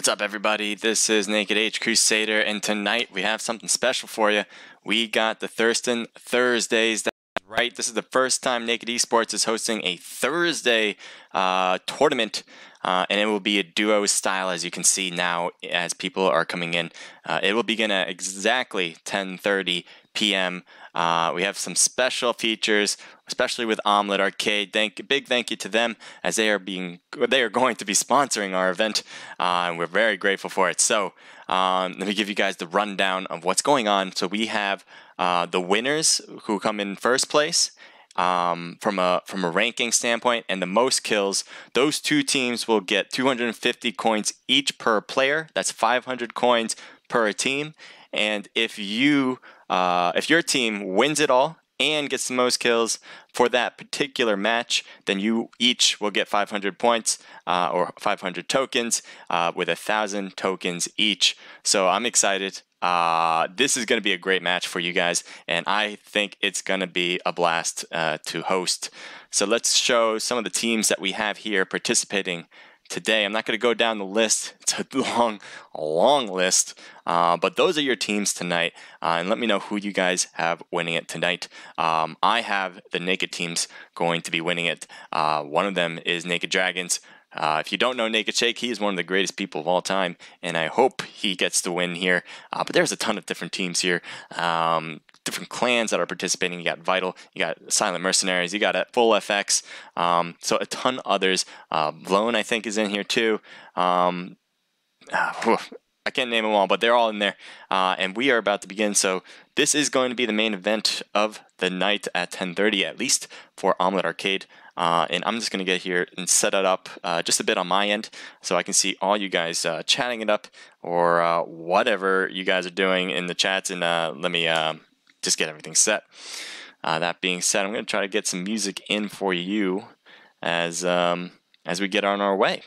What's up, everybody? This is Naked H Crusader, and tonight we have something special for you. We got the Thurstin Thursdays. That's right. This is the first time Naked eSports is hosting a Thursday tournament, and it will be a duo style, as you can see now as people are coming in. It will begin at exactly 10:30 p.m. We have some special features, especially with Omelette Arcade. Big thank you to them, as they are going to be sponsoring our event, and we're very grateful for it. So let me give you guys the rundown of what's going on. So we have the winners who come in first place from a ranking standpoint, and the most kills. Those two teams will get 250 coins each per player. That's 500 coins per team. And if your team wins it all and gets the most kills for that particular match, then you each will get 500 points or 500 tokens with 1,000 tokens each. So I'm excited. This is going to be a great match for you guys, and I think it's going to be a blast to host. So let's show some of the teams that we have here participating today. I'm not going to go down the list. It's a long list, but those are your teams tonight, and let me know who you guys have winning it tonight. I have the Naked teams going to be winning it. One of them is Naked Dragons. If you don't know Naked Shake, he is one of the greatest people of all time, and I hope he gets to win here. But there's a ton of different teams here, different clans that are participating. You got Vital, you got Silent Mercenaries, you got Full FX, so a ton others. Blown, I think, is in here too. I can't name them all, but they're all in there. And we are about to begin. So this is going to be the main event of the night at 10:30, at least for Omelette Arcade. And I'm just going to get here and set it up just a bit on my end so I can see all you guys chatting it up or whatever you guys are doing in the chats. And let me just get everything set. That being said, I'm going to try to get some music in for you as we get on our way.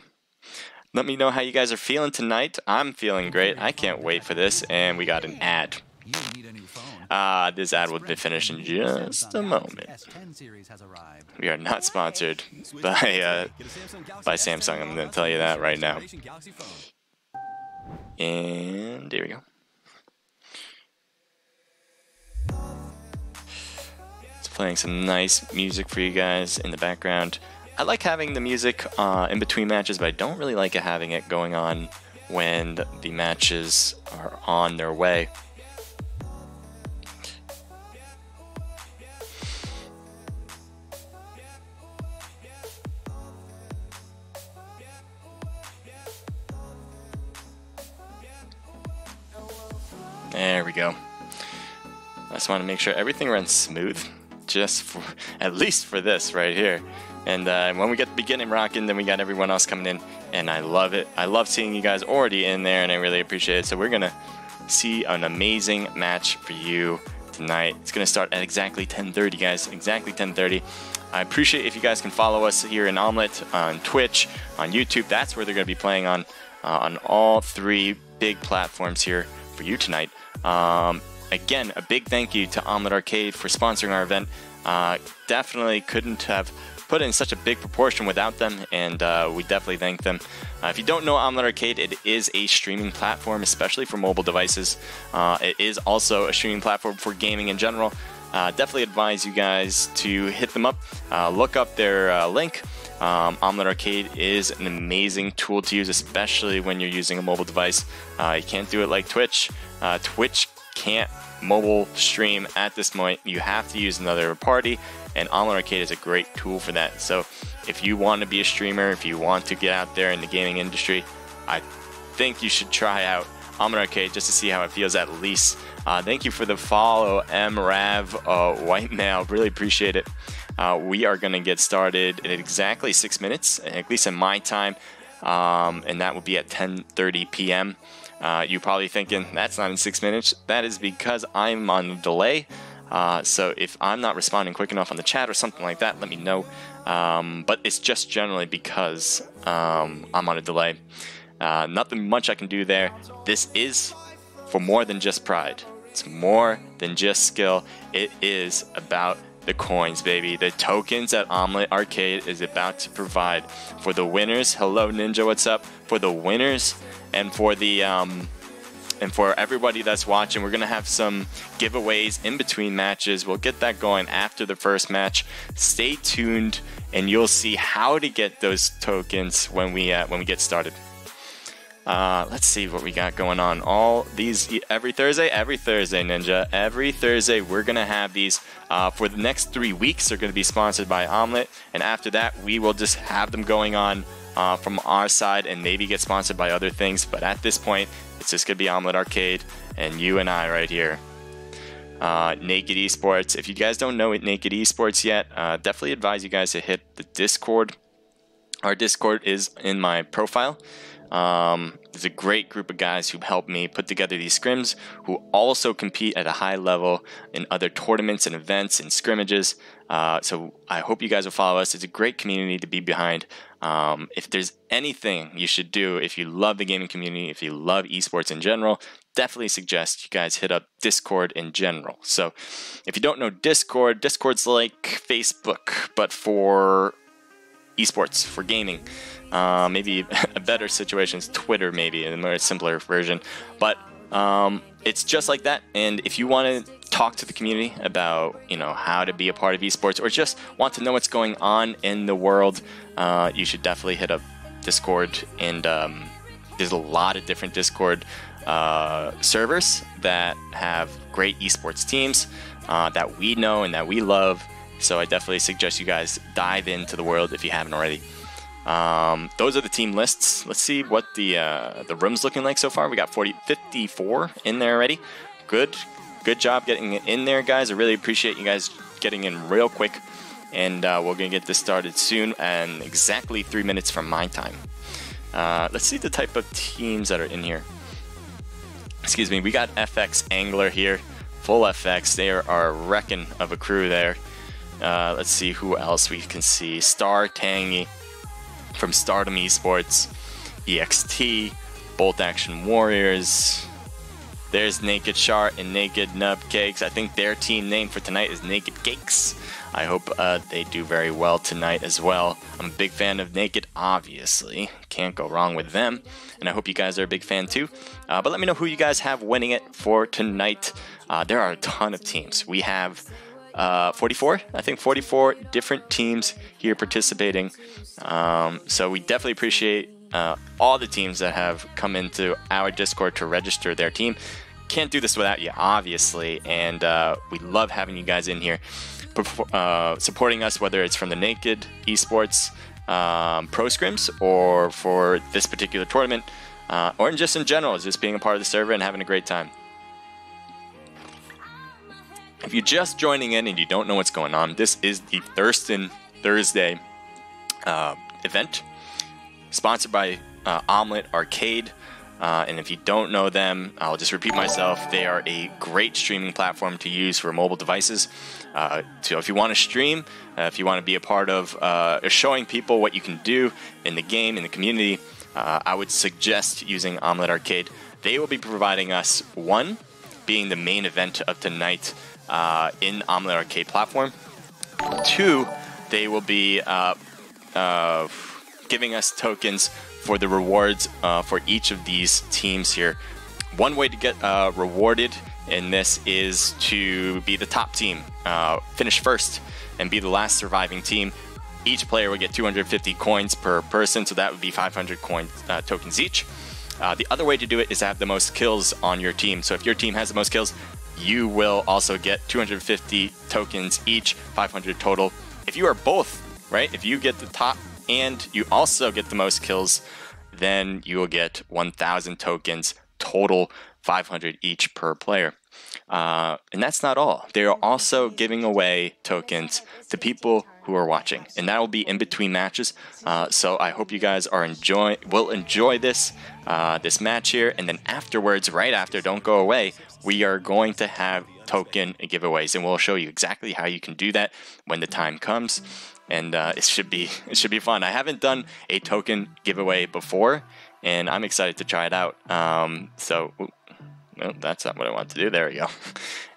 Let me know how you guys are feeling tonight. I'm feeling great. I can't wait for this. And we got an ad. This ad will be finished in just a moment. We are not sponsored by Samsung. I'm going to tell you that right now. And there we go. It's playing some nice music for you guys in the background. I like having the music in between matches, but I don't really like having it going on when the matches are on their way. There we go. I just want to make sure everything runs smooth, at least for this right here. And when we get the beginning rocking, then we got everyone else coming in, and I love it. I love seeing you guys already in there, and I really appreciate it. So we're gonna see an amazing match for you tonight. It's gonna start at exactly 10:30, guys. Exactly 10:30. I appreciate if you guys can follow us here in Omelette on Twitch, on YouTube. That's where they're gonna be playing on all three big platforms here for you tonight. Again, a big thank you to Omelette Arcade for sponsoring our event. Definitely couldn't have put in such a big proportion without them, and we definitely thank them. If you don't know Omelette Arcade, it is a streaming platform, especially for mobile devices. It is also a streaming platform for gaming in general. Definitely advise you guys to hit them up, look up their link. Omelette Arcade is an amazing tool to use, especially when you're using a mobile device. You can't do it like Twitch. Twitch can't mobile stream at this point. You have to use another party, and Omelette Arcade is a great tool for that. So if you want to be a streamer, if you want to get out there in the gaming industry, I think you should try out Omelette Arcade just to see how it feels at least. Thank you for the follow, MRav White Male. Really appreciate it. We are going to get started in exactly 6 minutes, at least in my time, and that will be at 10:30 p.m. You're probably thinking, that's not in 6 minutes. That is because I'm on a delay. So if I'm not responding quick enough on the chat or something like that, let me know. But it's just generally because I'm on a delay. Nothing much I can do there. This is for more than just pride. It's more than just skill. It is about the coins, baby. The tokens that Omelet Arcade is about to provide for the winners. Hello, Ninja, what's up? For the winners and for the and for everybody that's watching, we're gonna have some giveaways in between matches. We'll get that going after the first match. Stay tuned, and you'll see how to get those tokens when we get started. Let's see what we got going on. All these every Thursday, Ninja. Every Thursday, we're gonna have these for the next 3 weeks. They're gonna be sponsored by Omelet, and after that, we will just have them going on from our side and maybe get sponsored by other things. But at this point, it's just gonna be Omelet Arcade and you and I right here. Naked Esports. If you guys don't know Naked Esports yet, definitely advise you guys to hit the Discord. Our Discord is in my profile. There's a great group of guys who helped me put together these scrims, who also compete at a high level in other tournaments and events and scrimmages. So I hope you guys will follow us. It's a great community to be behind. If there's anything you should do, if you love the gaming community, if you love esports in general, definitely suggest you guys hit up Discord in general. So if you don't know Discord, Discord's like Facebook, but for esports, for gaming. Maybe a better situation is Twitter, maybe a more simpler version, but it's just like that. And if you want to talk to the community about, you know, how to be a part of esports, or just want to know what's going on in the world, you should definitely hit up Discord. And there's a lot of different Discord servers that have great esports teams that we know and that we love. So I definitely suggest you guys dive into the world if you haven't already. Those are the team lists. Let's see what the room's looking like so far. We got 54 in there already. Good job getting in there, guys. I really appreciate you guys getting in real quick. And we're gonna get this started soon, and exactly 3 minutes from my time. Let's see the type of teams that are in here. Excuse me. We got FX Angler here, full FX. They are a wrecking of a crew there. Let's see who else we can see. Star Tangy from Stardom Esports, EXT, Bolt Action Warriors. There's Naked Chart and Naked Nub Cakes. I think their team name for tonight is Naked Cakes. I hope they do very well tonight as well. I'm a big fan of Naked, obviously. Can't go wrong with them. And I hope you guys are a big fan too. But let me know who you guys have winning it for tonight. There are a ton of teams. We have 44, I think 44 different teams here participating. So we definitely appreciate all the teams that have come into our Discord to register their team. Can't do this without you, obviously, and we love having you guys in here supporting us, whether it's from the Naked Esports Pro Scrims or for this particular tournament, or just in general, just being a part of the server and having a great time. If you're just joining in and you don't know what's going on, this is the Thurstin Thursday event, sponsored by Omelet Arcade. And if you don't know them, I'll just repeat myself. They are a great streaming platform to use for mobile devices. So if you want to stream, if you want to be a part of showing people what you can do in the game, in the community, I would suggest using Omelet Arcade. They will be providing us, one, being the main event of tonight in Omelet Arcade platform. Two, they will be giving us tokens for the rewards for each of these teams here. One way to get rewarded in this is to be the top team, finish first, and be the last surviving team. Each player will get 250 coins per person, so that would be 500 tokens each. The other way to do it is to have the most kills on your team. So if your team has the most kills, you will also get 250 tokens each, 500 total. If you are both, right, if you get the top and you also get the most kills, then you will get 1,000 tokens total, 500 each per player. And that's not all. They are also giving away tokens to people who are watching, and that will be in between matches. So I hope you guys will enjoy this this match here, and then afterwards, right after, don't go away, we are going to have token giveaways, and we'll show you exactly how you can do that when the time comes. And it should be fun. I haven't done a token giveaway before, and I'm excited to try it out. So No, that's not what I want to do. There we go.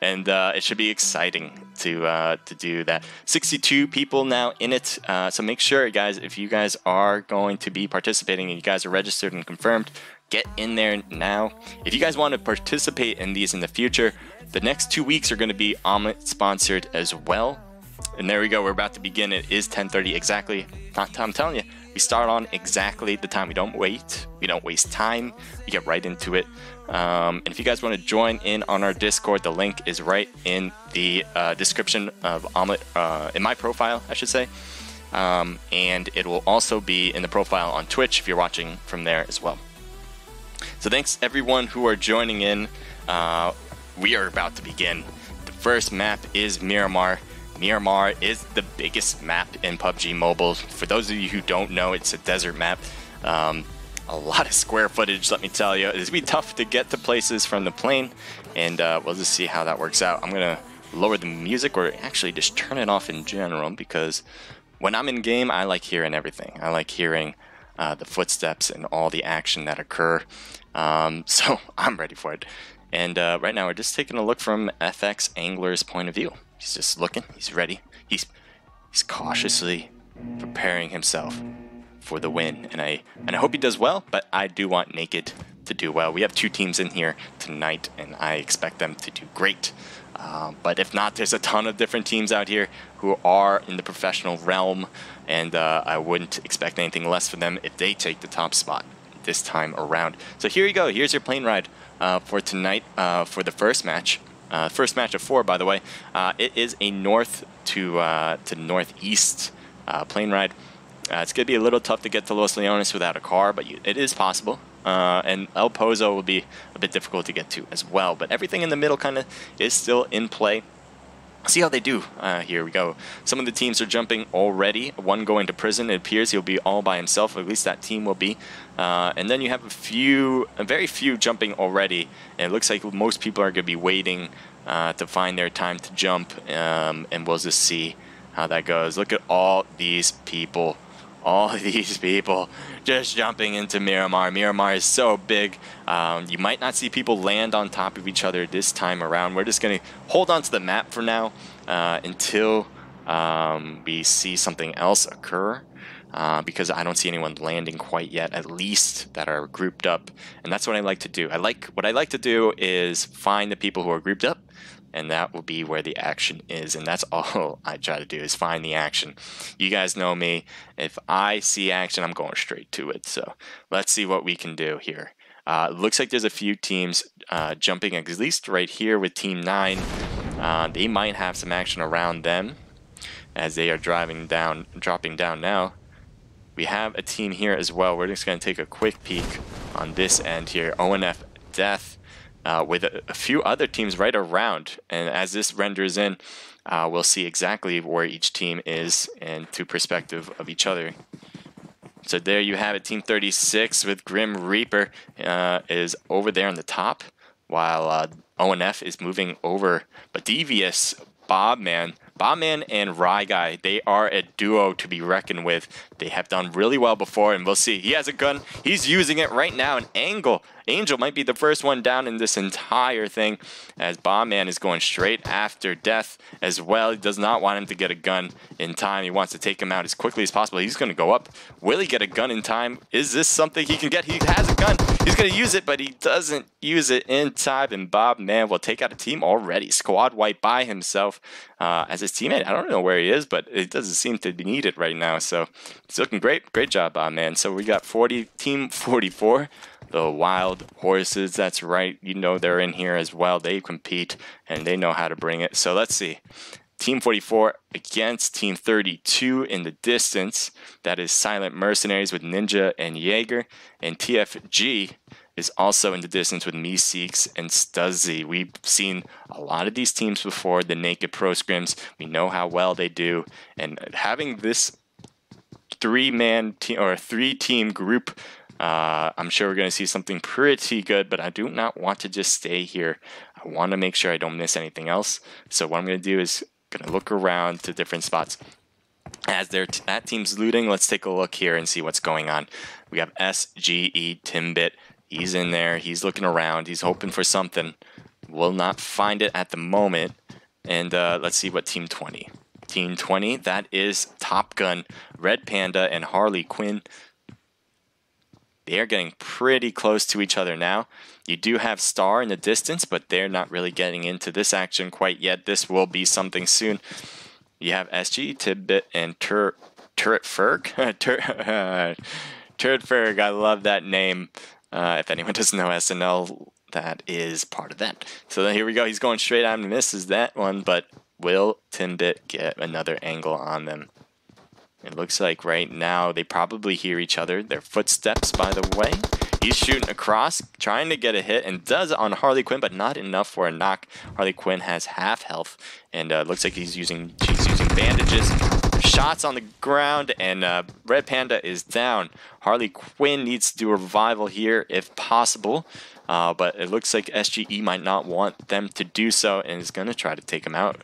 And it should be exciting to do that. 62 people now in it. So make sure, guys, if you guys are going to be participating and you guys are registered and confirmed, get in there now. If you guys want to participate in these in the future, the next 2 weeks are going to be Omelette sponsored as well. And there we go. We're about to begin. It is 10:30 exactly. I'm telling you, we start on exactly the time. We don't wait. We don't waste time. We get right into it. And if you guys want to join in on our Discord, the link is right in the description of Omelette, in my profile, I should say. And it will also be in the profile on Twitch if you're watching from there as well. So thanks everyone who are joining in. We are about to begin. The first map is Miramar. Miramar is the biggest map in PUBG Mobile. For those of you who don't know, it's a desert map. A lot of square footage, let me tell you. It's going to be tough to get to places from the plane, and we'll just see how that works out. I'm going to lower the music, or actually just turn it off in general, because when I'm in game, I like hearing everything. I like hearing the footsteps and all the action that occur. So I'm ready for it. And right now, we're just taking a look from FX Angler's point of view. He's just looking. He's ready. He's cautiously preparing himself for the win. And I hope he does well, but I do want Naked to do well. We have 2 teams in here tonight, and I expect them to do great. But if not, there's a ton of different teams out here who are in the professional realm, and I wouldn't expect anything less from them if they take the top spot this time around. So here you go. Here's your plane ride for tonight for the first match. First match of 4, by the way. It is a north to northeast plane ride. It's going to be a little tough to get to Los Leones without a car, but it is possible. And El Pozo will be a bit difficult to get to as well. But everything in the middle kind of is still in play. See how they do. Here we go. Some of the teams are jumping already. One going to prison. It appears he'll be all by himself. At least that team will be. And then you have a very few jumping already. And it looks like most people are going to be waiting to find their time to jump. And we'll just see how that goes. Look at all these people. All these people just jumping into Miramar. Miramar is so big. You might not see people land on top of each other this time around. We're just going to hold on to the map for now until we see something else occur. Because I don't see anyone landing quite yet, at least that are grouped up. And that's what I like to do. What I like to do is find the people who are grouped up, and that will be where the action is. And that's all I try to do, is find the action. You guys know me. If I see action, I'm going straight to it. So let's see what we can do here. Looks like there's a few teams jumping, at least right here with Team 9. They might have some action around them as they are dropping down now. We have a team here as well. We're just going to take a quick peek on this end here. ONF Death. With a few other teams right around, and as this renders in, we'll see exactly where each team is and to perspective of each other. So there you have it. Team 36 with Grim Reaper is over there on the top, while ONF is moving over. But Devious, Bobman and Rye Guy, they are a duo to be reckoned with. They have done really well before, and we'll see. He has a gun. He's using it right now. An Angel might be the first one down in this entire thing, as Bobman is going straight after Death as well. He does not want him to get a gun in time. He wants to take him out as quickly as possible. He's going to go up. Will he get a gun in time? Is this something he can get? He has a gun. He's going to use it, but he doesn't use it in time, and Bobman will take out a team already. Squad wipe by himself as his teammate. I don't know where he is, but it doesn't seem to be needed right now, so it's looking great. Great job, Bobman. So we got Team 44. The Wild Horses, that's right. You know they're in here as well. They compete, and they know how to bring it. So let's see. Team 44 against Team 32 in the distance. That is Silent Mercenaries with Ninja and Jaeger. And TFG is also in the distance with Meeseeks and Stuzzy. We've seen a lot of these teams before, the Naked Pro Scrims. We know how well they do. And having this three-man team or three-team group, I'm sure we're going to see something pretty good, but I do not want to just stay here. I want to make sure I don't miss anything else. So what I'm going to do is going to look around to different spots. As that team's looting, let's take a look here and see what's going on. We have SGE, Timbit, He's in there. He's looking around. He's hoping for something. Will not find it at the moment. And let's see what Team 20. Team 20, that is Top Gun, Red Panda, and Harley Quinn. They are getting pretty close to each other now. You do have Star in the distance, but they're not really getting into this action quite yet. This will be something soon. You have SG, Tidbit, and Turret Ferg. Turret Ferg, I love that name. If anyone doesn't know SNL, that is part of that. So then here we go. He's going straight on, misses that one, but will Timbit get another angle on them? It looks like right now they probably hear each other. Their footsteps, by the way. He's shooting across, trying to get a hit, and does on Harley Quinn, but not enough for a knock. Harley Quinn has half health, and looks like she's using bandages. Shots on the ground, and Red Panda is down. Harley Quinn needs to do a revival here if possible, but it looks like SGE might not want them to do so, and is going to try to take him out.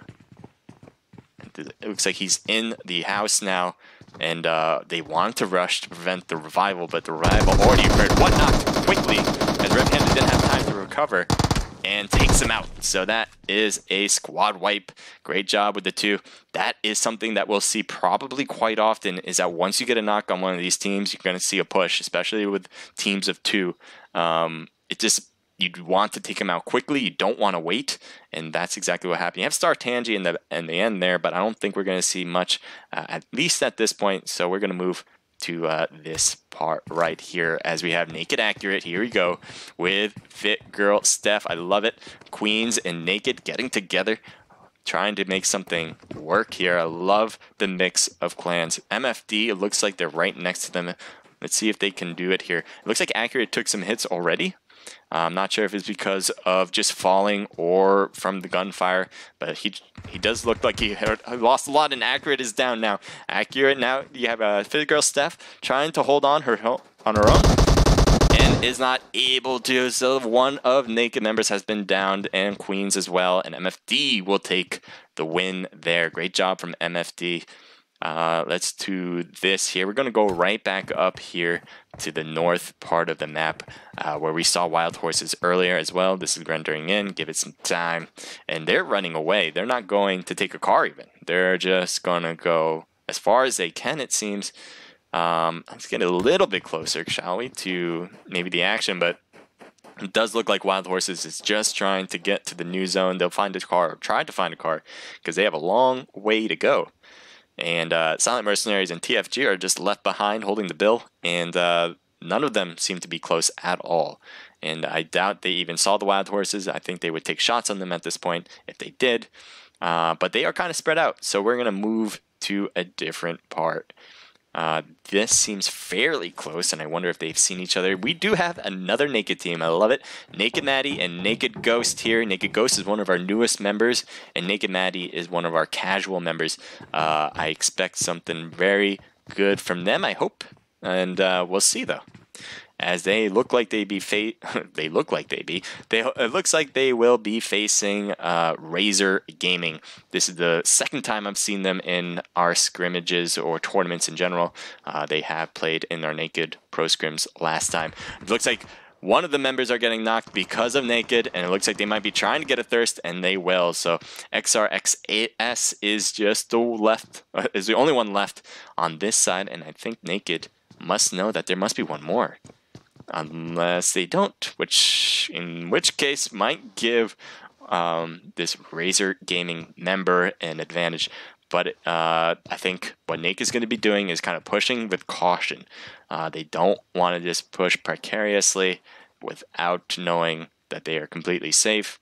It looks like he's in the house now, and they want to rush to prevent the revival, but the revival already occurred. One knocked quickly, as Red Panda didn't have time to recover, and takes him out. So that is a squad wipe. Great job with the two. That is something that we'll see probably quite often, is that once you get a knock on one of these teams, you're going to see a push, especially with teams of two. You want to take him out quickly. You don't want to wait, and that's exactly what happened. You have Star Tangi in the end there, but I don't think we're going to see much, at least at this point. So we're going to move to this part right here as we have Naked Accurate. Here we go with Fit Girl Steph. I love it. Queens and Naked getting together, trying to make something work here. I love the mix of clans. MFD, it looks like they're right next to them. Let's see if they can do it here. It looks like Accurate took some hits already. I'm not sure if it's because of just falling or from the gunfire, but he does look like he lost a lot, and Accurate is down now. Accurate now, you have a Fit Girl Steph trying to hold on her own and is not able to. So one of Naked members has been downed, and Queens as well, and MFD will take the win there. Great job from MFD. Let's do this here. We're going to go right back up here to the north part of the map, where we saw wild horses earlier as well. This is rendering in. Give it some time. And they're running away. They're not going to take a car even. They're just going to go as far as they can, it seems. Let's get a little bit closer, shall we, to maybe the action. But it does look like Wild Horses is just trying to get to the new zone. They'll find a car, or try to find a car, because they have a long way to go. And Silent Mercenaries and TFG are just left behind holding the bill, and none of them seem to be close at all. And I doubt they even saw the Wild Horses. I think they would take shots on them at this point if they did. But they are kind of spread out, so we're going to move to a different part. This seems fairly close, and I wonder if they've seen each other. We do have another Naked team. I love it. Naked Maddie and Naked Ghost here. Naked Ghost is one of our newest members, and Naked Maddie is one of our casual members. I expect something very good from them, I hope, and we'll see, though. As they look like it looks like they will be facing Razor Gaming. This is the second time I've seen them in our scrimmages or tournaments in general. They have played in our Naked Pro Scrims last time. It looks like one of the members are getting knocked because of Naked, and it looks like they might be trying to get a Thirst, and they will. So XRXAS is just is the only one left on this side, and I think Naked must know that there must be one more. Unless they don't, in which case might give this Razor Gaming member an advantage. But I think what Naked is going to be doing is kind of pushing with caution. They don't want to just push precariously without knowing that they are completely safe.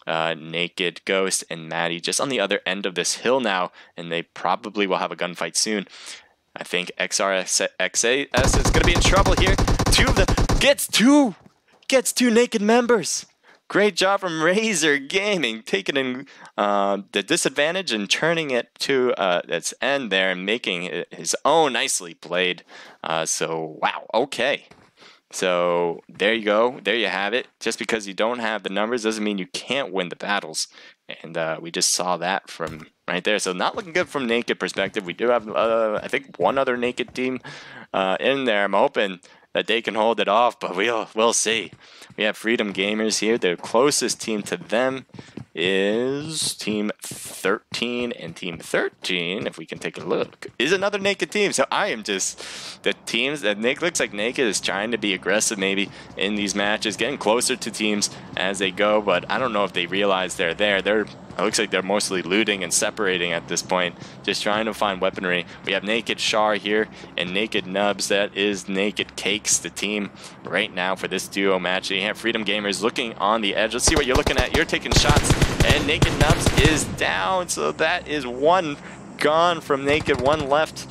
Naked, Ghost, and Maddie just on the other end of this hill now, and they probably will have a gunfight soon. I think XRXAS is going to be in trouble here. Two of them gets two Naked members. Great job from Razor Gaming, taking in the disadvantage and turning it to its end there and making it his own. Nicely played. So, wow, okay. So, there you go. There you have it. Just because you don't have the numbers doesn't mean you can't win the battles. And we just saw that from right there. So, not looking good from Naked perspective. We do have, I think, one other Naked team in there. I'm hoping that they can hold it off, but we'll see. We have Freedom Gamers here. The closest team to them is Team 13, and Team 13, if we can take a look, is another Naked team. So I am just, the teams that looks like Naked is trying to be aggressive maybe in these matches, getting closer to teams as they go, but I don't know if they realize they're there. It looks like they're mostly looting and separating at this point, just trying to find weaponry. We have Naked Char here and Naked Nubs. That is Naked Cakes, the team right now for this duo match. You have Freedom Gamers looking on the edge. Let's see what you're looking at. You're taking shots, and Naked Nubs is down. So that is one gone from Naked. One left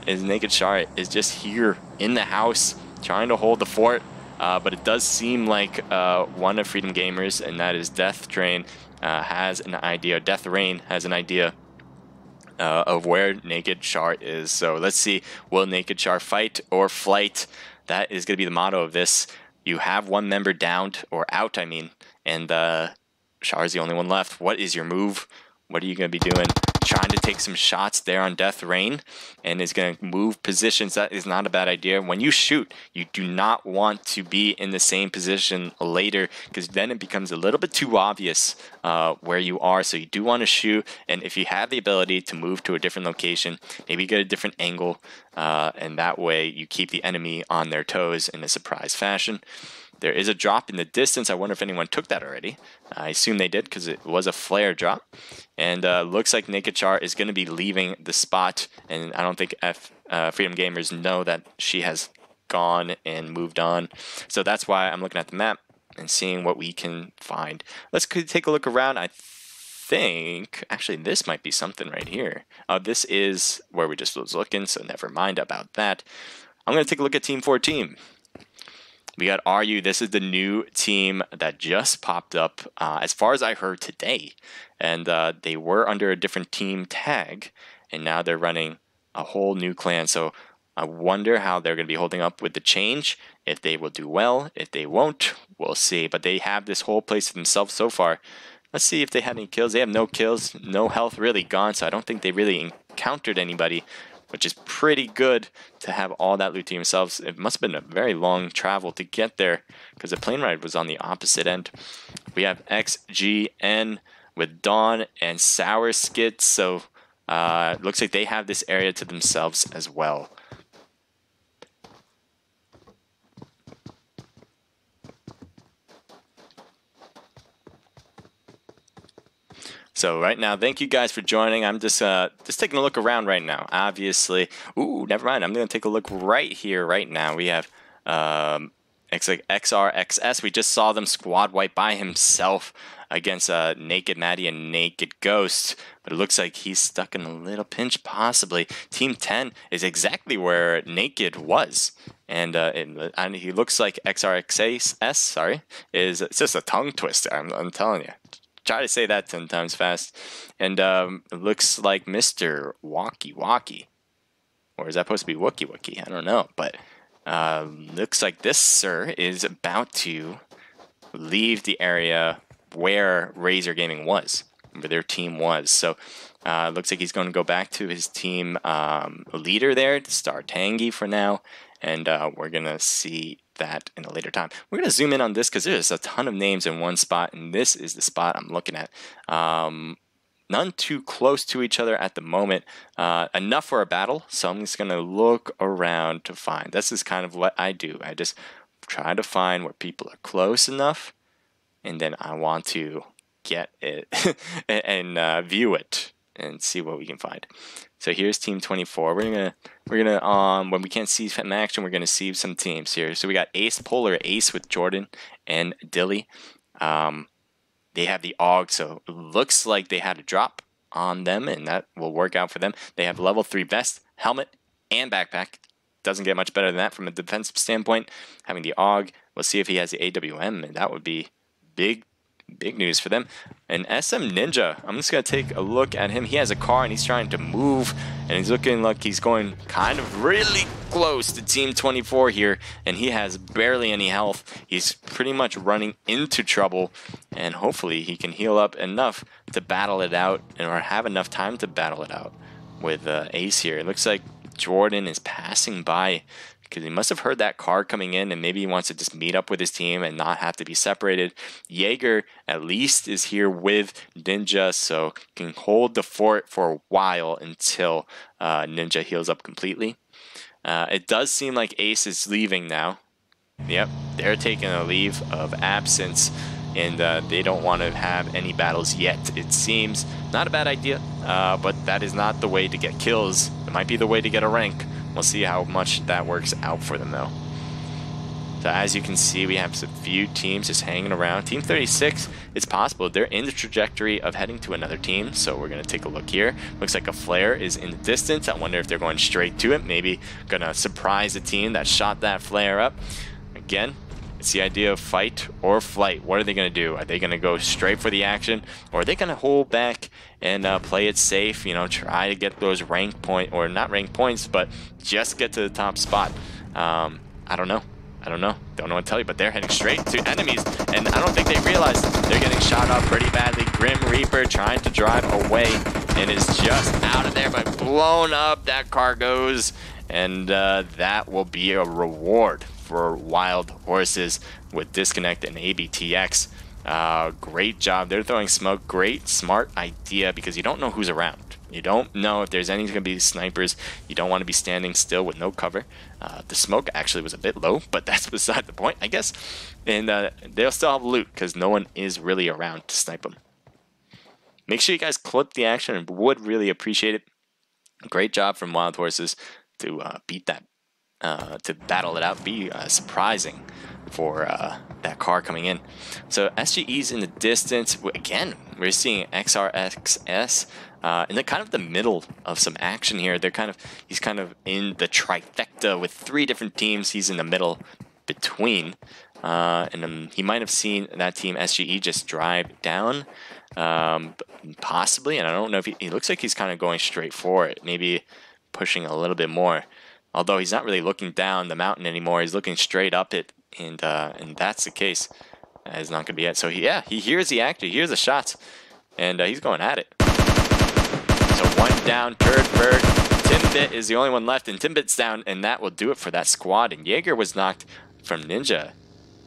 is Naked Char is just here in the house trying to hold the fort. But it does seem like one of Freedom Gamers, and that is Death Train, has an idea. Death Rain has an idea of where Naked Char is. So let's see, will Naked Char fight or flight? That is going to be the motto of this. You have one member downed, or out, I mean, and Char is the only one left. What is your move? What are you going to be doing? Trying to take some shots there on Death Rain, and is going to move positions. That is not a bad idea. When you shoot, you do not want to be in the same position later, because then it becomes a little bit too obvious where you are. So you do want to shoot, and if you have the ability to move to a different location, maybe get a different angle, and that way you keep the enemy on their toes in a surprise fashion. There is a drop in the distance. I wonder if anyone took that already. I assume they did, because it was a flare drop. And looks like Naked Char is going to be leaving the spot. And I don't think Freedom Gamers know that she has gone and moved on. So that's why I'm looking at the map and seeing what we can find. Let's take a look around. I think, actually, this might be something right here. This is where we just was looking, so never mind about that. I'm going to take a look at Team 14. We got RU. This is the new team that just popped up, as far as I heard today. And they were under a different team tag, and now they're running a whole new clan. So I wonder how they're going to be holding up with the change, if they will do well, if they won't, we'll see. But they have this whole place to themselves so far. Let's see if they had any kills. They have no kills, no health really gone, so I don't think they really encountered anybody, which is pretty good to have all that loot to themselves. It must have been a very long travel to get there, because the plane ride was on the opposite end. We have XGN with Dawn and Sour Skits, so it looks like they have this area to themselves as well. So right now, thank you guys for joining. I'm just taking a look around right now. Obviously, ooh, never mind. I'm gonna take a look right here, right now. We have XRXS. We just saw them squad wipe by himself against Naked Maddie and Naked Ghost, but it looks like he's stuck in a little pinch, possibly. Team 10 is exactly where Naked was. And he looks like XRXS, sorry, it's just a tongue twister, I'm telling you. Try to say that 10 times fast. And it looks like Mr. Walkie Walkie. Or is that supposed to be Wookie Wookie? I don't know. But looks like this sir is about to leave the area where Razor Gaming was, where their team was. So looks like he's going to go back to his team leader there, Star Tangy, for now. And we're going to see that in a later time. We're going to zoom in on this because there's a ton of names in one spot, and this is the spot I'm looking at. None too close to each other at the moment. Enough for a battle, so I'm just going to look around to find. This is kind of what I do. I just try to find where people are close enough, and then I want to get it and view it and see what we can find. So here's Team 24. We're gonna when we can't see some action, we're gonna see some teams here. So we got Ace Polar Ace with Jordan and Dilly. They have the AUG, so it looks like they had a drop on them, and that will work out for them. They have level 3 vest, helmet, and backpack. Doesn't get much better than that from a defensive standpoint. Having the AUG, we'll see if he has the AWM, and that would be big news for them. And SM Ninja, I'm just going to take a look at him. He has a car and he's trying to move, and he's looking like he's going kind of really close to Team 24 here, and he has barely any health. He's pretty much running into trouble, and hopefully he can heal up enough to battle it out, or have enough time to battle it out with Ace here. It looks like Jordan is passing by because he must have heard that car coming in, and maybe he wants to just meet up with his team and not have to be separated. Jaeger at least is here with Ninja, so can hold the fort for a while until Ninja heals up completely. It does seem like Ace is leaving now. Yep, they're taking a leave of absence, and they don't want to have any battles yet, it seems. Not a bad idea, but that is not the way to get kills. It might be the way to get a rank. We'll see how much that works out for them, though. So as you can see, we have a few teams just hanging around. Team 36, it's possible they're in the trajectory of heading to another team, so we're going to take a look here. Looks like a flare is in the distance. I wonder if they're going straight to it, maybe going to surprise the team that shot that flare up. Again, it's the idea of fight or flight. What are they going to do? Are they going to go straight for the action, or are they going to hold back and play it safe? You know, try to get those rank point, or not rank points, but just get to the top spot. I don't know. Don't know what to tell you, but they're heading straight to enemies, and I don't think they realize they're getting shot up pretty badly. Grim Reaper trying to drive away and is just out of there, but blown up. That car goes, and that will be a reward for Wild Horses with Disconnect and ABTX. Great job. They're throwing smoke. Great, smart idea, because you don't know who's around. You don't know if there's any going to be snipers. You don't want to be standing still with no cover. The smoke actually was a bit low, but that's beside the point, I guess. And they'll still have loot because no one is really around to snipe them. Make sure you guys clip the action, and would really appreciate it. Great job from Wild Horses to beat that, to battle it out. Be surprising for that car coming in. So SGE's in the distance. Again, we're seeing XRXS in the kind of the middle of some action here. He's kind of in the trifecta with 3 different teams. He's in the middle between, and he might have seen that team SGE just drive down, possibly. And I don't know if he looks like he's kind of going straight for it, maybe pushing a little bit more. Although he's not really looking down the mountain anymore, he's looking straight up it, and that's the case. It's not going to be it. So he hears the act, he hears the shots, and he's going at it. So 1 down, Turdberg. Timbit is the only one left, and Timbit's down, and that will do it for that squad. And Jaeger was knocked from Ninja.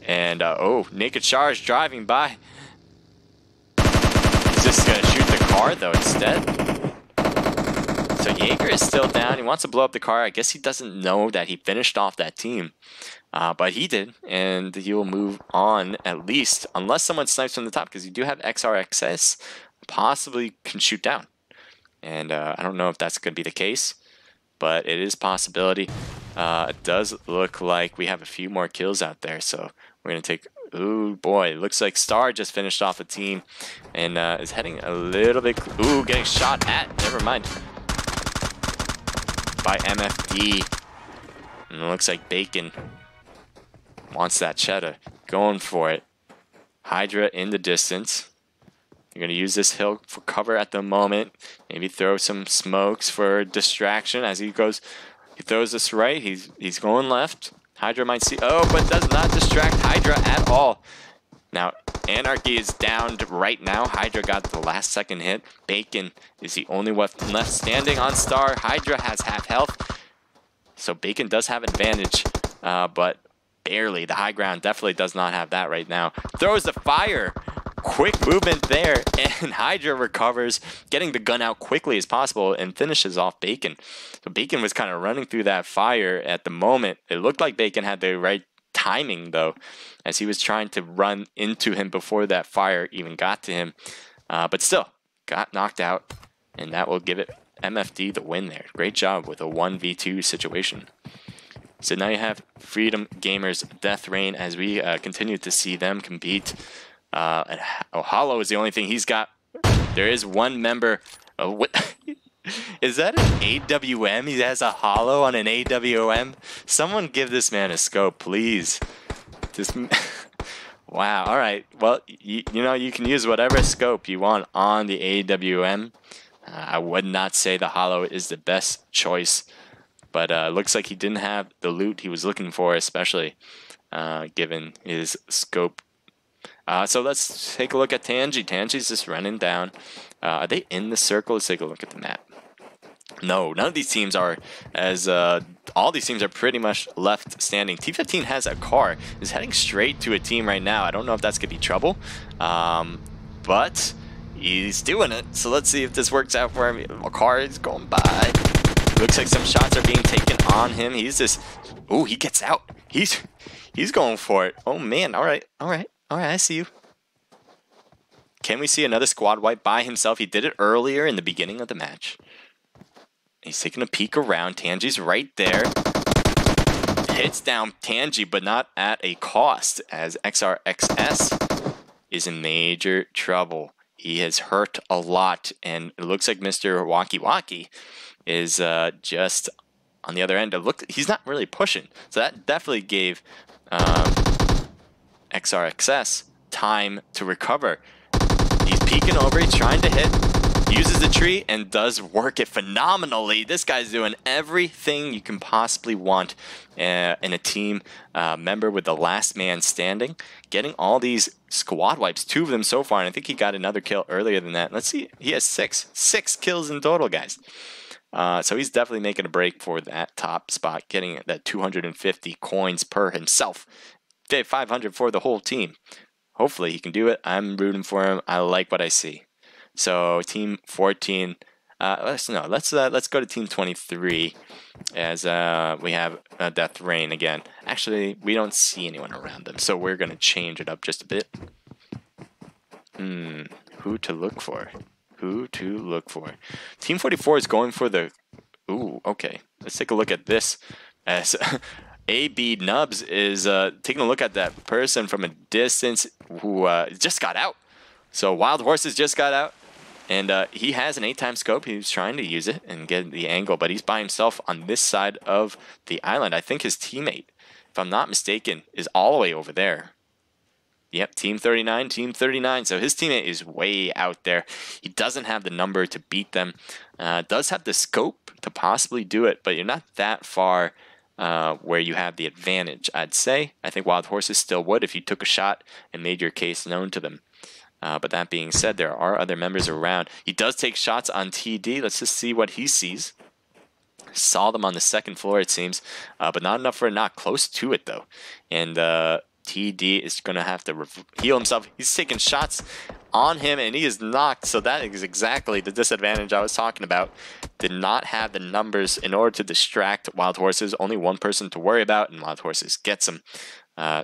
And oh, Naked Charge driving by. He's just going to shoot the car though instead. So Jaeger is still down. He wants to blow up the car. I guess he doesn't know that he finished off that team. But he did, and he will move on at least, unless someone snipes from the top, because you do have XRXS, possibly can shoot down. And I don't know if that's going to be the case, but it is a possibility. It does look like we have a few more kills out there, so we're going to take... Ooh, boy, it looks like Star just finished off a team and is heading a little bit... Ooh, getting shot at. Never mind. By MFD. And it looks like Bacon wants that cheddar. Going for it. Hydra in the distance. You're going to use this hill for cover at the moment. Maybe throw some smokes for distraction as he goes. He throws this right. He's going left. Hydra might see. Oh, but does not distract Hydra at all. Now, Anarchy is down right now. Hydra got the last second hit. Bacon is the only one left standing on Star. Hydra has half health. So Bacon does have advantage, but barely. The high ground definitely does not have that right now. Throws the fire. Quick movement there, and Hydra recovers, getting the gun out quickly as possible and finishes off Bacon. So Bacon was kind of running through that fire at the moment. It looked like Bacon had the right timing, though, as he was trying to run into him before that fire even got to him. But still, got knocked out, and that will give it MFD the win there. Great job with a 1v2 situation. So now you have Freedom Gamers Death Reign as we continue to see them compete. And Hollow is the only thing he's got. There is one member. What is that? An AWM? He has a Hollow on an AWM. Someone give this man a scope, please. Just wow. All right. Well, you know, you can use whatever scope you want on the AWM. I would not say the Hollow is the best choice, but looks like he didn't have the loot he was looking for, especially given his scope. So let's take a look at Tangy. Tangy's just running down. Are they in the circle? Let's take a look at the map. No, none of these teams are as all these teams are pretty much left standing. T15 has a car, is heading straight to a team right now. I don't know if that's gonna be trouble, but he's doing it. So let's see if this works out for him. A car is going by. Looks like some shots are being taken on him. He's just, oh, he gets out. He's going for it. Oh man, all right, I see you. Can we see another squad wipe by himself? He did it earlier in the beginning of the match. He's taking a peek around. Tangi's right there. Hits down Tangi, but not at a cost, as XRXS is in major trouble. He has hurt a lot, and it looks like Mr. Waki Waki is just on the other end. He's not really pushing, so that definitely gave XRXS time to recover. He's peeking over. He's trying to hit. Uses the tree and does work it phenomenally. This guy's doing everything you can possibly want in a team member with the last man standing. Getting all these squad wipes, 2 of them so far, and I think he got another kill earlier than that. Let's see, he has 6 kills in total, guys. So he's definitely making a break for that top spot, getting that 250 coins per himself. 500 for the whole team. Hopefully he can do it. I'm rooting for him. I like what I see. So team 14. Let's go to team 23 as we have Death Rain again. Actually, we don't see anyone around them, so we're gonna change it up just a bit. Who to look for? Who to look for? Team 44 is going for the. Ooh, okay. Let's take a look at this. As AB Nubs is taking a look at that person from a distance who just got out. So Wild Horses just got out. And he has an 8-time scope. He's trying to use it and get the angle, but he's by himself on this side of the island. I think his teammate, if I'm not mistaken, is all the way over there. Yep, Team 39, Team 39. So his teammate is way out there. He doesn't have the number to beat them. Does have the scope to possibly do it, but you're not that far where you have the advantage, I'd say. I think Wild Horses still would if you took a shot and made your case known to them. But that being said, there are other members around. He does take shots on TD. Let's just see what he sees. Saw them on the 2nd floor, it seems, but not enough for a knock. Close to it, though. And TD is going to have to heal himself. He's taking shots on him, and he is knocked. So that is exactly the disadvantage I was talking about. Did not have the numbers in order to distract Wild Horses. Only one person to worry about, and Wild Horses gets him.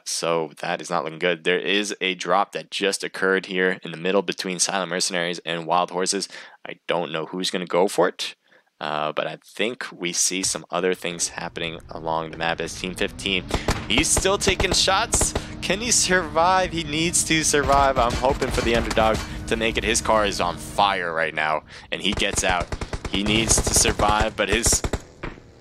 So that is not looking good. There is a drop that just occurred here in the middle between Silent Mercenaries and Wild Horses. I don't know who's going to go for it, but I think we see some other things happening along the map as Team 15. He's still taking shots. Can he survive? He needs to survive. I'm hoping for the underdog to make it. His car is on fire right now, and he gets out. He needs to survive, but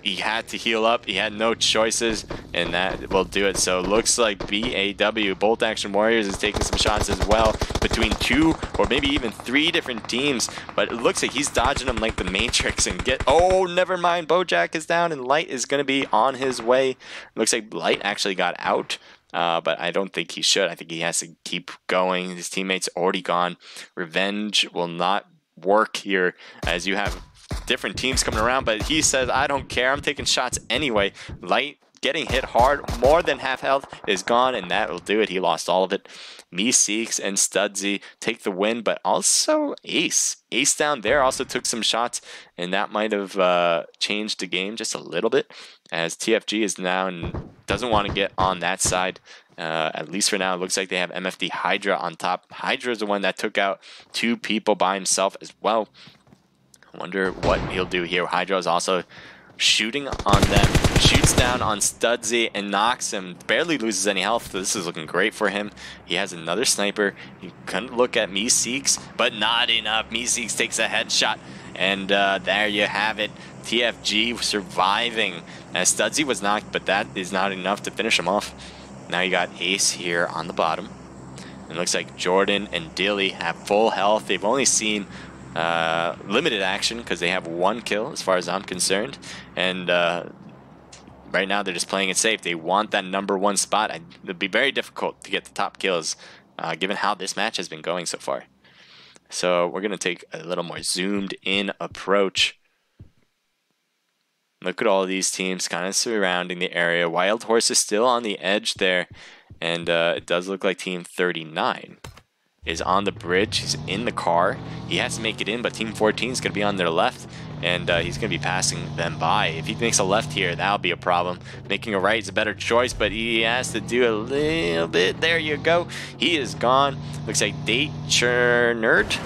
he had to heal up. He had no choices, and that will do it. So it looks like BAW, Bolt Action Warriors, is taking some shots as well between 2 or maybe even 3 different teams. But it looks like he's dodging them like the Matrix and oh, never mind. Bojack is down, and Light is going to be on his way. It looks like Light actually got out. But I don't think he should. I think he has to keep going. His teammate's already gone. Revenge will not work here as you have different teams coming around, but he says, I don't care, I'm taking shots anyway. Light getting hit hard, more than half health is gone, and that will do it. He lost all of it. Meeseeks and Studsy take the win, but also Ace down there also took some shots, and that might have changed the game just a little bit, as TFG is now and doesn't want to get on that side. At least for now, it looks like they have MFD Hydra on top. Hydra is the one that took out 2 people by himself as well. Wonder what he'll do here. Hydra is also shooting on them. Shoots down on Studsy and knocks him. Barely loses any health. So this is looking great for him. He has another sniper. You couldn't look at Meeseeks, but not enough. Meeseeks takes a headshot. And there you have it. TFG surviving. As Studsy was knocked, but that is not enough to finish him off. Now you got Ace here on the bottom. It looks like Jordan and Dilly have full health. They've only seen limited action because they have 1 kill as far as I'm concerned, and right now they're just playing it safe. They want that #1 spot. It'd be very difficult to get the top kills given how this match has been going so far. So we're gonna take a little more zoomed in approach Look at all these teams kind of surrounding the area. Wild Horse is still on the edge there. And it does look like Team 39 is on the bridge. He's in the car. He has to make it in, but Team 14 is going to be on their left. And he's going to be passing them by. If he makes a left here, that'll be a problem. Making a right is a better choice, but he has to do a little bit. There you go. He is gone. Looks like Nerd.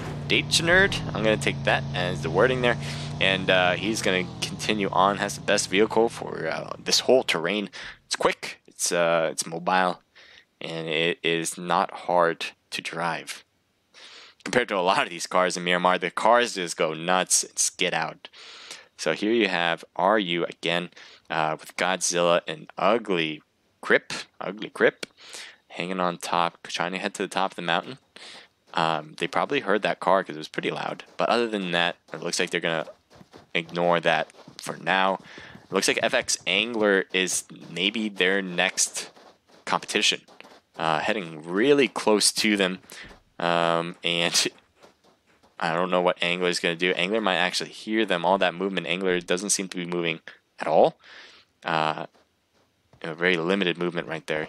I'm going to take that as the wording there. And he's going to continue on. Has the best vehicle for this whole terrain. It's quick. It's mobile. And it is not hard to drive. Compared to a lot of these cars in Miramar, the cars just go nuts and skid out. So here you have RU again with Godzilla and Ugly Grip, hanging on top, trying to head to the top of the mountain. They probably heard that car because it was pretty loud. But other than that, it looks like they're going to ignore that for now. It looks like FX Angler is maybe their next competition. Heading really close to them. And I don't know what Angler is going to do. Angler might actually hear them. All that movement. Angler doesn't seem to be moving at all. A very limited movement right there.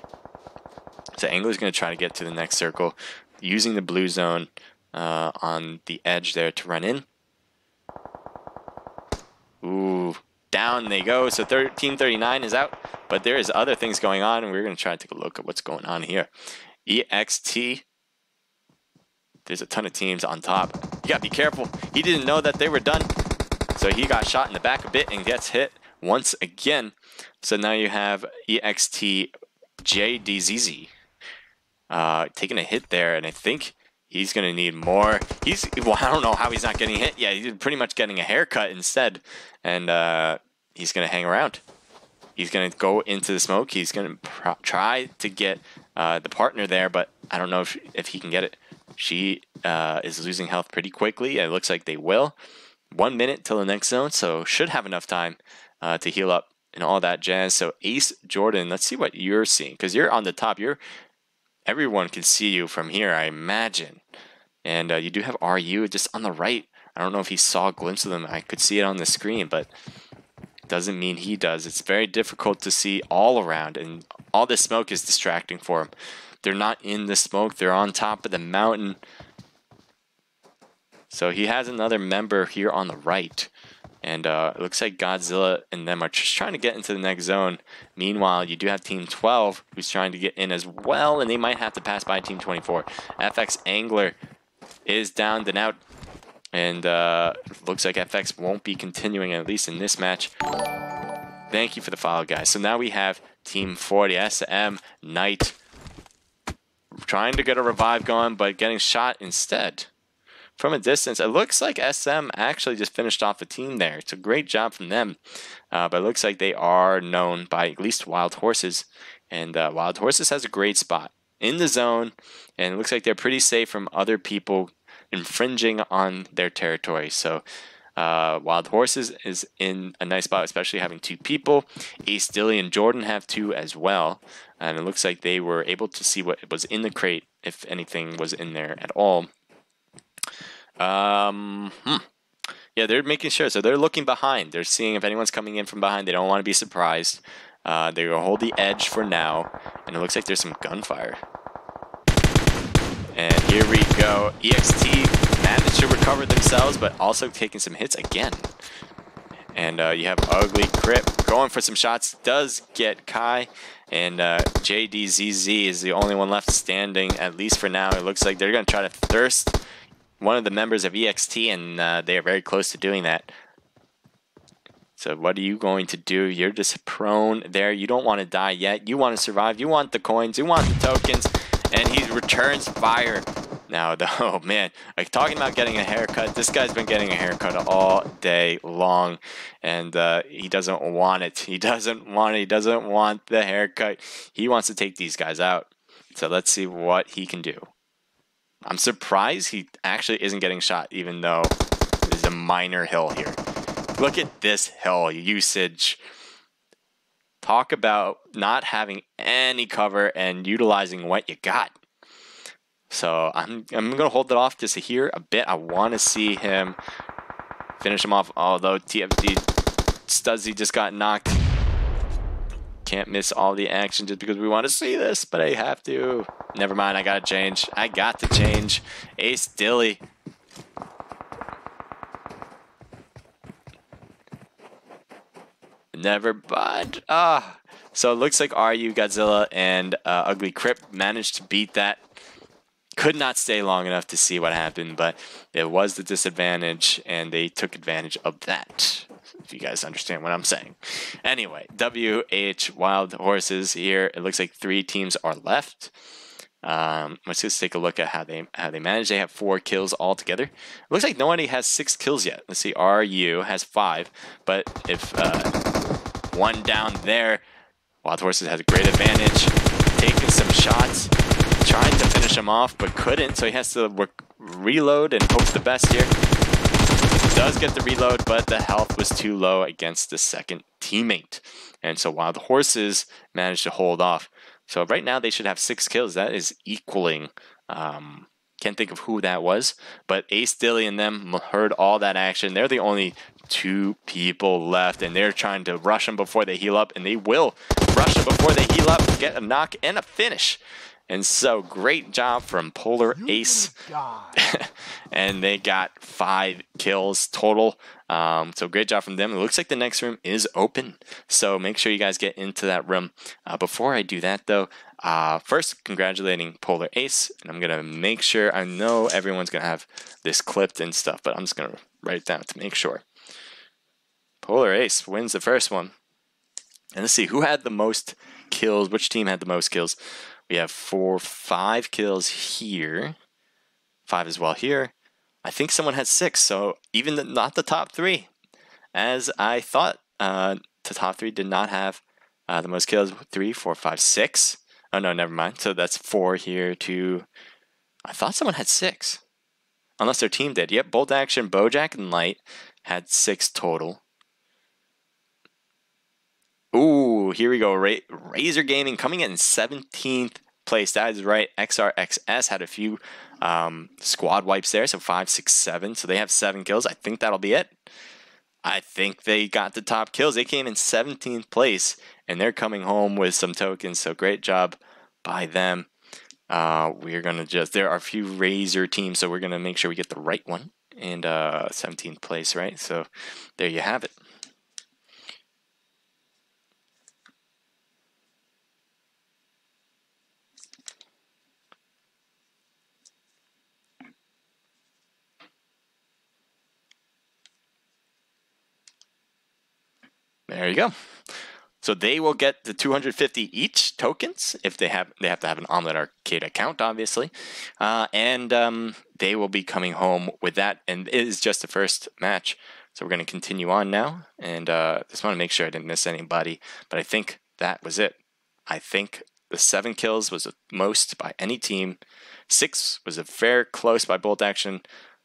So Angler is going to try to get to the next circle, using the blue zone on the edge there to run in. Ooh, down they go. So Team 39 is out. But there is other things going on, and we're going to try to take a look at what's going on here. EXT. There's a ton of teams on top. You got to be careful. He didn't know that they were done. So he got shot in the back a bit and gets hit once again. So now you have EXT JDZZ taking a hit there, and I think he's going to need more. Well, I don't know how he's not getting hit. Yeah, he's pretty much getting a haircut instead. And he's going to hang around. He's going to go into the smoke. He's going to try to get the partner there, but I don't know if he can get it. She is losing health pretty quickly. It looks like they will. 1 minute till the next zone, so should have enough time to heal up and all that jazz. So Ace Jordan, let's see what you're seeing, because you're on the top. Everyone can see you from here, I imagine. And you do have RU just on the right. I don't know if he saw a glimpse of them. I could see it on the screen, but doesn't mean he does. It's very difficult to see all around, and all this smoke is distracting for him. They're not in the smoke. They're on top of the mountain. So he has another member here on the right. And it looks like Godzilla and them are just trying to get into the next zone. Meanwhile, you do have Team 12 who's trying to get in as well, and they might have to pass by Team 24. FX Angler is downed and out. And looks like FX won't be continuing, at least in this match. Thank you for the follow, guys. So now we have Team 40, SM Knight, trying to get a revive going, but getting shot instead from a distance. It looks like SM actually just finished off a team there. It's a great job from them. But it looks like they are known by at least Wild Horses. And Wild Horses has a great spot in the zone. And it looks like they're pretty safe from other people infringing on their territory. So Wild Horses is in a nice spot, especially having two people. Ace, Dilly, and Jordan have two as well. And it looks like they were able to see what was in the crate, if anything was in there at all. Yeah, they're making sure. So they're looking behind. They're seeing if anyone's coming in from behind. They don't want to be surprised. They're going to hold the edge for now. And it looks like there's some gunfire. And here we go. EXT managed to recover themselves, but also taking some hits again. And you have Ugly Grip going for some shots. Does get Kai. And JDZZ is the only one left standing, at least for now. It looks like they're going to try to thirst one of the members of EXT, and they are very close to doing that. So what are you going to do? You're just prone there. You don't want to die yet. You want to survive. You want the coins. You want the tokens. And he returns fire. Now, oh man, like talking about getting a haircut, this guy's been getting a haircut all day long, and he doesn't want it. He doesn't want it. He doesn't want the haircut. He wants to take these guys out. So let's see what he can do. I'm surprised he actually isn't getting shot, even though there's a minor hill here. Look at this hill usage. Talk about not having any cover and utilizing what you got. So I'm going to hold it off just here a bit. I want to see him finish him off, although TFD Stuzzy just got knocked. Can't miss all the action just because we want to see this, but I have to. Never mind, I gotta change. I got to change. Ace Dilly. Never budge. So it looks like RU, Godzilla, and Ugly Crip managed to beat that. Could not stay long enough to see what happened, but it was the disadvantage, and they took advantage of that. If you guys understand what I'm saying. Anyway, WH Wild Horses here. It looks like 3 teams are left. Let's just take a look at how they manage. They have 4 kills altogether. It looks like nobody has 6 kills yet. Let's see. RU has 5, but if 1 down there, Wild Horses has a great advantage. Taking some shots, trying to finish him off, but couldn't. So he has to reload and hope the best here. Does get the reload, but the health was too low against the second teammate. And so Wild Horses managed to hold off. So right now they should have 6 kills. That is equaling. Can't think of who that was, but Ace Dilly and them heard all that action. They're the only 2 people left, and they're trying to rush them before they heal up, and they will rush them before they heal up, get a knock and a finish. And so great job from Polar Ace. And they got 5 kills total. So great job from them. It looks like the next room is open. So make sure you guys get into that room. Before I do that though, first congratulating Polar Ace. And I'm going to make sure, I know everyone's going to have this clipped and stuff, but I'm just going to write it down to make sure. Polar Ace wins the first one. And let's see, who had the most kills? Which team had the most kills? We have 5 kills here. 5 as well here. I think someone had 6, so even not the top 3. As I thought, the top 3 did not have the most kills. 3, 4, 5, 6. Oh no, never mind. So that's 4 here, 2. I thought someone had 6. Unless their team did. Yep, Bolt Action, Bojack, and Light had 6 total. Ooh, here we go. Razor Gaming coming in 17th place. That is right. XRXS had a few squad wipes there. So 5, 6, 7. So they have 7 kills. I think that'll be it. I think they got the top kills. They came in 17th place. And they're coming home with some tokens. So great job by them. We're going to there are a few Razor teams. So we're going to make sure we get the right one. And 17th place, right? So there you have it. There you go. So they will get the 250 each tokens if they have to have an Omelet Arcade account, obviously, and they will be coming home with that. And it is just the first match, so we're going to continue on now. And just want to make sure I didn't miss anybody, but I think that was it. I think the 7 kills was the most by any team. 6 was a fair close by Bolt Action,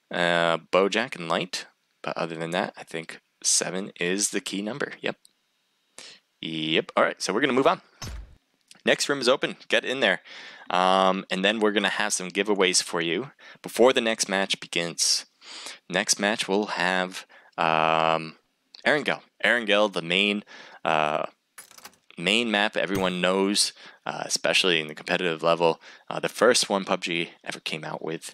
Bojack, and Light. But other than that, I think 7 is the key number. Yep. All right, so we're going to move on. Next room is open. Get in there. And then we're going to have some giveaways for you before the next match begins. Next match, we'll have Erangel. Erangel, the main map everyone knows, especially in the competitive level. The first one PUBG ever came out with.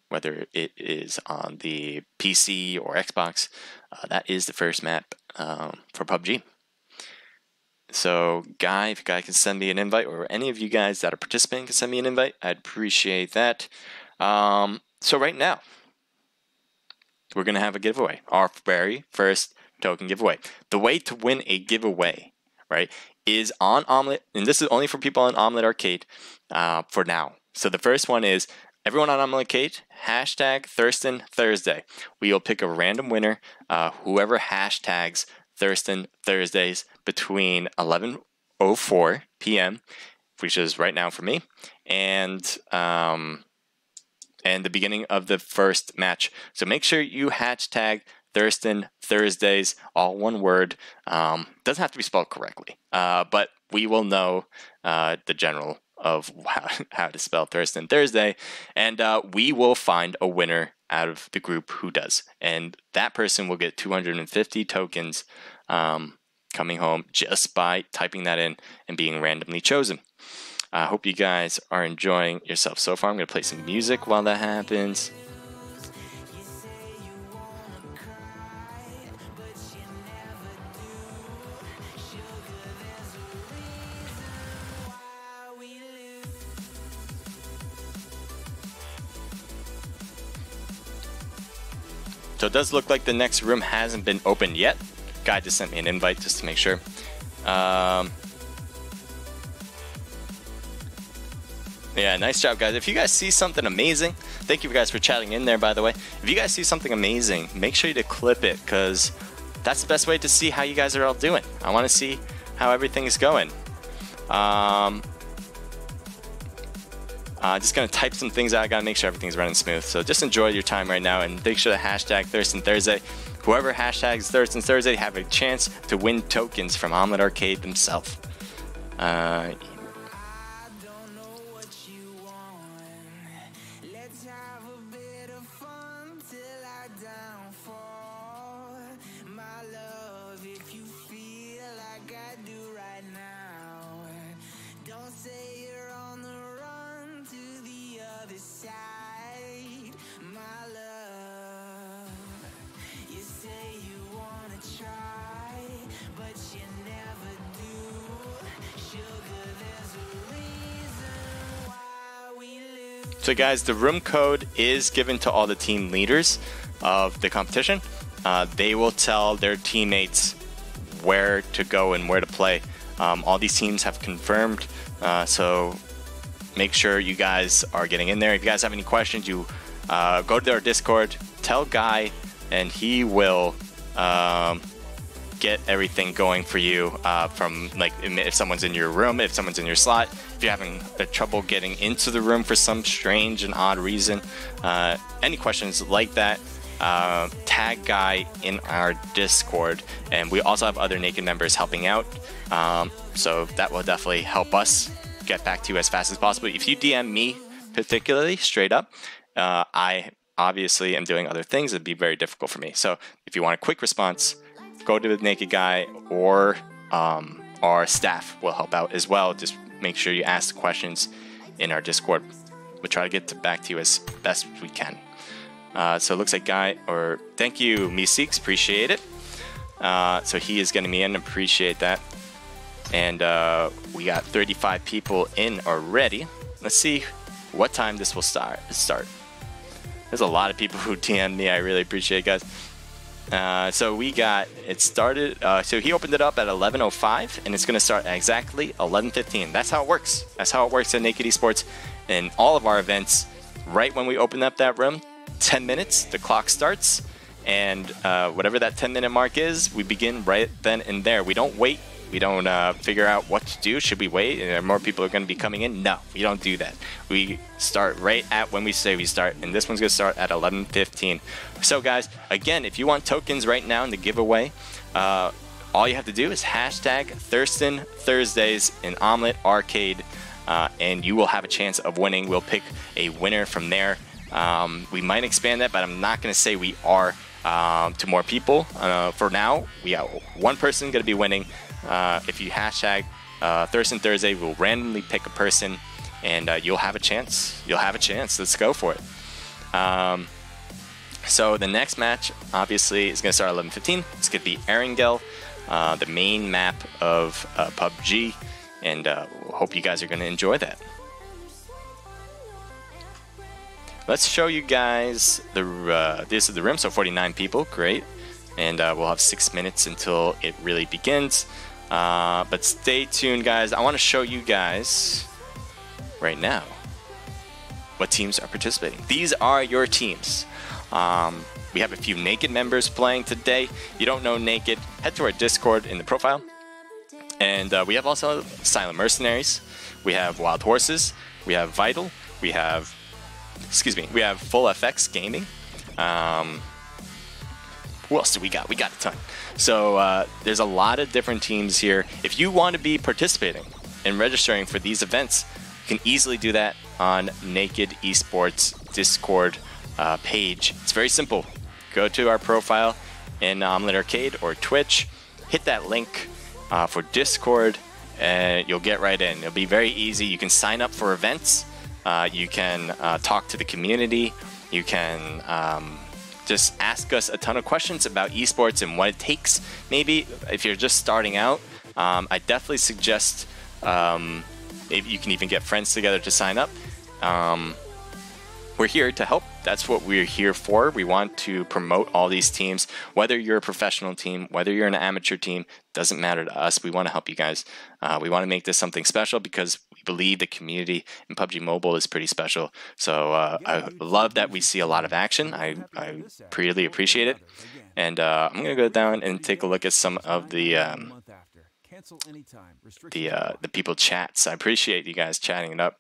Whether it is on the PC or Xbox, that is the first map for PUBG. So, Guy, if Guy can send me an invite, or any of you guys that are participating can send me an invite, I'd appreciate that. So right now, we're going to have a giveaway. Our very first token giveaway. The way to win a giveaway, right, is on Omelet, and this is only for people on Omelet Arcade for now. So the first one is, everyone on Omelet Arcade, hashtag Thurstin Thursday. We will pick a random winner, whoever hashtags Thurstin Thursdays between 11:04 p.m., which is right now for me, and the beginning of the first match. So make sure you hashtag Thurstin Thursdays, all one word. Doesn't have to be spelled correctly, but we will know the general of how to spell Thurstin Thursday, and we will find a winner out of the group who does. And that person will get 250 tokens coming home just by typing that in and being randomly chosen. I hope you guys are enjoying yourself so far. I'm going to play some music while that happens. So it does look like the next room hasn't been opened yet. Guy just sent me an invite just to make sure. Yeah, nice job, guys. If you guys see something amazing, thank you guys for chatting in there, by the way. If you guys see something amazing, make sure to clip it, because that's the best way to see how you guys are all doing. I want to see how everything is going. Just gonna type some things out. I gotta make sure everything's running smooth. So just enjoy your time right now, and make sure to hashtag Thurstin Thursday. Whoever hashtags Thurstin Thursday have a chance to win tokens from Omelet Arcade themselves. So guys, the room code is given to all the team leaders of the competition. They will tell their teammates where to go and where to play. All these teams have confirmed, so make sure you guys are getting in there. If you guys have any questions, you go to their Discord, tell Guy, and he will get everything going for you, from like if someone's in your room, if someone's in your slot, if you're having trouble getting into the room for some strange and odd reason, any questions like that, tag Guy in our Discord. And we also have other Naked members helping out, so that will definitely help us get back to you as fast as possible. If you DM me particularly straight up, I obviously am doing other things. It'd be very difficult for me. So if you want a quick response, go to the Naked Guy, or our staff will help out as well. Just make sure you ask the questions in our Discord. We'll try to get back to you as best we can. So it looks like Guy, or thank you, Meeseeks, appreciate it. So he is getting me in, appreciate that. And we got 35 people in already. Let's see what time this will start. There's a lot of people who DM me. I really appreciate it, guys. So we got it started. So he opened it up at 11:05, and it's going to start at exactly 11:15. That's how it works. That's how it works at Naked Esports and all of our events. Right when we open up that room, 10 minutes, the clock starts, and whatever that 10-minute mark is, we begin right then and there. We don't wait. We don't figure out what to do. Should we wait? And more people are going to be coming in? No, we don't do that. We start right at when we say we start, and this one's going to start at 11:15. So guys, again, if you want tokens right now in the giveaway, all you have to do is hashtag Thurstin Thursdays in Omelet Arcade, and you will have a chance of winning. We'll pick a winner from there. We might expand that, but I'm not going to say we are to more people. For now, we got one person going to be winning. If you hashtag Thurstin Thursday, we'll randomly pick a person, and you'll have a chance. You'll have a chance. Let's go for it. So the next match, obviously, is going to start at 11:15. It's going to be Erangel, the main map of PUBG, and hope you guys are going to enjoy that. Let's show you guys this is the room. So 49 people, great, and we'll have 6 minutes until it really begins. But stay tuned, guys. I want to show you guys right now what teams are participating. These are your teams. We have a few Naked members playing today. If you don't know Naked, head to our Discord in the profile. And we have also Silent Mercenaries. We have Wild Horses. We have Vital. We have, we have Full FX Gaming. Who else do we got? We got a ton. So there's a lot of different teams here. If you want to be participating and registering for these events, you can easily do that on Naked Esports Discord. page. It's very simple. Go to our profile in Omelet Arcade or Twitch, hit that link for Discord, and you'll get right in. It'll be very easy. You can sign up for events. You can talk to the community. You can just ask us a ton of questions about esports and what it takes. Maybe if you're just starting out, I definitely suggest maybe you can even get friends together to sign up. We're here to help. That's what we're here for. We want to promote all these teams. Whether you're a professional team, whether you're an amateur team, doesn't matter to us. We want to help you guys. We want to make this something special because we believe the community in PUBG Mobile is pretty special. So I love that we see a lot of action. I really appreciate it. And I'm going to go down and take a look at some of the people chats. I appreciate you guys chatting it up.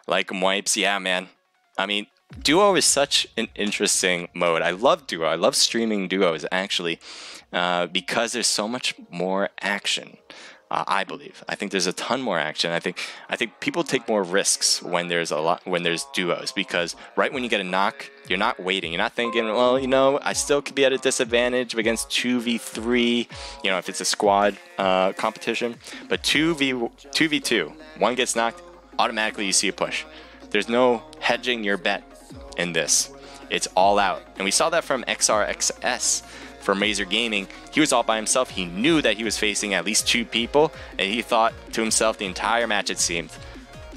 Like 'em wipes, yeah, man. I mean, duo is such an interesting mode. I love duo. I love streaming duos actually, because there's so much more action. I believe. I think there's a ton more action. I think people take more risks when there's duos, because right when you get a knock, you're not waiting. You're not thinking, well, you know, I still could be at a disadvantage against 2v3. You know, if it's a squad competition, but 2v2, one gets knocked, automatically you see a push. There's no hedging your bet in this. It's all out. And we saw that from XRXS from Razor Gaming. He was all by himself. He knew that he was facing at least 2 people, and he thought to himself the entire match, it seemed,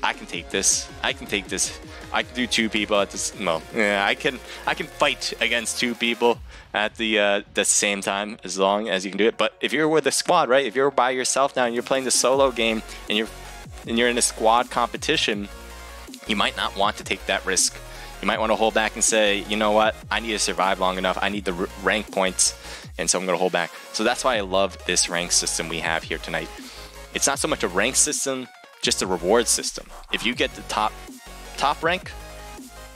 I can take this. I can take this. I can do 2 people at this. Well, yeah, I can fight against 2 people at the same time, as long as you can do it. But if you're with a squad, right? If you're by yourself now and you're playing the solo game and you're in a squad competition, you might not want to take that risk. You might want to hold back and say, you know what, I need to survive long enough. I need the rank points, and so I'm going to hold back. So that's why I love this rank system we have here tonight. It's not so much a rank system, just a reward system. If you get the top rank,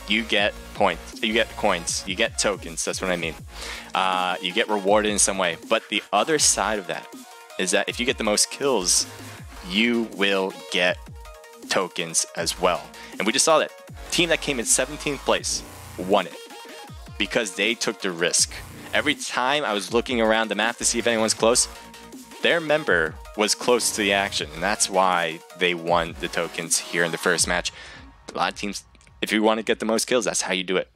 you get points, you get coins, you get tokens. That's what I mean. You get rewarded in some way. But the other side of that is that if you get the most kills, you will get tokens as well. And we just saw that. Team that came in 17th place won it because they took the risk. Every time I was looking around the map to see if anyone's close, their member was close to the action, and that's why they won the tokens here in the first match. A lot of teams, if you want to get the most kills, that's how you do it.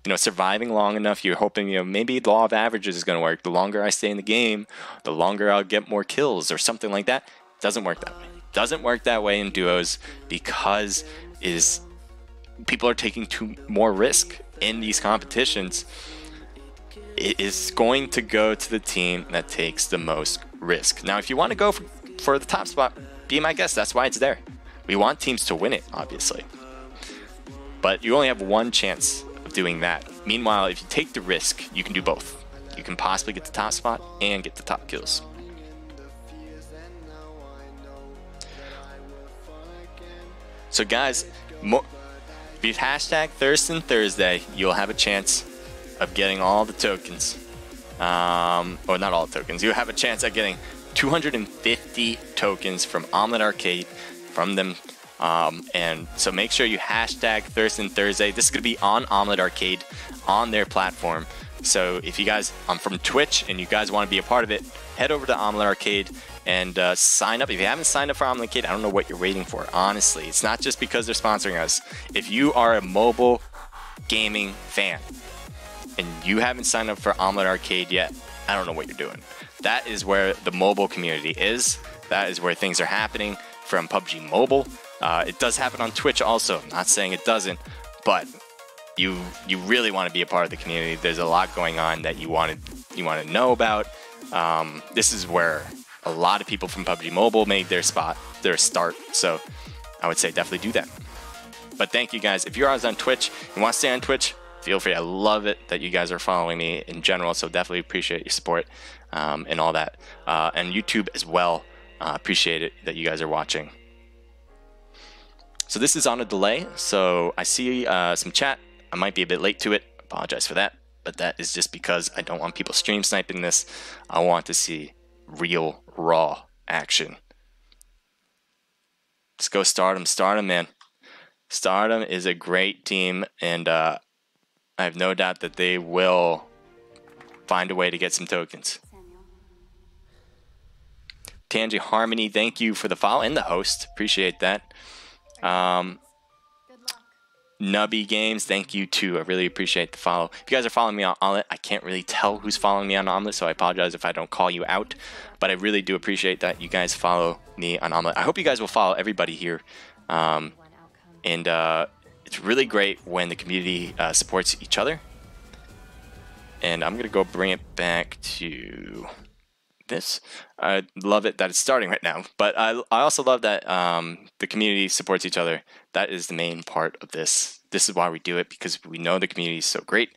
You know, surviving long enough, you're hoping, you know, maybe the law of averages is going to work. The longer I stay in the game, the longer I'll get more kills or something like that. Doesn't work that way. Doesn't work that way in duos because people are taking more risk in these competitions. It is going to go to the team that takes the most risk. Now, if you want to go for the top spot, be my guest. That's why it's there. We want teams to win it, obviously. But you only have one chance of doing that. Meanwhile, if you take the risk, you can do both. You can possibly get the top spot and get the top kills. So guys, if you hashtag Thurstin Thursday, you'll have a chance of getting all the tokens. Or not all the tokens. You'll have a chance at getting 250 tokens from Omelet Arcade from them. And so make sure you hashtag Thurstin Thursday. This is going to be on Omelet Arcade on their platform. So if you guys from Twitch and you guys want to be a part of it, head over to Omelet Arcade and sign up. If you haven't signed up for Omelet Arcade, I don't know what you're waiting for. Honestly, it's not just because they're sponsoring us. If you are a mobile gaming fan and you haven't signed up for Omelet Arcade yet, I don't know what you're doing. That is where the mobile community is. That is where things are happening from PUBG Mobile. It does happen on Twitch also. I'm not saying it doesn't, but you really want to be a part of the community. There's a lot going on that you want to know about. This is where a lot of people from PUBG Mobile made their start. So I would say definitely do that. But thank you guys. If you're on Twitch and want to stay on Twitch, feel free. I love it that you guys are following me in general. So definitely appreciate your support and all that. And YouTube as well. Appreciate it that you guys are watching. So this is on a delay. So I see some chat. I might be a bit late to it. Apologize for that. But that is just because I don't want people stream sniping this. I want to see real, raw action. Let's go start him, man. Stardom is a great team, and I have no doubt that they will find a way to get some tokens. Tangy Harmony, thank you for the follow and the host. Appreciate that. Nubby Games, thank you too. I really appreciate the follow. If you guys are following me on Omelet, I can't really tell who's following me on Omelet, so I apologize if I don't call you out. But I really do appreciate that you guys follow me on Omelet. I hope you guys will follow everybody here. It's really great when the community supports each other. And I'm going to go bring it back to this. I love it that it's starting right now. But I also love that the community supports each other. That is the main part of this. This is why we do it, because we know the community is so great.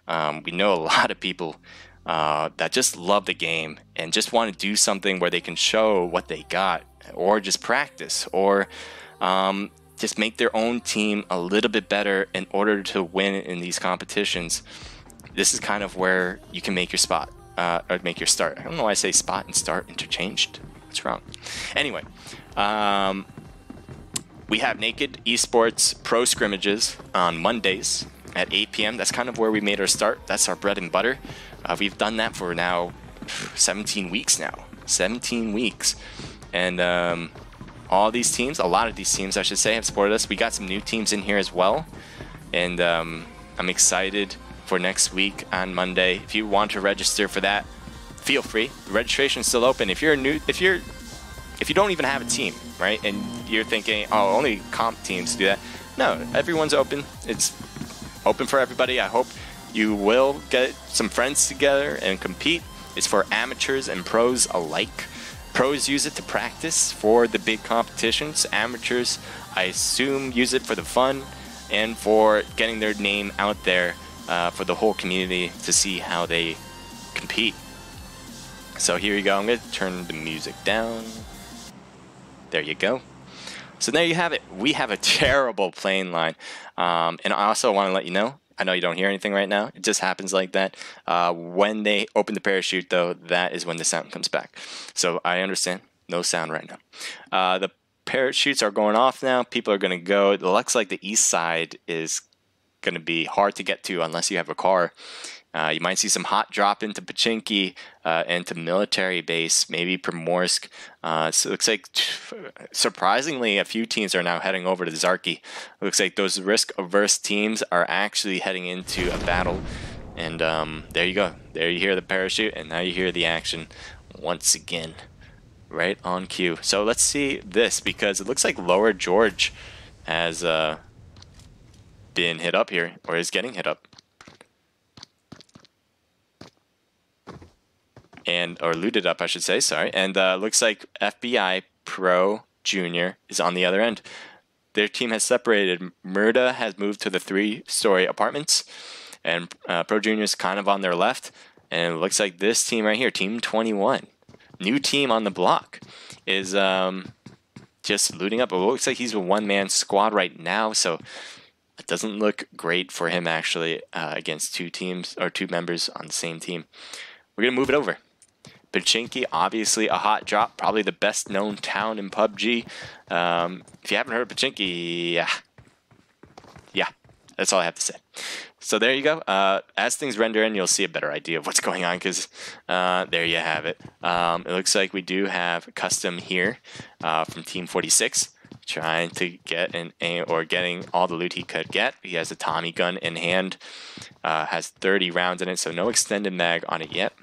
We know a lot of people that just love the game and just want to do something where they can show what they got, or just practice, or just make their own team a little bit better in order to win in these competitions. This is kind of where you can make your spot, or make your start. I don't know why I say spot and start interchanged. What's wrong? Anyway, we have Naked eSports Pro Scrimmages on Mondays at 8 p.m. That's kind of where we made our start. That's our bread and butter. We've done that for now 17 weeks now. 17 weeks. And all these teams, a lot of these teams, I should say, have supported us. We got some new teams in here as well. And I'm excited for next week on Monday. If you want to register for that, feel free. The registration is still open. If you don't even have a team, right, and you're thinking, oh, only comp teams do that. No, everyone's open. It's open for everybody. I hope you will get some friends together and compete. It's for amateurs and pros alike. Pros use it to practice for the big competitions. Amateurs, I assume, use it for the fun and for getting their name out there for the whole community to see how they compete. So here you go. I'm going to turn the music down. There you go. So there you have it. We have a terrible plane line. And I also want to let you know, I know you don't hear anything right now. It just happens like that. When they open the parachute, though, that is when the sound comes back. So I understand. No sound right now. The parachutes are going off now. People are going to go. It looks like the east side is going to be hard to get to unless you have a car. You might see some hot drop into Pachinki, into military base, maybe Primorsk. So it looks like, surprisingly, a few teams are now heading over to Zarki. It looks like those risk-averse teams are actually heading into a battle. And there you go. There you hear the parachute, and now you hear the action once again. Right on cue. So let's see this, because it looks like Lower George has been hit up here, or is getting hit up. Or looted up, I should say, sorry. And looks like FBI Pro Junior is on the other end. Their team has separated. Murda has moved to the 3-story apartments, and Pro Junior is kind of on their left. And it looks like this team right here, Team 21, new team on the block, is just looting up. It looks like he's a one-man squad right now, so it doesn't look great for him actually against two teams, or two members on the same team. We're gonna move it over. Pachinki, obviously a hot drop, probably the best known town in PUBG. If you haven't heard of Pachinki, yeah, that's all I have to say. So there you go. As things render in, you'll see a better idea of what's going on, because there you have it. It looks like we do have Custom here from Team 46, trying to get getting all the loot he could get. He has a Tommy gun in hand, has 30 rounds in it, so no extended mag on it yet,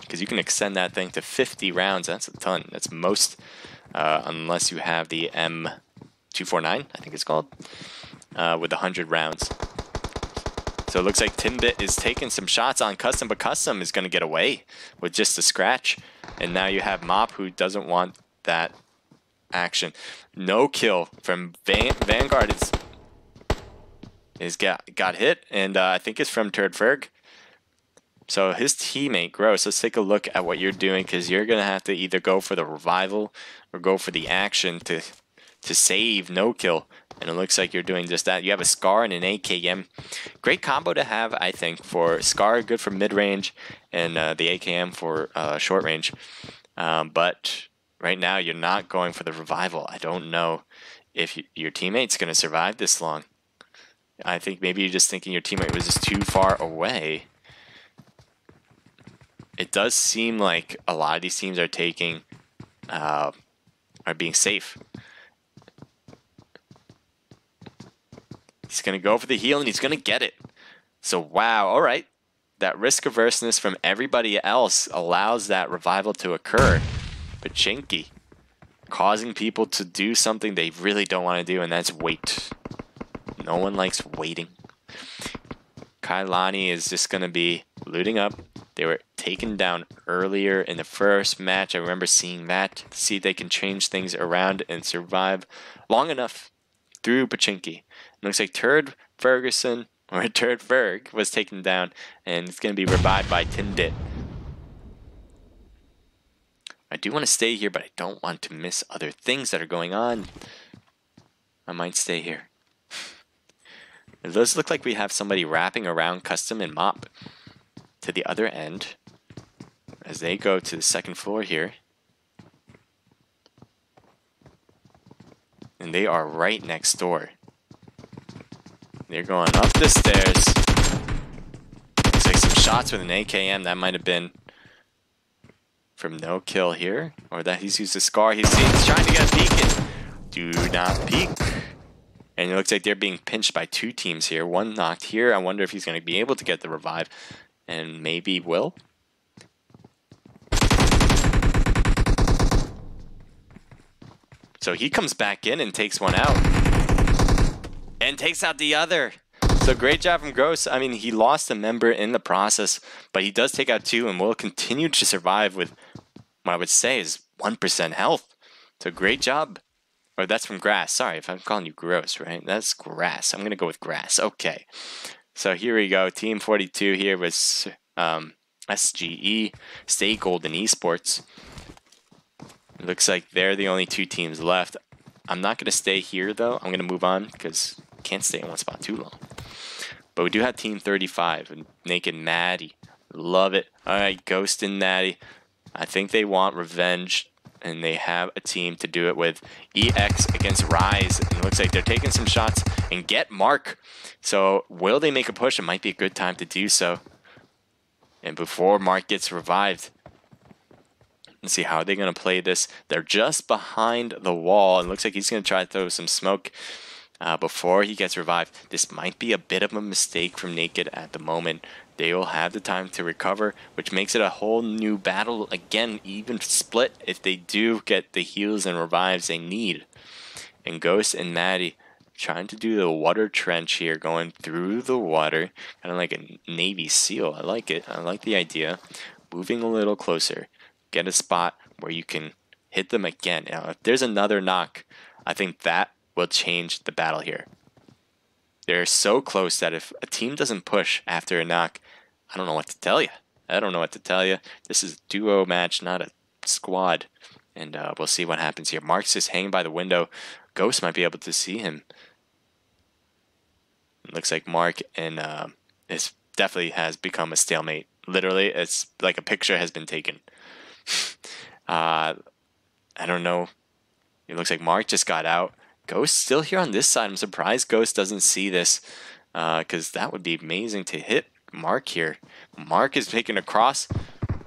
because you can extend that thing to 50 rounds. That's a ton. That's most, unless you have the M249, I think it's called, with 100 rounds. So it looks like Timbit is taking some shots on Custom, but Custom is going to get away with just a scratch. And now you have Mop, who doesn't want that action. No kill from Vanguard is got hit, and I think it's from Turdferg. So his teammate Gross, let's take a look at what you're doing, because you're gonna have to either go for the revival or go for the action to save no kill. And it looks like you're doing just that. You have a Scar and an AKM. Great combo to have, I think, for Scar, good for mid range, and the AKM for short range. But right now you're not going for the revival. I don't know if your teammate's going to survive this long. I think maybe you're just thinking your teammate was just too far away. It does seem like a lot of these teams are taking, are being safe. He's going to go for the heal, and he's going to get it. So, wow, all right. That risk averseness from everybody else allows that revival to occur. Pachinki causing people to do something they really don't want to do, and that's wait. No one likes waiting. Kailani is just going to be looting up. They were taken down earlier in the first match. I remember seeing that to see if they can change things around and survive long enough through Pachinki. It looks like Turd Ferguson, or Turd Ferg, was taken down, and it's going to be revived by Tindit. I do want to stay here, but I don't want to miss other things that are going on. I might stay here. It does look like we have somebody wrapping around Custom and Mop to the other end as they go to the second floor here. And they are right next door. They're going up the stairs. Looks like some shots with an AKM. That might have been from no kill here. Or that he's used a scar. He's trying to get a peek in. Do not peek. And it looks like they're being pinched by two teams here. One knocked here. I wonder if he's going to be able to get the revive. And maybe will. So he comes back in and takes one out. And takes out the other. So great job from Gross. I mean, he lost a member in the process. But he does take out two and will continue to survive with what I would say is 1% health. So great job. Or that's from Grass. Sorry if I'm calling you Gross, right? That's Grass. I'm going to go with Grass. Okay. So here we go. Team 42 here with SGE, Stay Golden eSports. It looks like they're the only two teams left. I'm not going to stay here, though. I'm going to move on because I can't stay in one spot too long. But we do have Team 35 and Naked Maddie. Love it. All right, Ghost and Maddie. I think they want revenge. And they have a team to do it with. EX against Rise. And it looks like they're taking some shots and get Mark. So will they make a push? It might be a good time to do so. And before Mark gets revived. Let's see, how are they going to play this? They're just behind the wall. And it looks like he's going to try to throw some smoke before he gets revived. This might be a bit of a mistake from Naked at the moment. They will have the time to recover, which makes it a whole new battle. Again, even split if they do get the heals and revives they need. And Ghost and Maddie trying to do the water trench here, going through the water. Kind of like a Navy SEAL. I like it. I like the idea. Moving a little closer. Get a spot where you can hit them again. Now, if there's another knock, I think that will change the battle here. They're so close that if a team doesn't push after a knock, I don't know what to tell you. I don't know what to tell you. This is a duo match, not a squad. And we'll see what happens here. Mark's just hanging by the window. Ghost might be able to see him. It looks like Mark and this definitely has become a stalemate. Literally, it's like a picture has been taken. I don't know. It looks like Mark just got out. Ghost still here on this side. I'm surprised Ghost doesn't see this because that would be amazing to hit Mark here. Mark is taking across,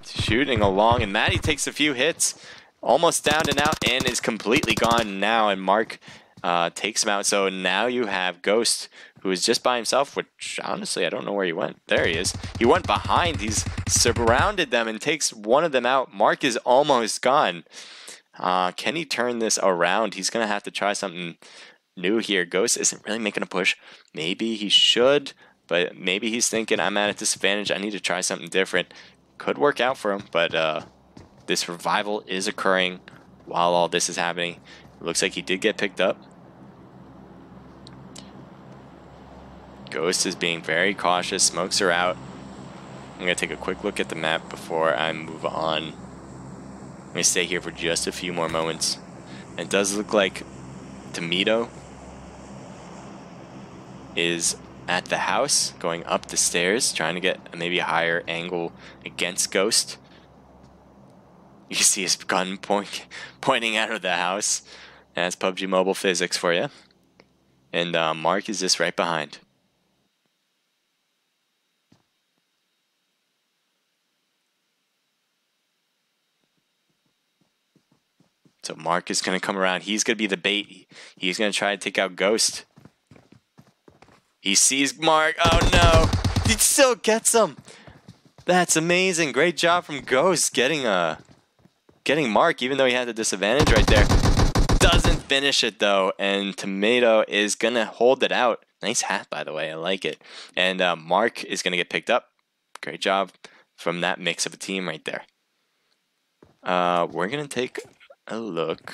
shooting along, and Maddie takes a few hits. Almost down and out and is completely gone now, and Mark takes him out. So now you have Ghost, who is just by himself, which honestly I don't know where he went. There he is. He went behind. He's surrounded them and takes one of them out. Mark is almost gone. Can he turn this around? He's going to have to try something new here. Ghost isn't really making a push. Maybe he should, but maybe he's thinking, I'm at a disadvantage. I need to try something different. Could work out for him, but this revival is occurring while all this is happening. It looks like he did get picked up. Ghost is being very cautious. Smokes are out. I'm going to take a quick look at the map before I move on. I'm going to stay here for just a few more moments. It does look like Tomato is at the house, going up the stairs, trying to get maybe a higher angle against Ghost. You see his gun pointing out of the house. That's PUBG Mobile physics for you. And Mark is just right behind. So Mark is going to come around. He's going to be the bait. He's going to try to take out Ghost. He sees Mark. Oh no! He still gets him. That's amazing. Great job from Ghost getting Mark, even though he had the disadvantage right there. Doesn't finish it though, and Tomato is gonna hold it out. Nice hat, by the way. I like it. And Mark is gonna get picked up. Great job from that mix of a team right there. We're gonna take a look.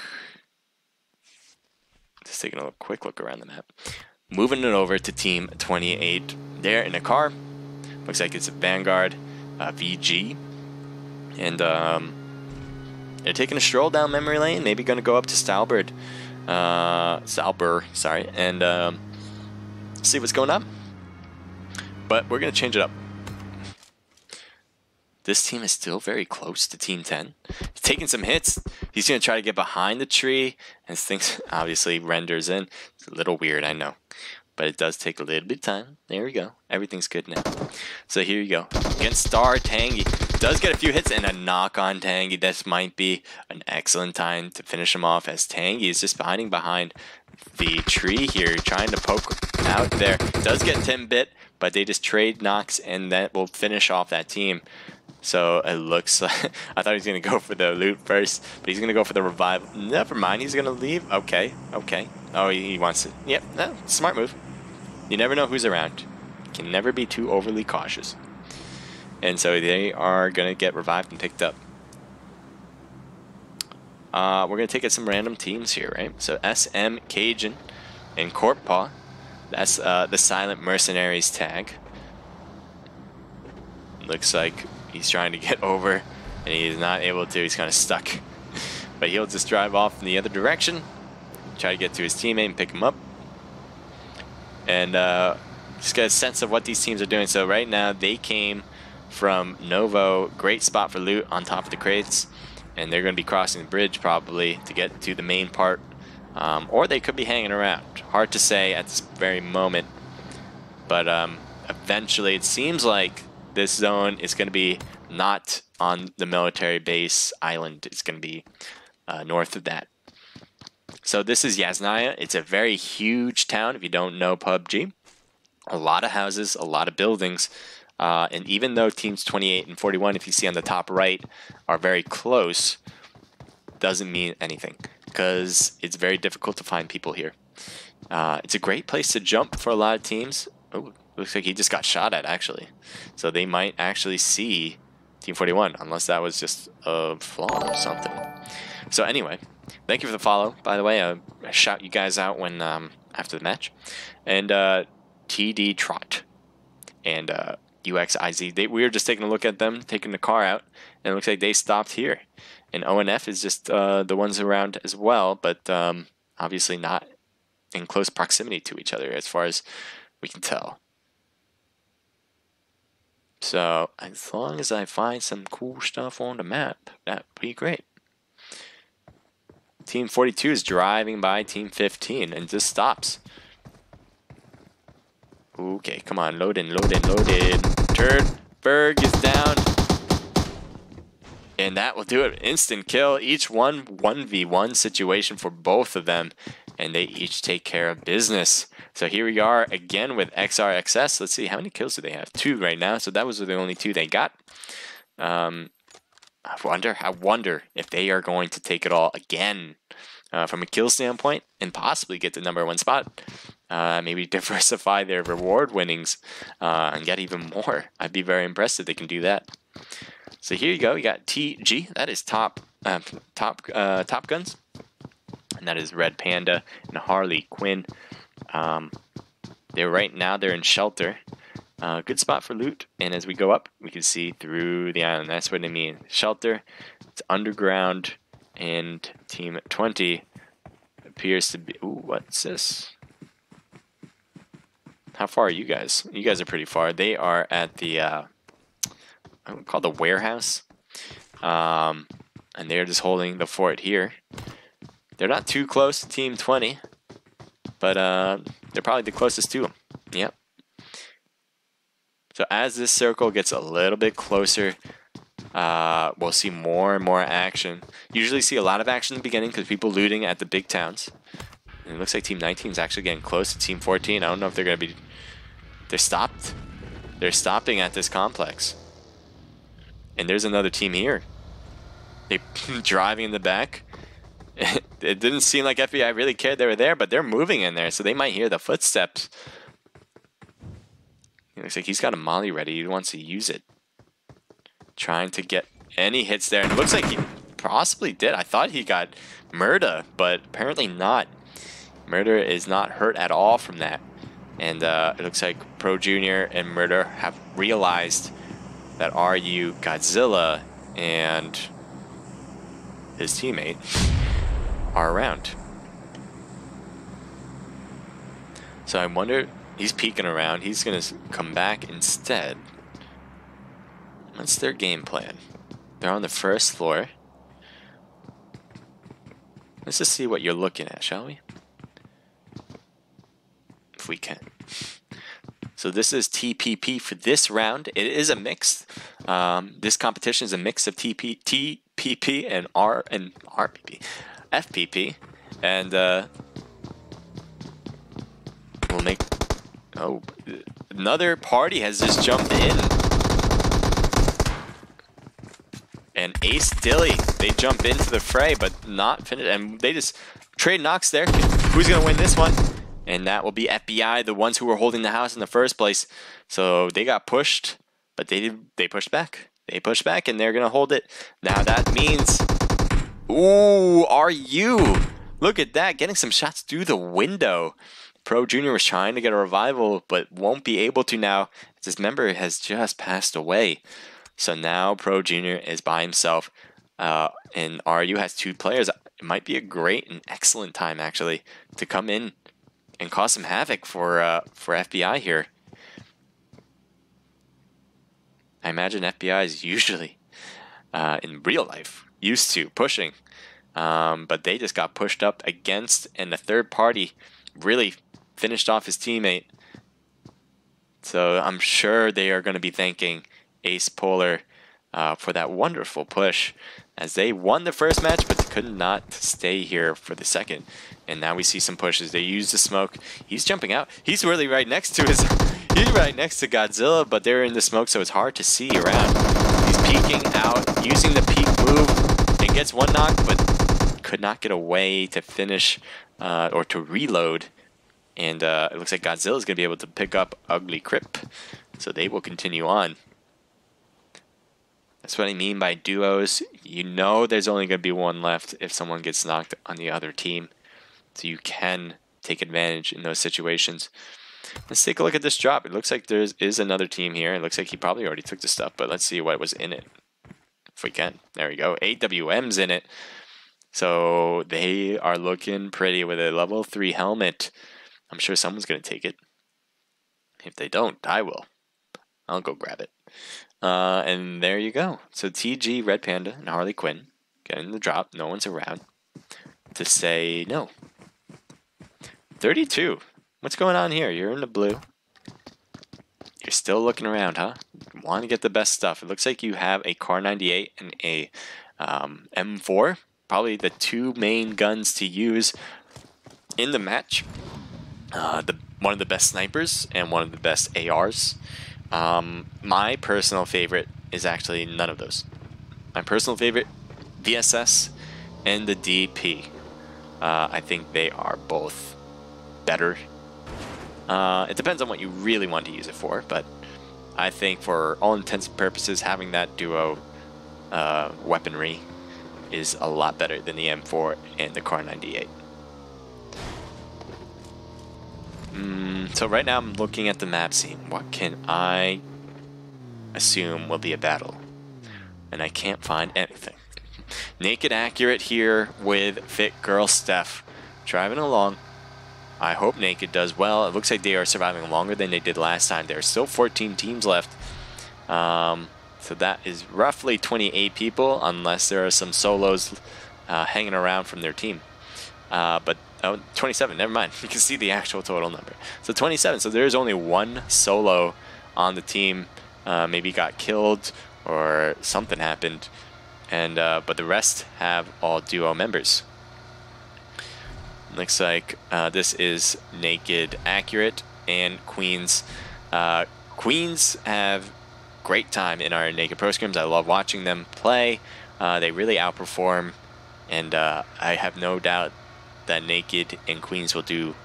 Just taking a quick look around the map. Moving it over to Team 28. They're in a car. Looks like it's a Vanguard VG. And they're taking a stroll down memory lane. Maybe going to go up to Stalbur, sorry, and see what's going on. But we're going to change it up. This team is still very close to Team 10. He's taking some hits. He's going to try to get behind the tree. And things obviously renders in. It's a little weird, I know. But it does take a little bit of time. There we go. Everything's good now. So here you go. Against Star, Tangy does get a few hits and a knock on Tangy. This might be an excellent time to finish him off, as Tangy is just hiding behind the tree here, trying to poke out there. Does get Tim bit, but they just trade knocks, and that will finish off that team. So it looks like I thought he was going to go for the loot first, but he's going to go for the revival. Never mind, he's going to leave. Okay. Oh, he wants it. Yep, no, smart move. You never know who's around. You can never be too overly cautious. And so they are going to get revived and picked up. We're going to take at some random teams here, right? So SM, Cajun, and Corppaw. That's the Silent Mercenaries tag. Looks like he's trying to get over, and he's not able to. He's kind of stuck. But he'll just drive off in the other direction, try to get to his teammate and pick him up. And just get a sense of what these teams are doing. So right now they came from Novo. Great spot for loot on top of the crates. And they're going to be crossing the bridge probably to get to the main part. Or they could be hanging around. Hard to say at this very moment. But eventually it seems like this zone is going to be not on the military base island. It's going to be north of that. So this is Yasnaya. It's a very huge town if you don't know PUBG. A lot of houses, a lot of buildings. And even though teams 28 and 41, if you see on the top right, are very close, doesn't mean anything, because it's very difficult to find people here. It's a great place to jump for a lot of teams. Oh, looks like he just got shot at, actually. So they might actually see Team 41, unless that was just a flaw or something. So anyway, thank you for the follow, by the way. I shout you guys out when after the match. And TD Trot and UXIZ, we were just taking a look at them, taking the car out, and it looks like they stopped here. And ONF is just the ones around as well, but obviously not in close proximity to each other as far as we can tell. So as long as I find some cool stuff on the map, that'd be great. Team 42 is driving by Team 15 and just stops. Okay, come on, load in. Turdberg is down. And that will do it. Instant kill. Each one 1v1 situation for both of them. And they each take care of business. So here we are again with XRXS. Let's see, how many kills do they have? 2 right now. So that was the only 2 they got. I wonder if they are going to take it all again from a kill standpoint and possibly get the #1 spot. Maybe diversify their reward winnings and get even more. I'd be very impressed if they can do that. So here you go. You got TG. That is Top Guns. And that is Red Panda and Harley Quinn. They're in shelter. Good spot for loot. And as we go up, we can see through the island. That's what I mean. Shelter. It's underground. And Team 20 appears to be... Ooh, what's this? How far are you guys? You guys are pretty far. They are at the... called the warehouse. And they're just holding the fort here. They're not too close to Team 20, but they're probably the closest to them. Yep. So as this circle gets a little bit closer, we'll see more and more action. Usually see a lot of action in the beginning because people looting at the big towns. And it looks like Team 19 is actually getting close to Team 14. I don't know if they're going to be... They're stopped. They're stopping at this complex. And there's another team here. They're driving in the back. It didn't seem like FBI really cared they were there, but they're moving in there, so they might hear the footsteps. It looks like he's got a molly ready. He wants to use it. Trying to get any hits there. And it looks like he possibly did. I thought he got Murda, but apparently not. Murder is not hurt at all from that. And it looks like Pro Junior and Murder have realized that RU, Godzilla, and his teammate are around. So I wonder, he's peeking around. He's going to come back instead. What's their game plan? They're on the first floor. Let's just see what you're looking at, shall we? If we can. So this is TPP for this round. It is a mix. This competition is a mix of TPP and RPP. FPP. And we'll make... Oh, another party has just jumped in. And Ace Dilly, they jump into the fray, but not finish. And they just trade knocks there. Who's going to win this one? And that will be FBI, the ones who were holding the house in the first place. So they got pushed, but they pushed back. They pushed back, and they're going to hold it. Now that means... Ooh, RU! Look at that, getting some shots through the window. Pro Junior was trying to get a revival, but won't be able to now, as his member has just passed away. So now Pro Junior is by himself, and RU has two players. It might be a great and excellent time, actually, to come in and cause some havoc for FBI here. I imagine FBI is usually, in real life, used to pushing. But they just got pushed up against, and the third party really finished off his teammate. So I'm sure they are going to be thanking Ace Polar for that wonderful push, as they won the first match but could not stay here for the second. And now we see some pushes. They use the smoke. He's jumping out. He's really right next to he's right next to Godzilla, but they're in the smoke, so it's hard to see around. He's peeking out, using the peek move, and gets one knock, but could not get away to finish or to reload. And it looks like Godzilla is going to be able to pick up Ugly Crip, so they will continue on. That's what I mean by duos. You know there's only going to be one left if someone gets knocked on the other team. So you can take advantage in those situations. Let's take a look at this drop. It looks like there is another team here. It looks like he probably already took the stuff, but let's see what was in it. If we can. There we go. AWM's in it. So they are looking pretty with a level 3 helmet. I'm sure someone's going to take it. If they don't, I will. I'll go grab it. And there you go. So TG, Red Panda, and Harley Quinn getting the drop. No one's around to say no. 32. What's going on here? You're in the blue. You're still looking around, huh? Want to get the best stuff. It looks like you have a Car 98 and a M4. Probably the two main guns to use in the match. One of the best snipers and one of the best ARs. My personal favorite is actually none of those. My personal favorite, VSS and the DP. I think they are both better. It depends on what you really want to use it for, but I think for all intents and purposes, having that duo weaponry is a lot better than the M4 and the Car 98. So right now I'm looking at the map scene. What can I assume will be a battle? And I can't find anything. Naked Accurate here with Fit Girl Steph. Driving along. I hope Naked does well. It looks like they are surviving longer than they did last time. There are still 14 teams left. So that is roughly 28 people, unless there are some solos hanging around from their team. But 27, never mind. You can see the actual total number. So 27, so there's only one solo on the team. Maybe got killed or something happened. And but the rest have all duo members. Looks like this is Naked Accurate and Queens. Queens have great time in our Naked Pro Scrims. I love watching them play. They really outperform, and I have no doubt that Naked and Queens will do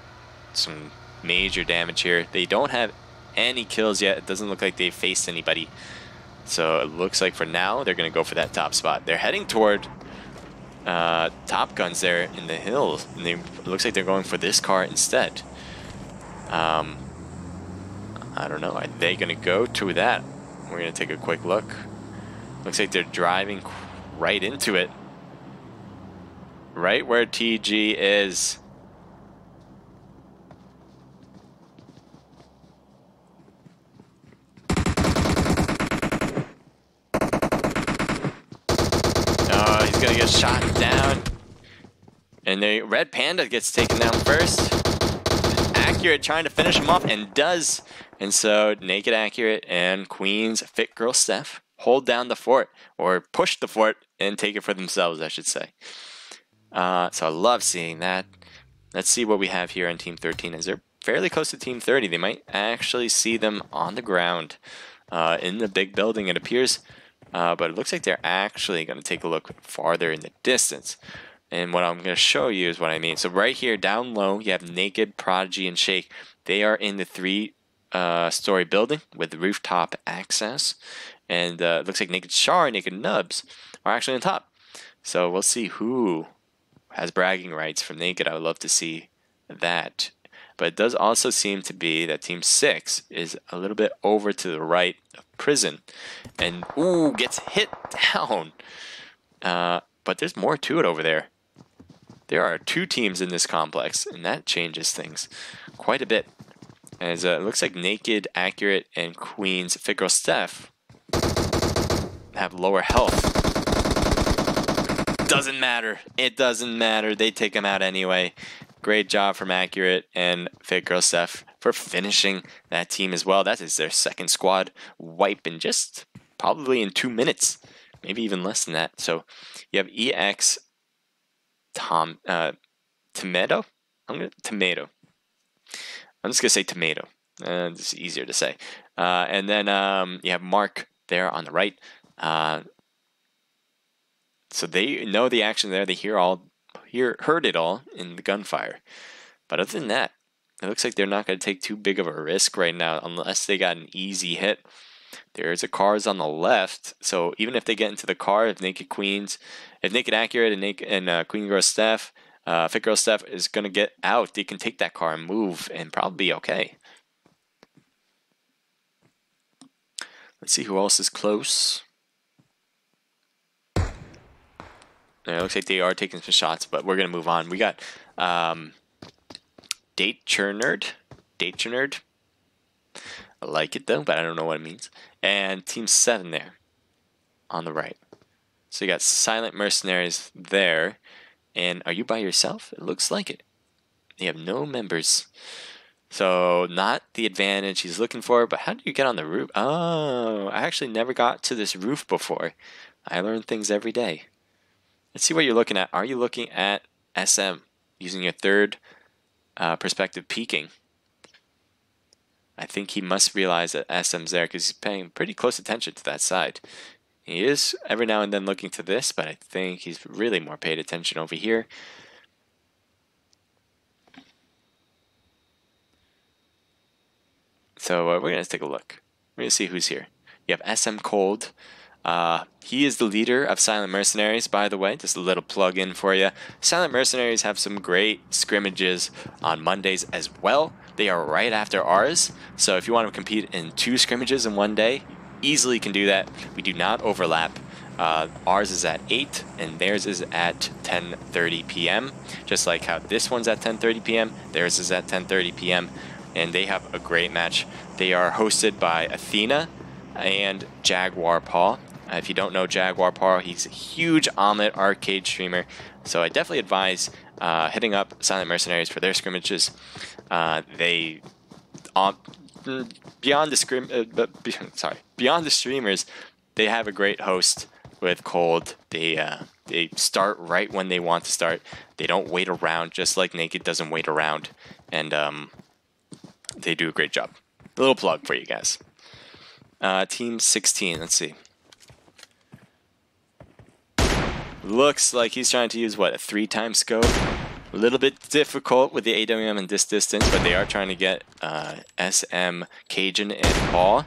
some major damage here. They don't have any kills yet. It doesn't look like they've faced anybody. So it looks like for now they're going to go for that top spot. They're heading toward Top Guns there in the hills, and it looks like they're going for this car instead. I don't know. Are they going to go to that? We're going to take a quick look. Looks like they're driving right into it. Right where TG is. Oh, he's going to get shot down. And the Red Panda gets taken down first. Accurate trying to finish him off, and does. And so Naked Accurate and Queen's Fit Girl Steph hold down the fort, or push the fort and take it for themselves, I should say. So I love seeing that. Let's see what we have here on Team 13. As they're fairly close to Team 30, they might actually see them on the ground in the big building, it appears. But it looks like they're actually going to take a look farther in the distance. And what I'm going to show you is what I mean. So right here down low, you have Naked, Prodigy, and Shake. They are in the 3-story building with rooftop access. And it looks like Naked Char and Naked Nubs are actually on top. So we'll see who has bragging rights from Naked. I would love to see that. But it does also seem to be that Team 6 is a little bit over to the right of Prison. And, ooh, gets hit down. But there's more to it over there. There are 2 teams in this complex, and that changes things quite a bit. As it looks like Naked, Accurate, and Queen's Fit Girl Steph have lower health. Doesn't matter. It doesn't matter. They take them out anyway. Great job from Accurate and Fit Girl Steph for finishing that team as well. That is their second squad wipe in just probably in 2 minutes. Maybe even less than that. So you have EX Tomato. Tomato. I'm just gonna say Tomato. It's easier to say. And then you have Mark there on the right. So they know the action there. They heard it all in the gunfire. But other than that, it looks like they're not going to take too big of a risk right now unless they got an easy hit. There's a cars on the left, so even if they get into the car, if Naked Accurate and Queen Girl Steph, Fit Girl Steph is going to get out, they can take that car and move and probably be okay. Let's see who else is close. It looks like they are taking some shots, but we're going to move on. We got Date Churnerd. I like it though, but I don't know what it means. And Team 7 there on the right. So you got Silent Mercenaries there. And are you by yourself? It looks like it. You have no members. So not the advantage he's looking for, but how do you get on the roof? Oh, I actually never got to this roof before. I learn things every day. Let's see what you're looking at. Are you looking at SM using your third perspective peeking? I think he must realize that SM's there because he's paying pretty close attention to that side. He is every now and then looking to this, but I think he's really more paid attention over here. So we're going to take a look. We're going to see who's here. You have SM Cold. He is the leader of Silent Mercenaries, by the way. Just a little plug-in for you. Silent Mercenaries have some great scrimmages on Mondays as well. They are right after ours. So if you want to compete in 2 scrimmages in one day, easily can do that. We do not overlap. Ours is at 8 and theirs is at 10:30 p.m. Just like how this one's at 10:30 p.m., theirs is at 10:30 p.m. And they have a great match. They are hosted by Athena, and Jaguar Paw. If you don't know Jaguar Paw, he's a huge Omelet arcade streamer. So I definitely advise hitting up Silent Mercenaries for their scrimmages. They beyond the streamers, they have a great host with Cold. They start right when they want to start. They don't wait around, just like Naked doesn't wait around, and they do a great job. A little plug for you guys. Team 16. Let's see. Looks like he's trying to use, what, a 3-time scope? A little bit difficult with the AWM and this distance, but they are trying to get SM, Cajun, and Paul.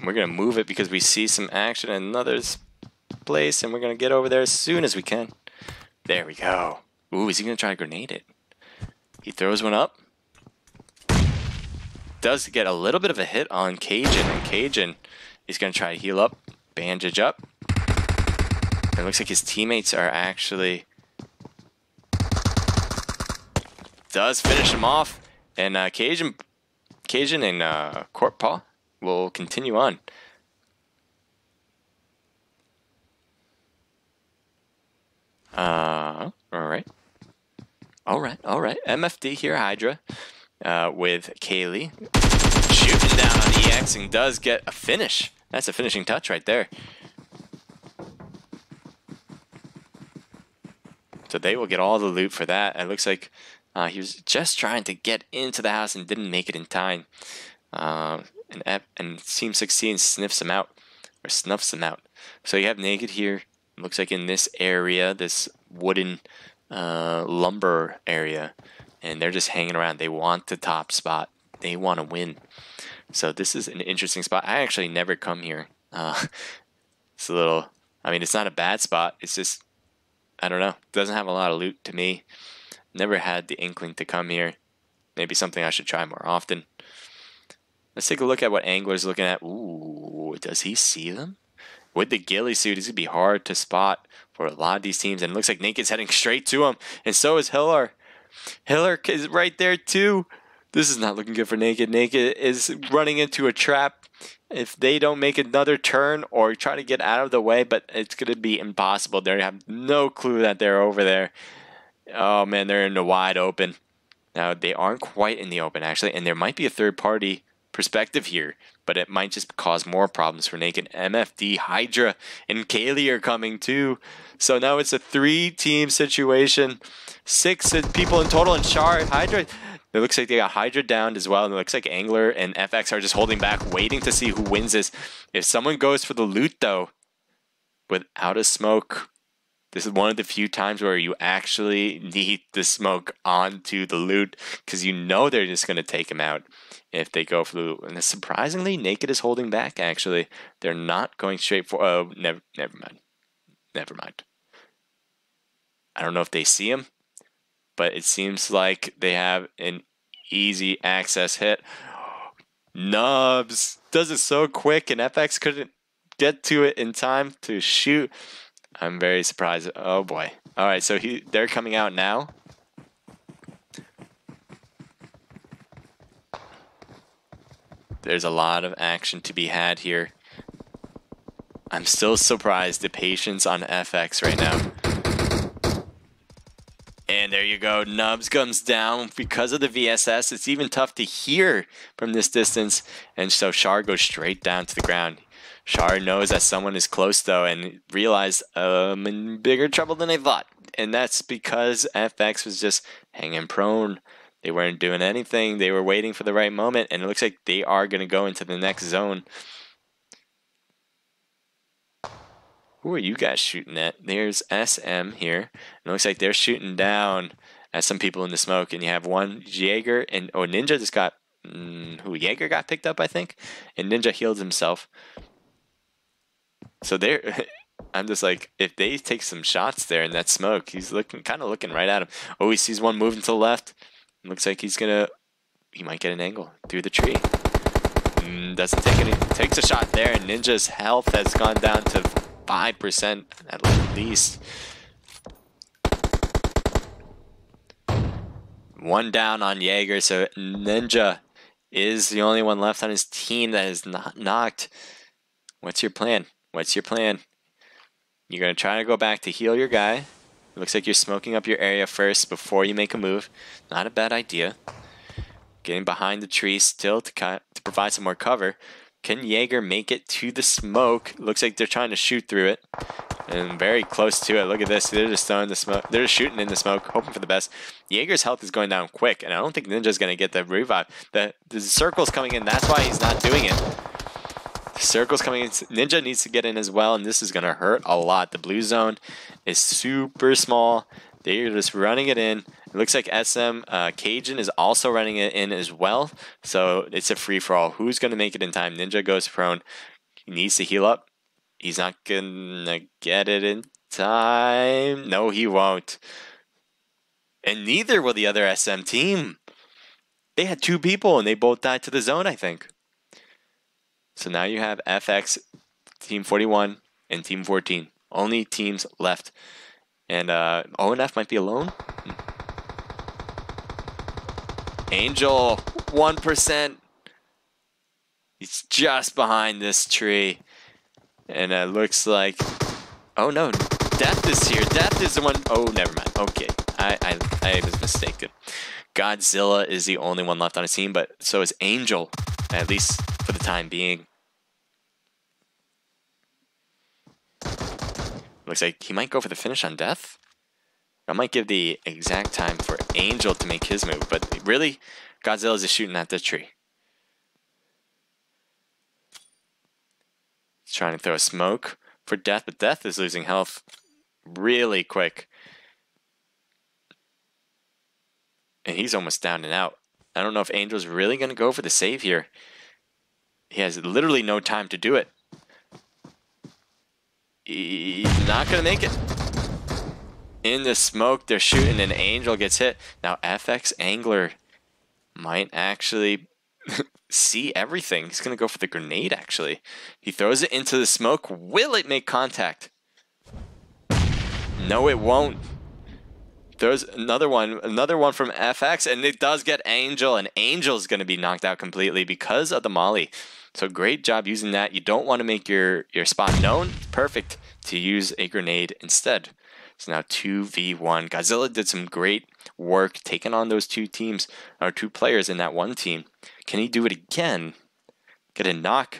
We're going to move it because we see some action in another place, and we're going to get over there as soon as we can. There we go. Ooh, is he going to try to grenade it? He throws one up. Does get a little bit of a hit on Cajun, and Cajun is going to try to heal up, bandage up. It looks like his teammates are actually... does finish him off, and Cajun and Court Paw will continue on. All right. MFD here, Hydra, with Kaylee shooting down on EX and does get a finish. That's a finishing touch right there. So they will get all the loot for that. It looks like he was just trying to get into the house and didn't make it in time. And Team 16 sniffs him out, or snuffs him out. So you have Naked here. Looks like in this area, this wooden lumber area, and they're just hanging around. They want the top spot. They want to win. So this is an interesting spot. I actually never come here. It's a little, I mean, it's not a bad spot. It's just, I don't know. It doesn't have a lot of loot to me. Never had the inkling to come here. Maybe something I should try more often. Let's take a look at what Angler's looking at. Ooh, does he see them? With the ghillie suit, it's going to be hard to spot for a lot of these teams. And it looks like Naked's heading straight to him. And so is Hiller. Hiller is right there too. This is not looking good for Naked. Naked is running into a trap. If they don't make another turn or try to get out of the way, but it's going to be impossible. They have no clue that they're over there. Oh man, they're in the wide open. Now, they aren't quite in the open actually. And there might be a third party perspective here, but it might just cause more problems for Naked. MFD, Hydra, and Kaylee are coming too. So now it's a 3-team situation. 6 people in total, and Hydra, it looks like they got Hydra downed as well, and it looks like Angler and FX are just holding back, waiting to see who wins this. If someone goes for the loot though, without a smoke, this is one of the few times where you actually need the smoke onto the loot, because you know they're just going to take him out if they go for the loot. And surprisingly, Naked is holding back, actually. They're not going straight for... oh, never mind. Never mind. I don't know if they see him, but it seems like they have an easy access hit. Nubs does it so quick, and FX couldn't get to it in time to shoot. I'm very surprised. Oh boy. All right, so they're coming out now. There's a lot of action to be had here. I'm still surprised the patience on FX right now. And there you go. Nubs comes down because of the VSS. It's even tough to hear from this distance. And so Shar goes straight down to the ground. Shar knows that someone is close though, and realized I'm in bigger trouble than I thought. And that's because FX was just hanging prone. They weren't doing anything. They were waiting for the right moment, and it looks like they are going to go into the next zone. Who are you guys shooting at? There's SM here. And it looks like they're shooting down at some people in the smoke. And you have one Jaeger, and Ninja just got... Jaeger got picked up, I think. And Ninja healed himself. So they're... I'm just like, if they take some shots there in that smoke, he's kind of looking right at him. Oh, he sees one moving to the left. Looks like he might get an angle through the tree. Doesn't take any. Takes a shot there, and Ninja's health has gone down to 5% at least. One down on Jaeger, so Ninja is the only one left on his team that is not knocked. What's your plan? What's your plan? You're going to try to go back to heal your guy. It looks like you're smoking up your area first before you make a move. Not a bad idea. Getting behind the tree still to provide some more cover. Can Jaeger make it to the smoke? Looks like they're trying to shoot through it. And very close to it. Look at this. They're just throwing the smoke. They're just shooting in the smoke, hoping for the best. Jaeger's health is going down quick, and I don't think Ninja's going to get the revive. The circle's coming in. That's why he's not doing it. The circle's coming in. Ninja needs to get in as well, and this is going to hurt a lot. The blue zone is super small. They're just running it in. It looks like SM Cajun is also running it in as well. So it's a free-for-all. Who's going to make it in time? Ninja goes prone. He needs to heal up. He's not going to get it in time. No, he won't. And neither will the other SM team. They had 2 people, and they both died to the zone, I think. So now you have FX, Team 41, and Team 14. Only teams left. And ONF might be alone. Angel, 1%. He's just behind this tree. And it looks like... Oh no, Death is here. Death is the one... Oh, never mind. Okay, I was mistaken. Godzilla is the only one left on his team, but so is Angel, at least for the time being. Looks like he might go for the finish on Death. I might give the exact time for Angel to make his move, but really, Godzilla's just shooting at the tree. He's trying to throw a smoke for Death, but Death is losing health really quick. And he's almost down and out. I don't know if Angel's really going to go for the save here. He has literally no time to do it. He's not going to make it. In the smoke, they're shooting, and Angel gets hit. Now, FX Angler might actually see everything. He's going to go for the grenade, actually. He throws it into the smoke. Will it make contact? No, it won't. There's another one from FX, and it does get Angel, and Angel's going to be knocked out completely because of the molly. So great job using that. You don't want to make your spot known. It's perfect to use a grenade instead. So now 2v1. Godzilla did some great work taking on those 2 teams, or 2 players in that one team. Can he do it again? Get a knock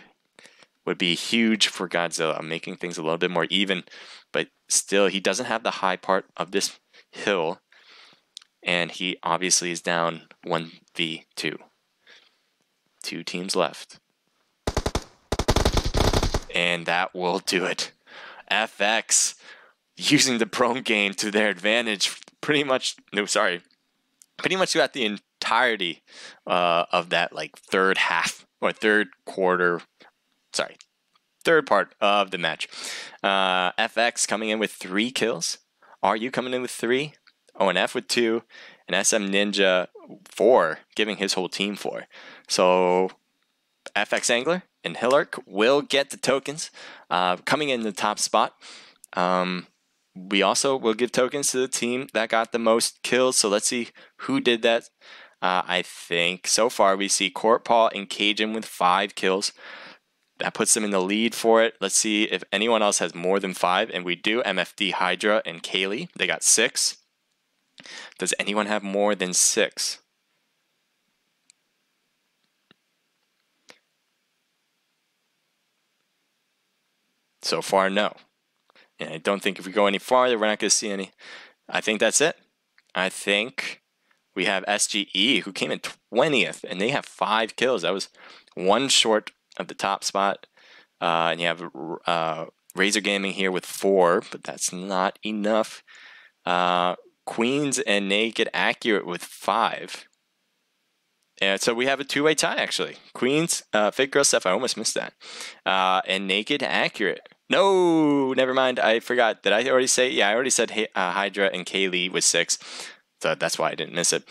would be huge for Godzilla, making things a little bit more even. But still, he doesn't have the high part of this hill, and he obviously is down 1v2. 2 teams left. And that will do it. FX using the prone game to their advantage pretty much throughout the entirety of that third part of the match. FX coming in with 3 kills. RU coming in with 3. ONF with 2. And SM Ninja 4, giving his whole team 4. So FX Angler and Hillark will get the tokens coming in the top spot. We also will give tokens to the team that got the most kills. So let's see who did that. I think so far we see Courtpaw and Cajun with 5 kills. That puts them in the lead for it. Let's see if anyone else has more than 5. And we do. MFD, Hydra, and Kaylee. They got 6. Does anyone have more than 6? So far, no. And I don't think if we go any farther, we're not going to see any. I think that's it. I think we have SGE, who came in 20th, and they have 5 kills. That was 1 short of the top spot. And you have Razor Gaming here with 4, but that's not enough. Queens and Naked Accurate with 5. And so we have a 2-way tie, actually. Queens, Fake Girl Steph, I almost missed that. And Naked Accurate. No, never mind. I forgot. Did I already say? Yeah, I already said Hydra and Kaylee with 6. So that's why I didn't miss it.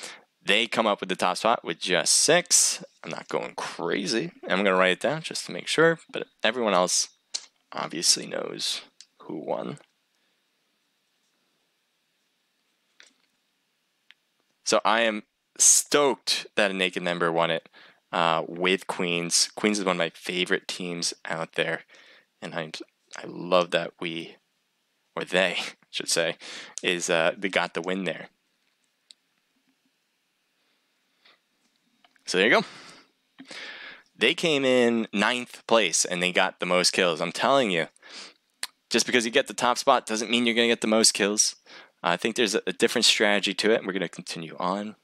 They come up with the top spot with just 6. I'm not going crazy. I'm going to write it down just to make sure, but everyone else obviously knows who won. So I am stoked that a Naked member won it with Queens. Queens is one of my favorite teams out there, and I love that we, or they should say, is they got the win there. So there you go. They came in 9th place and they got the most kills. I'm telling you, just because you get the top spot doesn't mean you're going to get the most kills. I think there's a different strategy to it, and we're going to continue on.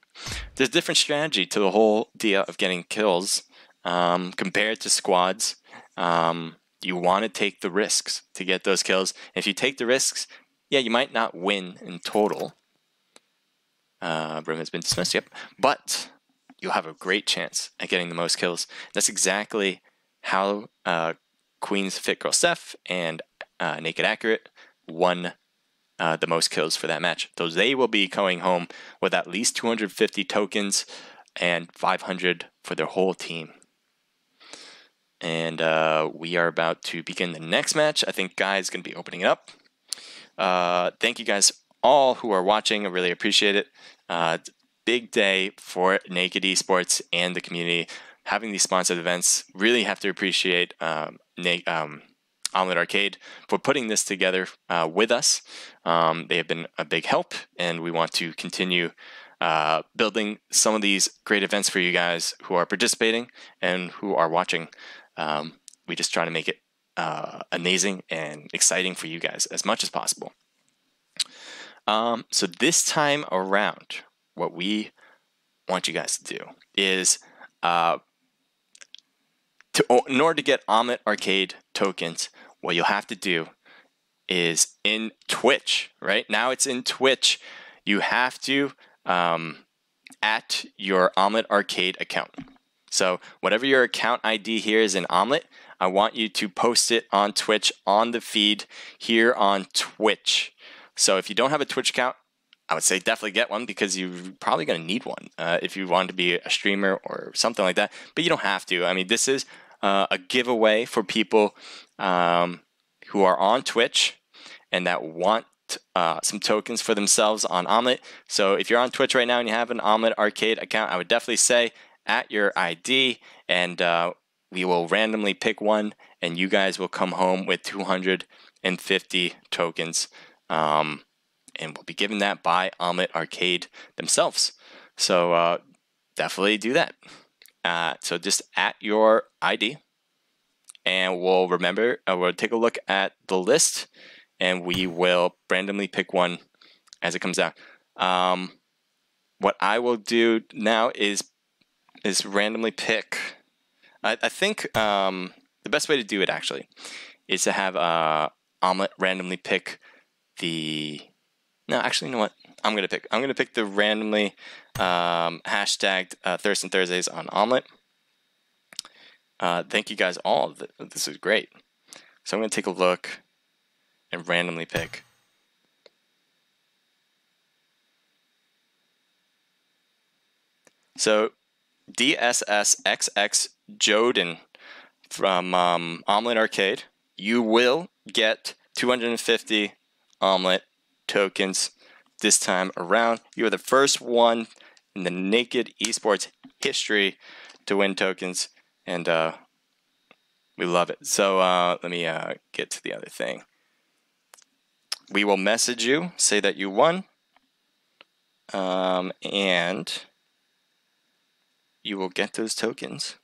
There's a different strategy to the whole deal of getting kills compared to squads. You want to take the risks to get those kills. If you take the risks, yeah, you might not win in total. Brim has been dismissed, yep. But you'll have a great chance at getting the most kills. That's exactly how Queen's Fit Girl Steph and Naked Accurate won the most kills for that match. So they will be going home with at least 250 tokens and 500 for their whole team. And we are about to begin the next match. I think Guy is going to be opening it up. Thank you guys all who are watching. I really appreciate it. Big day for Naked Esports and the community. Having these sponsored events, really have to appreciate Omelet Arcade for putting this together with us. They have been a big help, and we want to continue building some of these great events for you guys who are participating and who are watching. We just try to make it amazing and exciting for you guys as much as possible. So this time around, what we want you guys to do is in order to get Omelet Arcade tokens, what you'll have to do is in Twitch, right? Now it's in Twitch. You have to at your Omelet Arcade account. So whatever your account ID here is in Omelet, I want you to post it on Twitch on the feed here on Twitch. So if you don't have a Twitch account, I would say definitely get one because you're probably going to need one if you want to be a streamer or something like that. But you don't have to. I mean, this is a giveaway for people who are on Twitch and that want some tokens for themselves on Omelet. So if you're on Twitch right now and you have an Omelet Arcade account, I would definitely say at your ID, and we will randomly pick one, and you guys will come home with 250 tokens. And we'll be given that by Omelet Arcade themselves. So definitely do that. So just at your ID, and we'll take a look at the list, and we will randomly pick one as it comes out. What I will do now is randomly pick. I think the best way to do it actually is to have Omelet randomly pick the. No, actually, you know what? I'm gonna pick the randomly hashtagged Thurstin Thursdays on Omelet. Thank you guys all. This is great. So I'm gonna take a look and randomly pick. So DSSXX Joden from Omelet Arcade, you will get 250 Omelet tokens this time around. You are the first one in the Naked Esports history to win tokens, and we love it. So let me get to the other thing. We will message you, say that you won, and you will get those tokens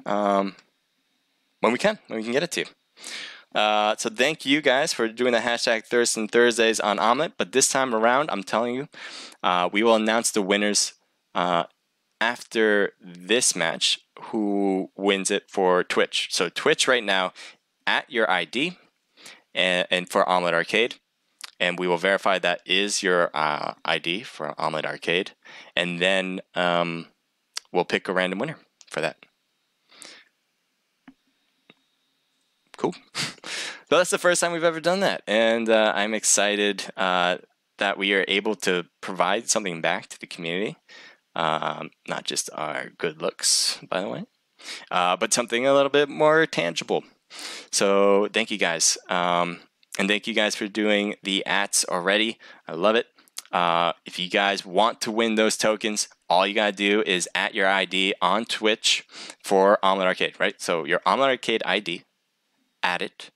when we can get it to you. So thank you guys for doing the hashtag Thurstin Thursdays on Omelet. But this time around, I'm telling you, we will announce the winners after this match, who wins it for Twitch. So Twitch right now, at your ID and for Omelet Arcade. And we will verify that is your ID for Omelet Arcade. And then we'll pick a random winner for that. Cool. So that's the first time we've ever done that, and I'm excited that we are able to provide something back to the community. Not just our good looks, by the way, but something a little bit more tangible. So thank you guys. And thank you guys for doing the ats already. I love it. If you guys want to win those tokens, all you gotta do is at your ID on Twitch for Omelet Arcade, right? So your Omelet Arcade ID, add it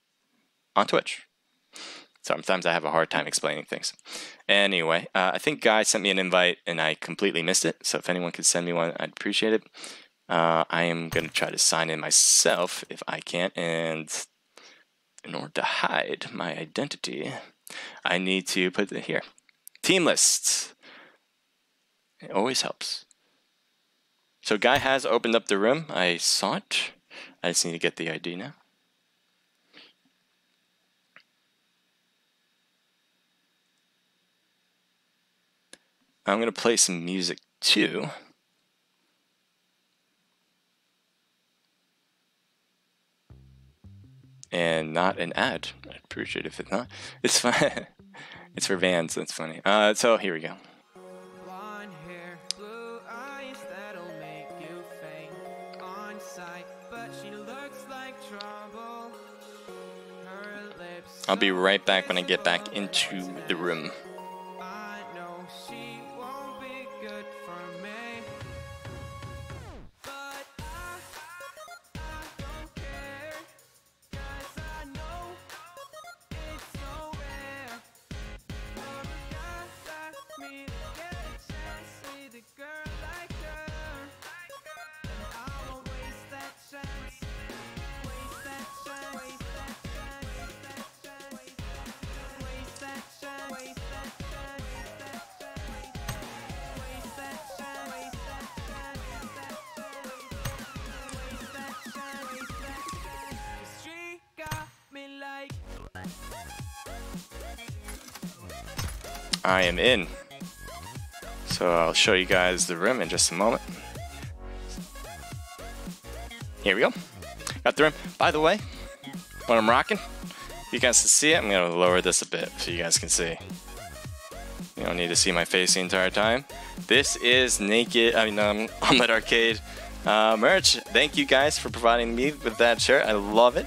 on Twitch. Sometimes I have a hard time explaining things. Anyway, I think Guy sent me an invite and I completely missed it. So if anyone could send me one, I'd appreciate it. I am going to try to sign in myself if I can. And in order to hide my identity, I need to put it here. Team lists. It always helps. So Guy has opened up the room. I saw it. I just need to get the ID now. I'm going to play some music too. And not an ad. I'd appreciate it if it's not. It's fine. It's for Vans. That's funny. So here we go. Blonde hair, blue eyes that'll make you faint on sight, but she looks like trouble. Her lips. I'll be right back when I get back into the room. I know she won't be good for me, but I don't care, 'cause I know it's so rare for a guy like me to get a chance with a girl like her, and I won't waste that chance, waste that chance, waste that chance, waste that chance, waste that chance, waste that chance, waste that chance, waste that chance, waste that chance, waste that chance. She got me like. I am in. So I'll show you guys the room in just a moment. Here we go. Got the room. By the way, what I'm rocking, you guys can see it. I'm going to lower this a bit so you guys can see. You don't need to see my face the entire time. This is Omelet Arcade merch. Thank you guys for providing me with that shirt. I love it.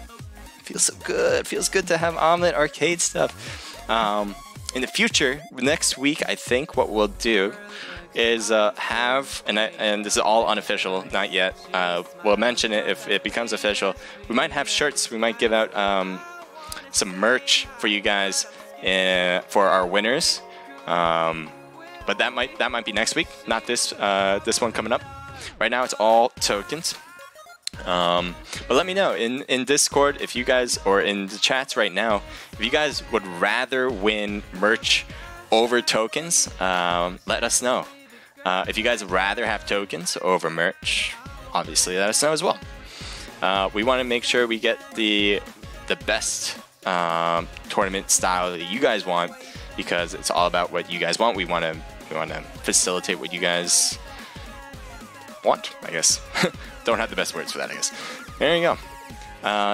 It feels so good. It feels good to have Omelet Arcade stuff. In the future, next week, I think what we'll do is have, and this is all unofficial, not yet. We'll mention it if it becomes official. We might have shirts. We might give out some merch for you guys for our winners. But that might be next week, not this one coming up. Right now, it's all tokens. But let me know in Discord if you guys, or in the chats right now, if you guys would rather win merch over tokens. Let us know. If you guys would rather have tokens over merch, obviously let us know as well. We want to make sure we get the best tournament style that you guys want, because it's all about what you guys want. We want to facilitate what you guys want, I guess. Don't have the best words for that, I guess. There you go.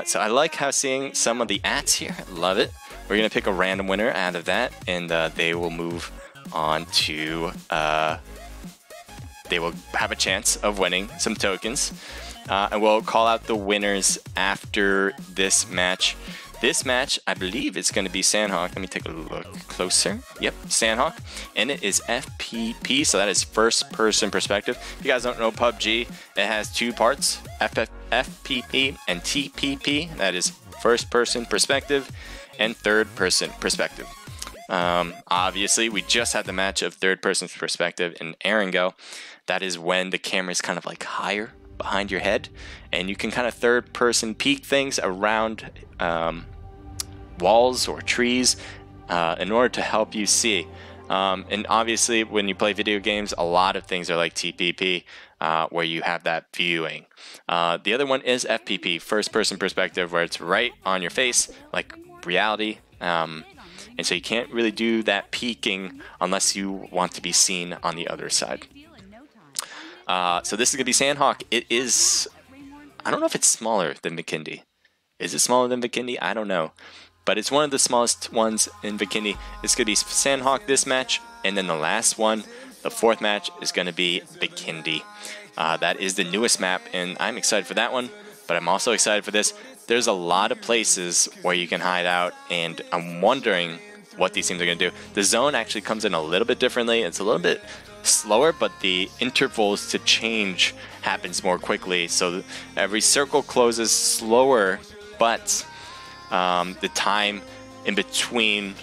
So I like how seeing some of the ats here. I love it. We're going to pick a random winner out of that, and they will move on to... they will have a chance of winning some tokens. And we'll call out the winners after this match. This match, I believe it's going to be Sandhawk. Let me take a look closer. Yep, Sandhawk. And it is FPP, so that is first person perspective. If you guys don't know PUBG, it has two parts, FPP and TPP. That is first person perspective and third person perspective. Obviously, we just had the match of third person perspective in Erangel. That is when the camera is kind of like higher behind your head, and you can kind of third person peek things around walls or trees in order to help you see. And obviously, when you play video games, a lot of things are like TPP, where you have that viewing. The other one is FPP, first person perspective, where it's right on your face, like reality. And so you can't really do that peeking unless you want to be seen on the other side. So this is going to be Sandhawk. It is, I don't know if it's smaller than Vikindi. Is it smaller than Vikindi? I don't know. But it's one of the smallest ones in Vikindi. It's going to be Sandhawk this match, and then the last one The fourth match is going to be Bikindi. That is the newest map, and I'm excited for that one, but I'm also excited for this. There's a lot of places where you can hide out, and I'm wondering what these teams are going to do. The zone actually comes in a little bit differently. It's a little bit slower, but the intervals to change happens more quickly. So every circle closes slower, but the time in between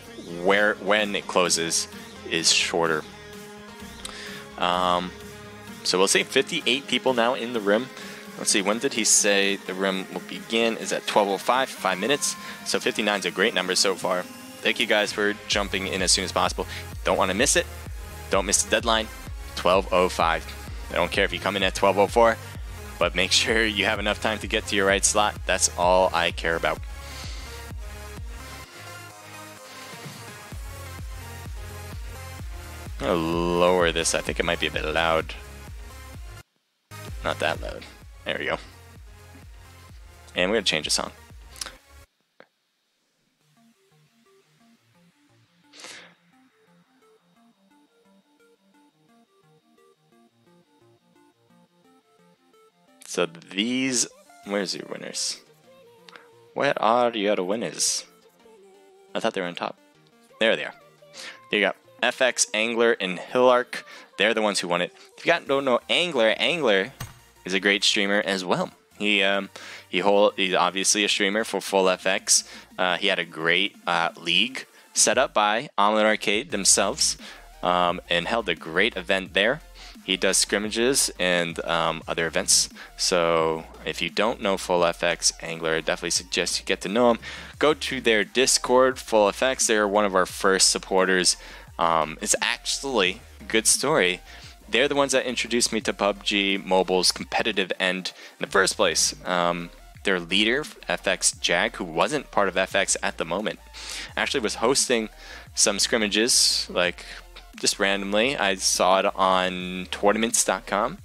when it closes is shorter. So we'll see. 58 people now in the room. Let's see, when did he say the room will begin? Is at 12:05, 5 minutes. So 59 is a great number so far. Thank you guys for jumping in as soon as possible. Don't want to miss it. Don't miss the deadline. 12:05. I don't care if you come in at 12:04, but make sure you have enough time to get to your right slot. That's all I care about. I'm gonna lower this. I think it might be a bit loud. Not that loud. There we go. And we're gonna change the song. So these, where's your winners? Where are your winners? I thought they were on top. There they are. There you go. FX, Angler, and Hillark. They're the ones who won it. If you don't know Angler, Angler is a great streamer as well. He's obviously a streamer for Full FX. He had a great league set up by Omelet Arcade themselves, and held a great event there. He does scrimmages and other events. So if you don't know Full FX Angler, I definitely suggest you get to know him. Go to their Discord, Full FX. They're one of our first supporters. It's actually a good story. They're the ones that introduced me to PUBG Mobile's competitive end in the first place. Their leader, FX Jag, who wasn't part of FX at the moment, actually was hosting some scrimmages, like just randomly. I saw it on tournaments.com,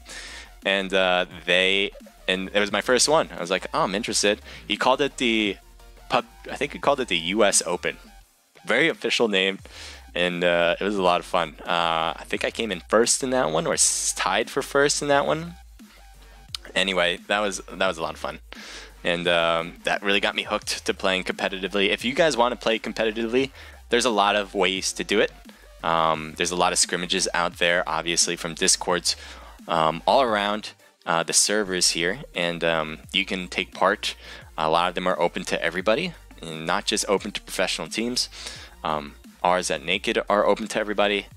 and it was my first one. I was like, oh, I'm interested. He called it I think he called it the US Open. Very official name. And it was a lot of fun. I think I came in first in that one, or tied for first in that one. Anyway, that was a lot of fun, and that really got me hooked to playing competitively. If you guys want to play competitively, there's a lot of ways to do it. There's a lot of scrimmages out there, obviously from Discords all around the servers here, and you can take part. A lot of them are open to everybody, and not just open to professional teams. Ours at Naked are open to everybody.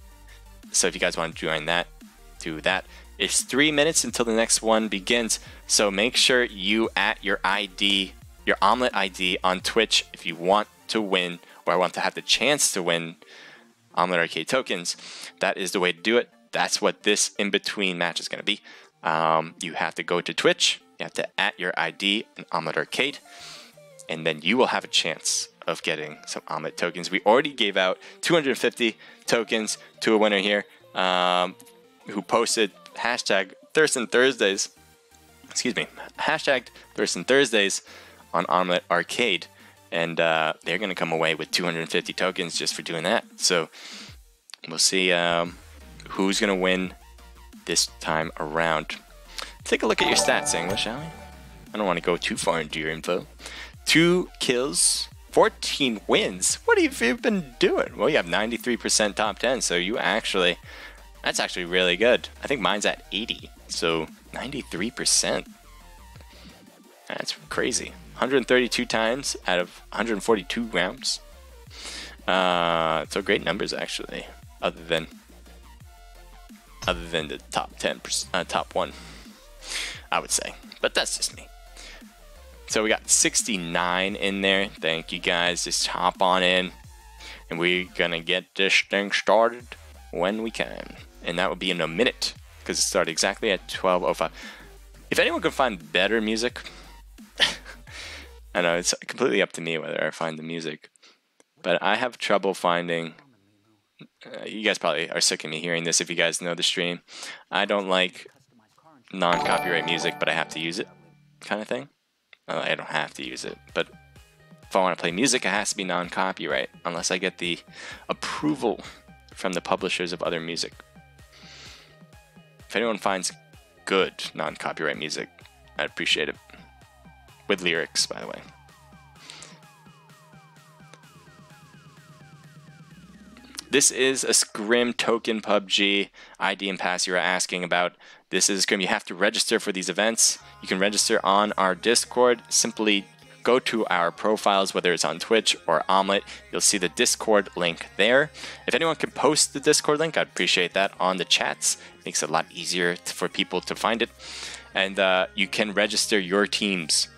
So if you guys want to join that, do that. It's 3 minutes until the next one begins. So make sure you at your ID, your Omelet ID on Twitch if you want to win, or want to have the chance to win Omelet Arcade tokens. That is the way to do it. That's what this in-between match is going to be. You have to go to Twitch. You have to at your ID in Omelet Arcade. And then you will have a chance of getting some Omelet tokens. We already gave out 250 tokens to a winner here, who posted hashtag Thurstin Thursdays. Excuse me, hashtag Thurstin Thursdays on Omelet Arcade, and they're going to come away with 250 tokens just for doing that. So we'll see who's going to win this time around. Take a look at your stats, English, shall we? I don't want to go too far into your info. 2 kills. 14 wins. What have you been doing? Well, you have 93% top 10, so that's actually really good. I think mine's at 80, so 93%. That's crazy. 132 times out of 142 rounds. So great numbers actually, other than the top 10, top 1, I would say. But that's just me. So we got 69 in there. Thank you guys. Just hop on in, and we're gonna get this thing started when we can. And that will be in a minute, because it started exactly at 12:05. If anyone can find better music, I know it's completely up to me whether I find the music, but I have trouble finding. You guys probably are sick of me hearing this if you guys know the stream. I don't like non-copyright music, but I have to use it, kind of thing. I don't have to use it, but if I want to play music, it has to be non-copyright, unless I get the approval from the publishers of other music. If anyone finds good non-copyright music, I'd appreciate it. With lyrics, by the way. This is a Scrim token PUBG ID and pass you were asking about. This is Scrim. You have to register for these events. You can register on our Discord. Simply go to our profiles, whether it's on Twitch or Omelette. You'll see the Discord link there. If anyone can post the Discord link, I'd appreciate that on the chats. It makes it a lot easier for people to find it. And you can register your teams.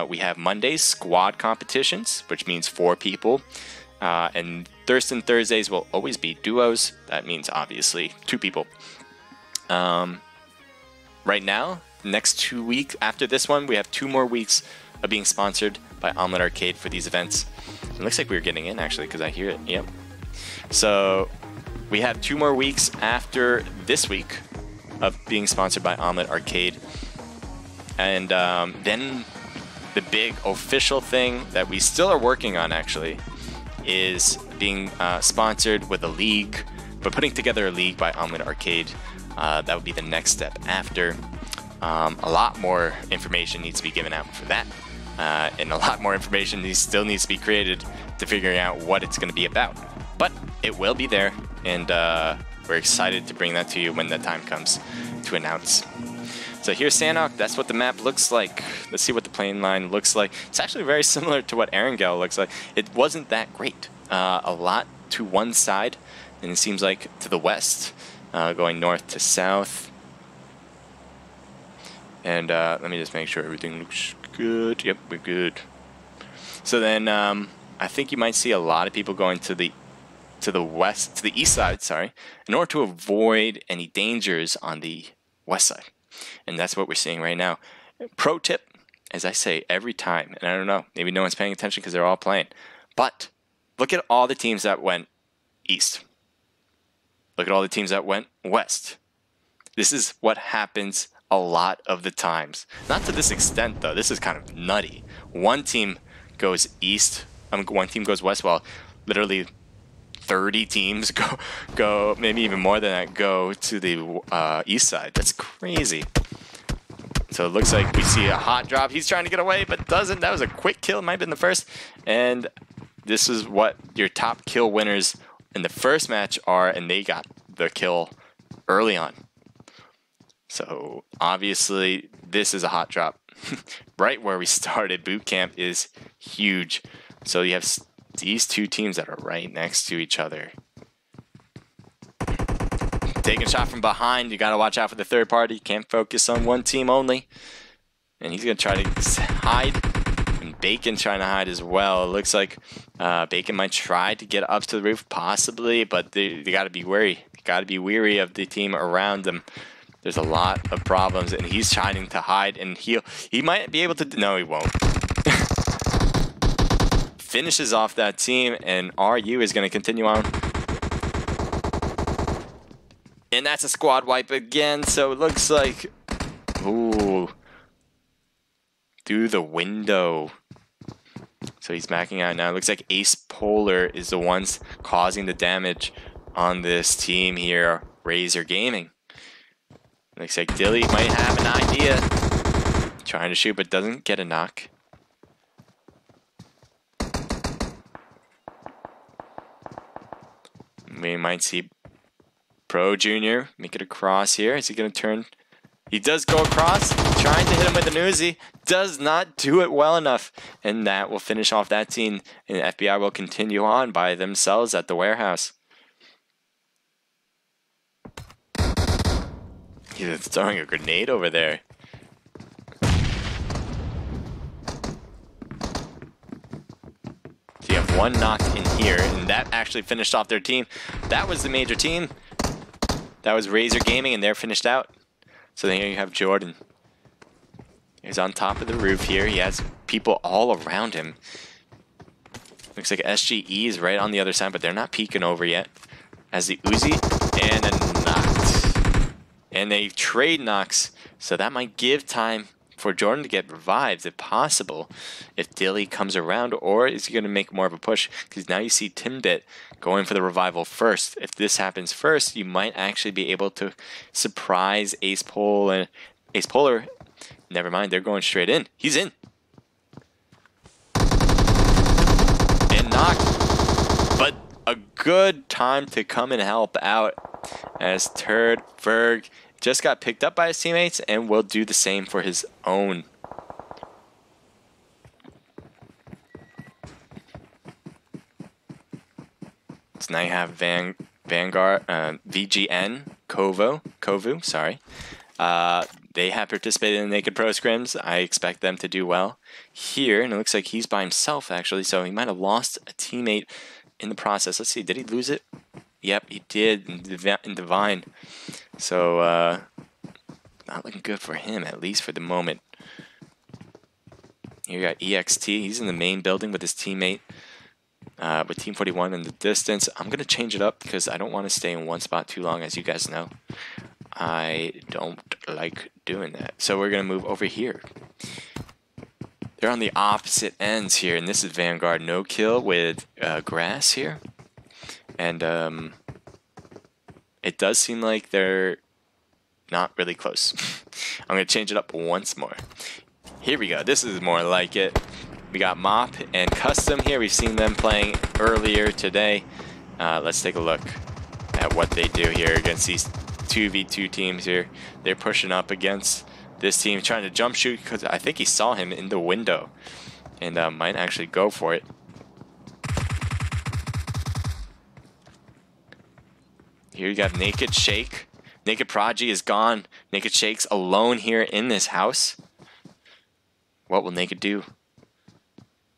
We have Mondays squad competitions, which means 4 people. And Thurstin Thursdays will always be duos. That means obviously 2 people. Right now, next 2 weeks after this one, we have 2 more weeks of being sponsored by Omelette Arcade for these events. It looks like we're getting in actually because I hear it. Yep. So we have 2 more weeks after this week of being sponsored by Omelette Arcade. And then the big official thing that we still are working on actually is being sponsored with a league, but putting together a league by Omelette Arcade. That would be the next step after. A lot more information needs to be given out for that. And a lot more information still needs to be created to figuring out what it's going to be about. But it will be there, and we're excited to bring that to you when the time comes to announce. So here's Sanhok. That's what the map looks like. Let's see what the plane line looks like. It's actually very similar to what Erangel looks like. It wasn't that great. A lot to one side, and it seems like to the west, going north to south. And let me just make sure everything looks good. Yep, we're good. So then I think you might see a lot of people going to the west, to the east side, sorry, in order to avoid any dangers on the west side. And that's what we're seeing right now. Pro tip, as I say every time, and I don't know, maybe no one's paying attention because they're all playing, but look at all the teams that went east. Look at all the teams that went west. This is what happens a lot of the times. Not to this extent, though. This is kind of nutty. One team goes east, one team goes west, while literally 30 teams go, maybe even more than that, go to the east side. That's crazy. So it looks like we see a hot drop. He's trying to get away, but doesn't. That was a quick kill. It might have been the first. And this is what your top kill winners in the first match are, and they got the kill early on. So obviously this is a hot drop. Right where we started, boot camp is huge. So you have these 2 teams that are right next to each other. Taking a shot from behind, you gotta watch out for the third party. You can't focus on one team only. And he's gonna try to hide. And Bacon trying to hide as well. It looks like Bacon might try to get up to the roof, possibly, but they gotta be wary. Gotta be weary of the team around them. There's a lot of problems, and he's trying to hide and heal. He might be able to. No, he won't. Finishes off that team, and RU is going to continue on. And that's a squad wipe again, so it looks like. Ooh. Through the window. So he's backing out now. It looks like Ace Polar is the ones causing the damage on this team here. Razor Gaming. Looks like Dilly might have an idea. Trying to shoot, but doesn't get a knock. We might see Pro Junior make it across here. Is he going to turn? He does go across, trying to hit him with an Uzi. Does not do it well enough. And that will finish off that team. And FBI will continue on by themselves at the warehouse. He's throwing a grenade over there. So you have one knocked in here, and that actually finished off their team. That was the major team. That was Razor Gaming, and they're finished out. So then here you have Jordan. He's on top of the roof here. He has people all around him. Looks like SGE is right on the other side, but they're not peeking over yet. As the Uzi, and a knocked. And they trade knocks, so that might give time for Jordan to get revived if possible, if Dilly comes around, or is he going to make more of a push? Because now you see Timbit going for the revival first. If this happens first, you might actually be able to surprise Ace Polar. Never mind, they're going straight in. He's in. And knocked. But a good time to come and help out, as Turd Ferg just got picked up by his teammates and will do the same for his own. So now you have Vanguard, VGN, Kovu, sorry. They have participated in the Naked Pro scrims. I expect them to do well here, and it looks like he's by himself actually, so he might have lost a teammate in the process. Let's see, did he lose it? Yep, he did in Divine. So, not looking good for him, at least for the moment. Here you got EXT. He's in the main building with his teammate, with Team 41 in the distance. I'm going to change it up because I don't want to stay in one spot too long, as you guys know. I don't like doing that. So we're going to move over here. They're on the opposite ends here, and this is Vanguard no kill with Grass here. And it does seem like they're not really close. I'm going to change it up once more. Here we go. This is more like it. We got Mop and Custom here. We've seen them playing earlier today. Let's take a look at what they do here against these 2v2 teams here. They're pushing up against this team, trying to jump shoot, because I think he saw him in the window and might actually go for it. Here you got Naked Shake. Naked Prodigy is gone. Naked Shake's alone here in this house. What will Naked do?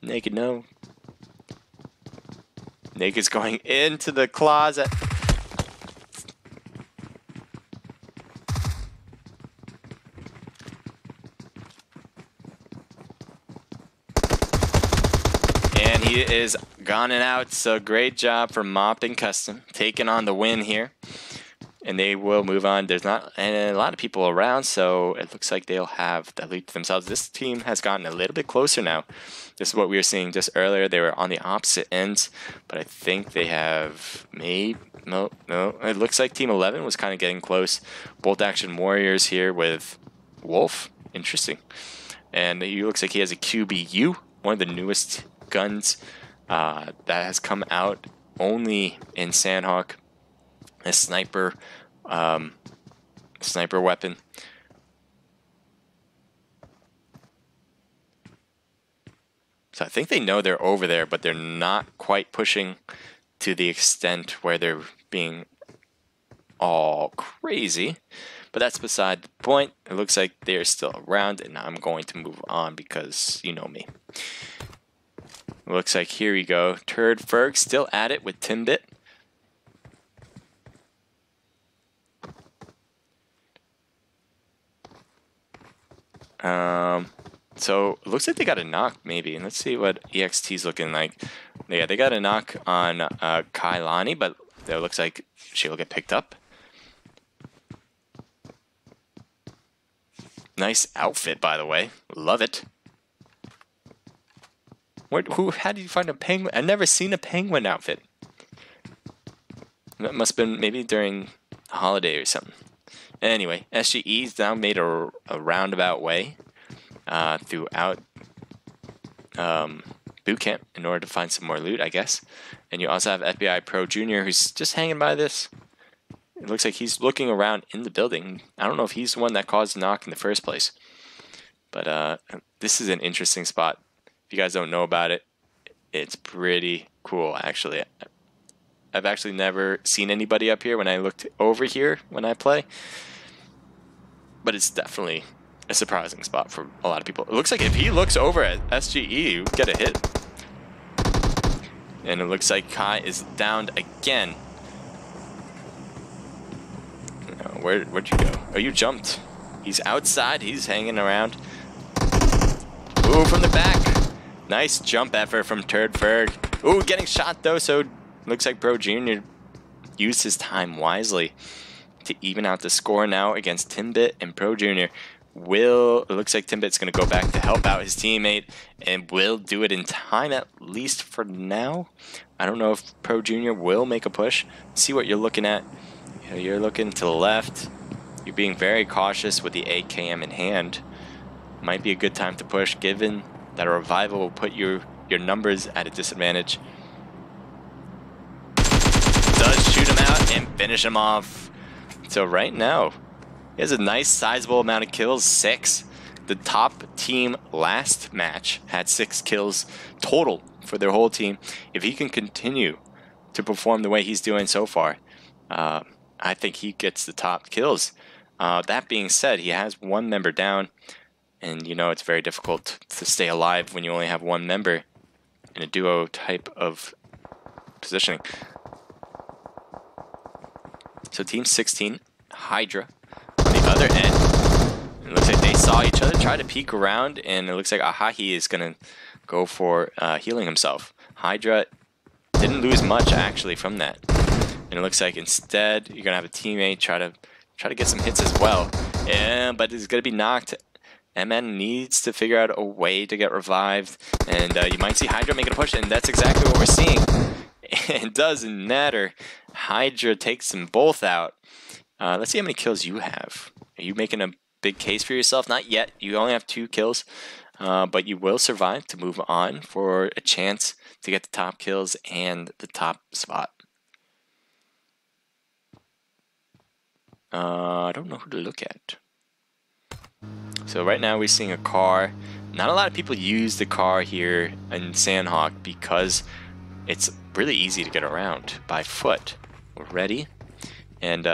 Naked, no. Naked's going into the closet. And he is gone and out, so great job for Mop and Custom, taking on the win here. And they will move on. There's not a lot of people around, so it looks like they'll have the lead to themselves. This team has gotten a little bit closer now. This is what we were seeing just earlier. They were on the opposite ends, but I think they have no. It looks like Team 11 was kind of getting close. Bolt Action Warriors here with Wolf. Interesting. And he looks like he has a QBU, one of the newest guns that has come out only in Sandhawk. A sniper weapon. So I think they know they're over there, but they're not quite pushing to the extent where they're being all crazy. But that's beside the point. It looks like they're still around, and I'm going to move on because you know me. It looks like here we go. Turd Ferg still at it with Timbit. So it looks like they got a knock maybe, and let's see what EXT's looking like. Yeah, they got a knock on Kailani, but it looks like she'll get picked up. Nice outfit, by the way. Love it. How did you find a penguin? I've never seen a penguin outfit. That must have been maybe during a holiday or something. Anyway, SGE's now made a roundabout way throughout boot camp in order to find some more loot, I guess. And you also have FBI Pro Junior, who's just hanging by this. It looks like he's looking around in the building. I don't know if he's the one that caused the knock in the first place. But this is an interesting spot. If you guys don't know about it, it's pretty cool, actually. I've actually never seen anybody up here when I looked over here when I play. But it's definitely a surprising spot for a lot of people. It looks like if he looks over at SGE, you get a hit. And it looks like Kai is downed again. Where'd you go? Oh, you jumped. He's outside. He's hanging around. Ooh, from the back. Nice jump effort from Turd Ferg. Ooh, getting shot though, so looks like Pro Junior used his time wisely to even out the score now against Timbit and Pro Junior. It looks like Timbit's going to go back to help out his teammate and will do it in time, at least for now. I don't know if Pro Junior will make a push. See what you're looking at. You know, you're looking to the left. You're being very cautious with the AKM in hand. Might be a good time to push, given that a revival will put your numbers at a disadvantage. Does shoot him out and finish him off. So right now, he has a nice sizable amount of kills, 6. The top team last match had 6 kills total for their whole team. If he can continue to perform the way he's doing so far, I think he gets the top kills. That being said, he has 1 member down, and you know it's very difficult to stay alive when you only have 1 member in a duo type of positioning. So team 16, Hydra, on the other end. It looks like they saw each other, try to peek around, and it looks like Ahahi is going to go for healing himself. Hydra didn't lose much actually from that. And it looks like instead you're going to have a teammate try to get some hits as well. Yeah, but he's going to be knocked. MN needs to figure out a way to get revived. And you might see Hydra making a push, and that's exactly what we're seeing. It doesn't matter. Hydra takes them both out. Let's see how many kills you have. Are you making a big case for yourself? Not yet. You only have 2 kills. But you will survive to move on for a chance to get the top kills and the top spot. I don't know who to look at. So right now we're seeing a car. Not a lot of people use the car here in Sandhawk because it's really easy to get around by foot. We're ready. And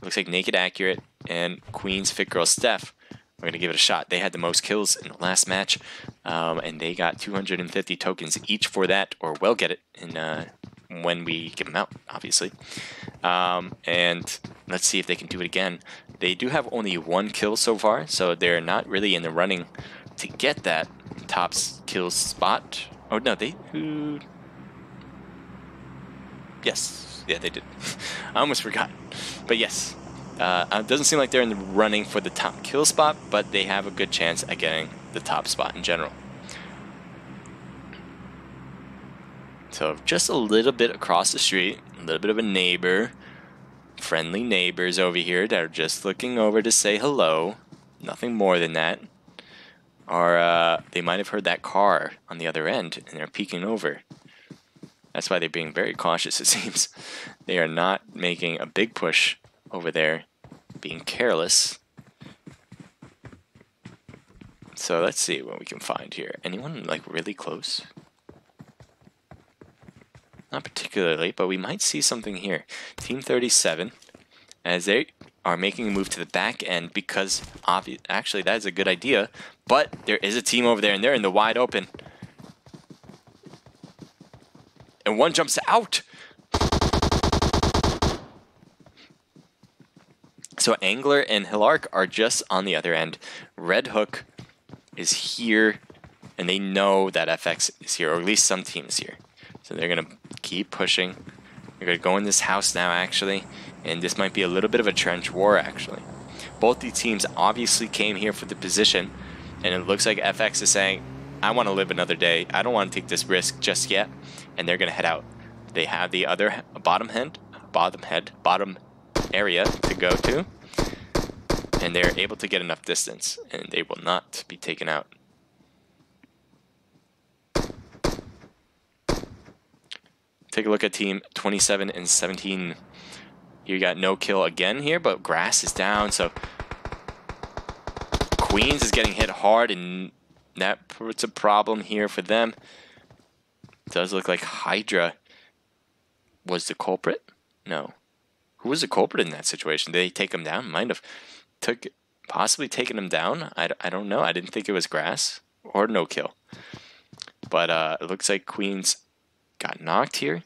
looks like Naked Accurate and Queen's Fit Girl Steph. We're going to give it a shot. They had the most kills in the last match, and they got 250 tokens each for that, or will get it when we give them out, obviously. And let's see if they can do it again. They do have only 1 kill so far, so they're not really in the running to get that top kill spot. Oh, no, Yes, yeah, they did. I almost forgot. But yes. It doesn't seem like they're in the running for the top kill spot, but they have a good chance at getting the top spot in general. So just a little bit across the street, a little bit of a neighbor, friendly neighbors over here that are just looking over to say hello. Nothing more than that. Or they might have heard that car on the other end and they're peeking over. That's why they're being very cautious, it seems. They are not making a big push over there, being careless. So let's see what we can find here. Anyone like really close? Not particularly, but we might see something here. Team 37, as they are making a move to the back end because actually that is a good idea, but there is a team over there and they're in the wide open. And one jumps out. So Angler and Hilark are just on the other end. Red Hook is here, and they know that FX is here, or at least some team is here. So they're going to keep pushing. They're going to go in this house now, actually, and this might be a little bit of a trench war, actually. Both these teams obviously came here for the position, and it looks like FX is saying, I want to live another day. I don't want to take this risk just yet, and they're going to head out. They have the other bottom area to go to, and they're able to get enough distance, and they will not be taken out. Take a look at team 27 and 17. You got no kill again here, but Grass is down, so Queens is getting hit hard, and that puts a problem here for them. It does look like Hydra was the culprit. No. Who was the culprit in that situation? Did they take him down? Might have possibly taken him down. I don't know. I didn't think it was Grass or no kill. But it looks like Queens got knocked here.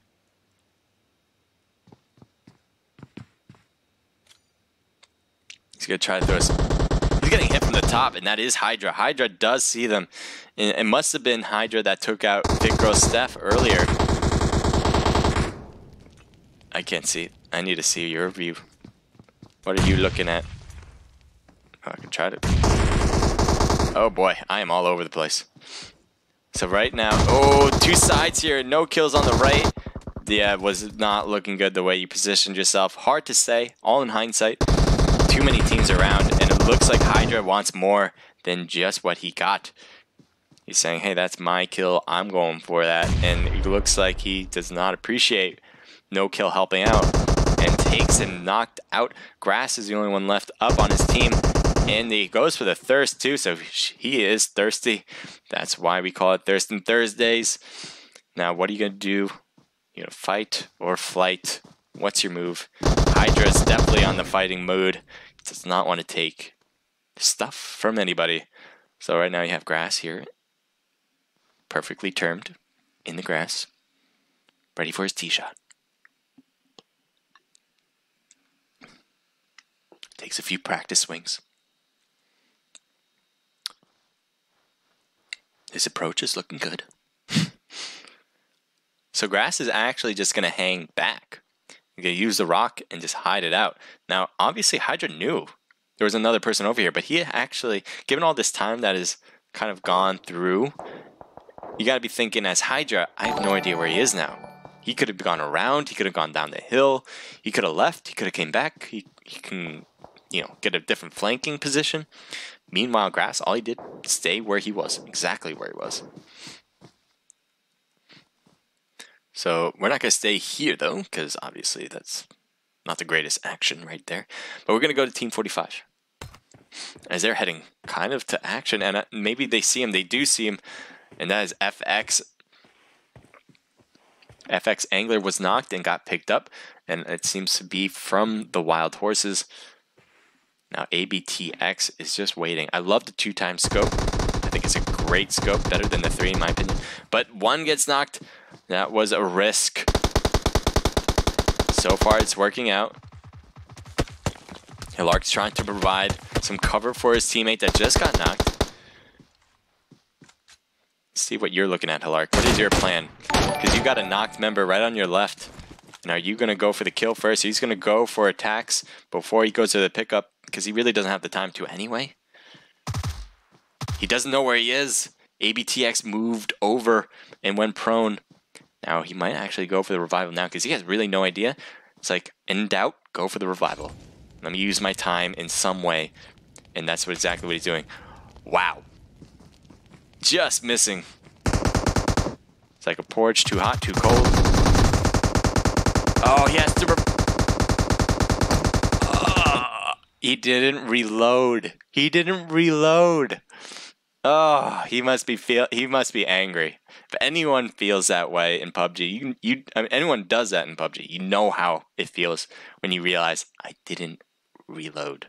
He's going to try to throw us. He's getting hit from the top, and that is Hydra. Hydra does see them. And it must have been Hydra that took out Big Girl Steph earlier. I can't see it. I need to see your view. What are you looking at? Okay. try to... Oh boy, I am all over the place. So right now, oh, two sides here, no kills on the right. Yeah, was not looking good the way you positioned yourself. Hard to say, all in hindsight. Too many teams around, and it looks like Hydra wants more than just what he got. He's saying, hey, that's my kill, I'm going for that. And it looks like he does not appreciate no kill helping out and takes him knocked out. Grass is the only one left up on his team. And he goes for the thirst too, so he is thirsty. That's why we call it Thurstin Thursdays. Now, what are you going to do? You know, fight or flight? What's your move? Hydra is definitely on the fighting mood. He does not want to take stuff from anybody. So right now you have Grass here. Perfectly termed in the grass. Ready for his tee shot. Takes a few practice swings. His approach is looking good. So Grass is actually just going to hang back. You're going to use the rock and just hide it out. Now, obviously, Hydra knew there was another person over here, but he actually, given all this time that has kind of gone through, you got to be thinking as Hydra, I have no idea where he is now. He could have gone around, he could have gone down the hill, he could have left, he could have came back, he can, you know, get a different flanking position. Meanwhile, Grass, all he did, stay where he was, exactly where he was. So we're not going to stay here, though, because obviously that's not the greatest action right there. But we're going to go to Team 45. As they're heading kind of to action, and maybe they see him, they do see him, and that is FX. FX Angler was knocked and got picked up, and it seems to be from the Wild Horses. Now ABTX is just waiting. I love the 2-time scope. I think it's a great scope, better than the 3 in my opinion. But one gets knocked. That was a risk. So far it's working out. Hilark's trying to provide some cover for his teammate that just got knocked. Let's see what you're looking at, Hilark. What is your plan? Because you got a knocked member right on your left. And are you going to go for the kill first? He's going to go for attacks before he goes to the pickup because he really doesn't have the time to anyway. He doesn't know where he is. ABTX moved over and went prone. Now he might actually go for the revival now because he has really no idea. It's like, in doubt, go for the revival. Let me use my time in some way. And that's exactly what he's doing. Wow. Just missing. It's like a porch, too hot, too cold. Oh, he has to... he didn't reload. He didn't reload. Oh, he must be angry. If anyone feels that way in PUBG, I mean, anyone does that in PUBG, you know how it feels when you realize I didn't reload.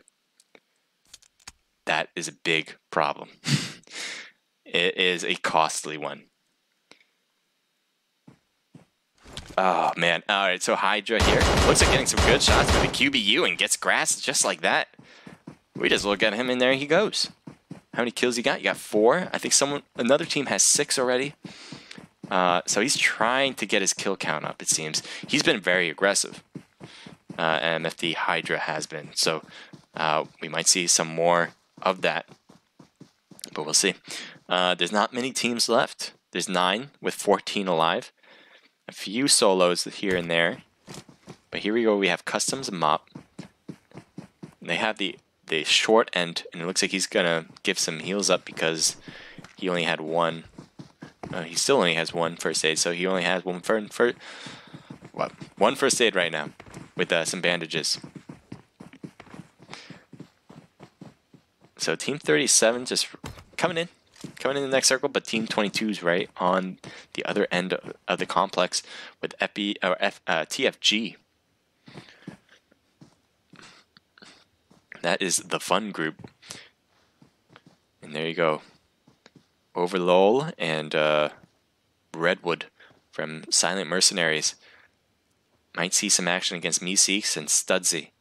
That is a big problem. It is a costly one. Oh man! All right, so Hydra here looks like getting some good shots with the QBU and gets Grass just like that. We just look at him and there he goes. How many kills you got? You got 4. I think another team has 6 already. So he's trying to get his kill count up, it seems. He's been very aggressive. MFD Hydra has been. So we might see some more of that. But we'll see. There's not many teams left. There's 9 with 14 alive. A few solos here and there. But here we go. We have Customs and Mop. They have the short end, and it looks like he's gonna give some heals up because he only had 1. He still only has 1 first aid, so he only has one first aid right now with some bandages. So Team 37 just coming in the next circle, but Team 22 is right on the other end of the complex with TFG. That is the fun group. And there you go. Overlol and Redwood from Silent Mercenaries. Might see some action against Meeseeks and Studsy.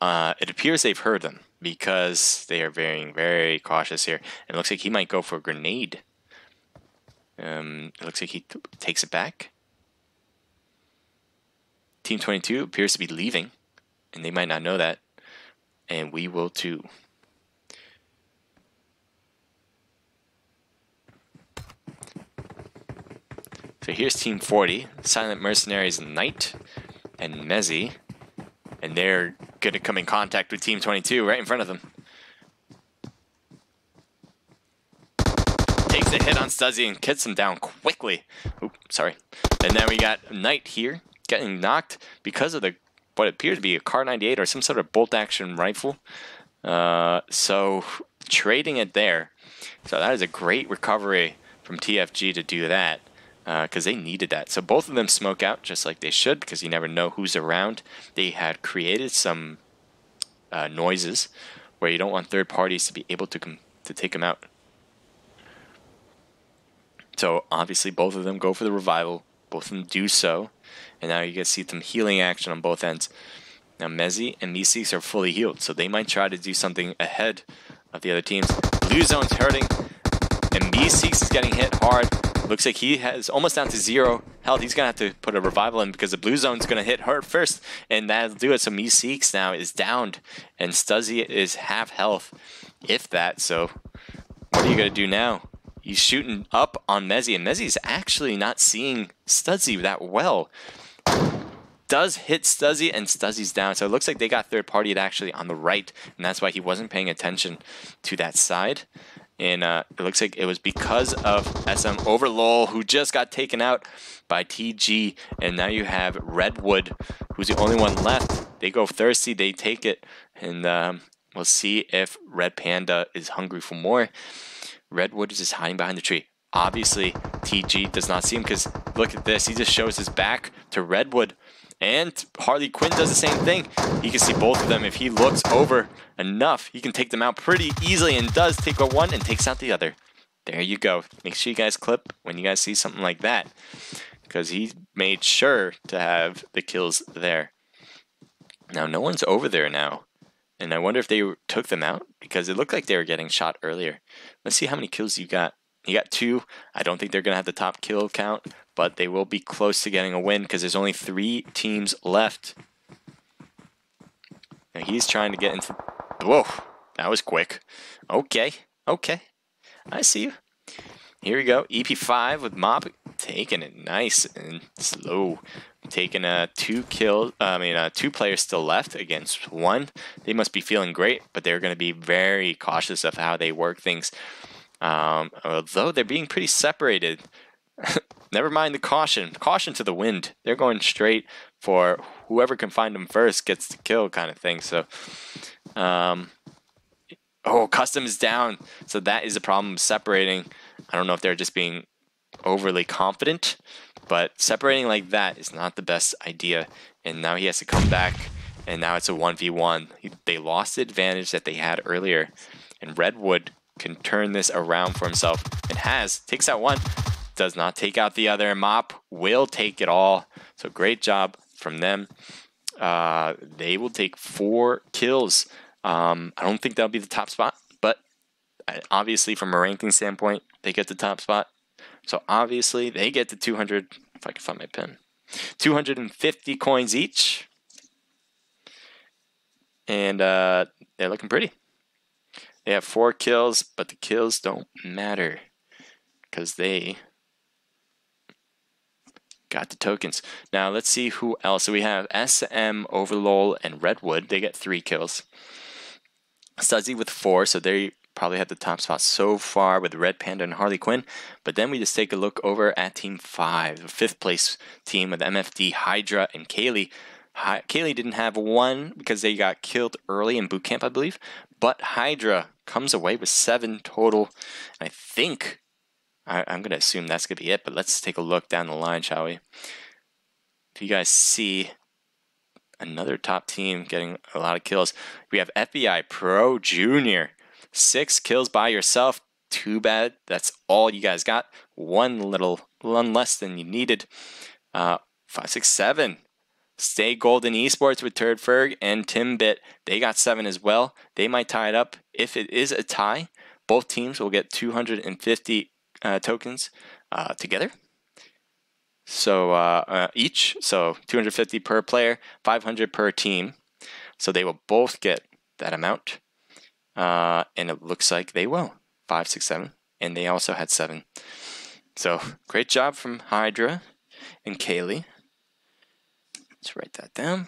It appears they've heard them because they are very, very cautious here. And it looks like he might go for a grenade. It looks like he takes it back. Team 22 appears to be leaving, and they might not know that. And we will too. So here's Team 40, Silent Mercenaries Knight and Mezzy. And they're going to come in contact with Team 22 right in front of them. Takes a hit on Stuzzy and hits him down quickly. Oops, sorry. And then we got Knight here getting knocked because of what appeared to be a Kar 98 or some sort of bolt action rifle. So trading it there. So that is a great recovery from TFG to do that. Because they needed that. So both of them smoke out just like they should, because you never know who's around. They had created some noises where you don't want third parties to be able to take them out. So obviously both of them go for the revival. Both of them do so. And now you can see some healing action on both ends. Now Mezzy and Meeseeks are fully healed, so they might try to do something ahead of the other teams. Blue zone's hurting, and Meeseeks is getting hit hard. Looks like he has almost down to 0 health. He's going to have to put a revival in because the blue zone's going to hit her first, and that'll do it. So Meeseeks now is downed, and Stuzzy is half health, if that. So what are you going to do now? He's shooting up on Mezzy, and Mezzy's actually not seeing Stuzzy that well. Does hit Stuzzy, and Stuzzy's down. So it looks like they got third partied actually on the right, and that's why he wasn't paying attention to that side. And it looks like it was because of SM Overlol, who just got taken out by TG. And now you have Redwood, who's the only one left. They go thirsty, they take it. And we'll see if Red Panda is hungry for more. Redwood is just hiding behind the tree. Obviously, TG does not see him because look at this. He just shows his back to Redwood. And Harley Quinn does the same thing. You can see both of them. If he looks over enough, he can take them out pretty easily, and does take out one and takes out the other. There you go. Make sure you guys clip when you guys see something like that, because he made sure to have the kills there. Now, no one's over there now, and I wonder if they took them out, because it looked like they were getting shot earlier. Let's see how many kills you got. You got 2. I don't think they're going to have the top kill count, but they will be close to getting a win because there's only 3 teams left. Now he's trying to get into... Whoa, that was quick. Okay, okay. I see you. Here we go. EP5 with Mop taking it nice and slow. Taking 2 players still left against 1. They must be feeling great, but they're going to be very cautious of how they work things. Although they're being pretty separated. Never mind the caution. Caution to the wind. They're going straight for whoever can find them first gets the kill kind of thing. So, oh, custom is down. So that is a problem separating. I don't know if they're just being overly confident, but separating like that is not the best idea. And now he has to come back, and now it's a 1v1. They lost the advantage that they had earlier, and Redwood can turn this around for himself, and takes out one, does not take out the other. Mop will take it all. So great job from them. They will take 4 kills. I don't think that'll be the top spot, but obviously from a ranking standpoint, they get the top spot. So obviously they get the 200, if I can find my pen, 250 coins each. And they're looking pretty. They have 4 kills, but the kills don't matter because they got the tokens. Now let's see who else. So we have SM, Overlol, and Redwood. They get 3 kills. Stuzzy with 4, so they probably have the top spot so far with Red Panda and Harley Quinn. But then we just take a look over at Team 5, the 5th place team with MFD, Hydra, and Kaylee. Kaylee didn't have 1 because they got killed early in boot camp, I believe. But Hydra comes away with 7 total. I think, I'm going to assume that's going to be it, but let's take a look down the line, shall we? If you guys see another top team getting a lot of kills, we have FBI Pro Junior. 6 kills by yourself. Too bad. That's all you guys got. One less than you needed. 5, 6, 7. Stay Golden Esports with Turd Ferg and Timbit. They got 7 as well. They might tie it up. If it is a tie, both teams will get 250 tokens together. So each. So 250 per player, 500 per team. So they will both get that amount. And it looks like they will. 5, 6, 7. And they also had 7. So great job from Hydra and Kaylee. Let's write that down.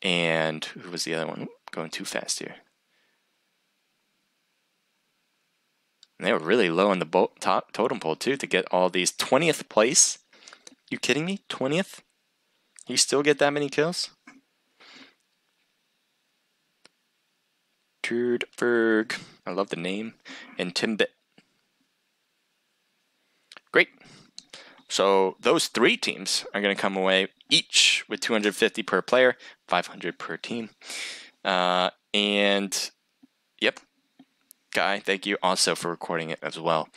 And who was the other one? Going too fast here. And they were really low on the top totem pole too to get all these. 20th place? You kidding me? 20th? You still get that many kills? Turdberg. I love the name. And Timbit. Great. So those 3 teams are going to come away each with 250 per player, 500 per team. And yep, Guy, thank you also for recording it as well.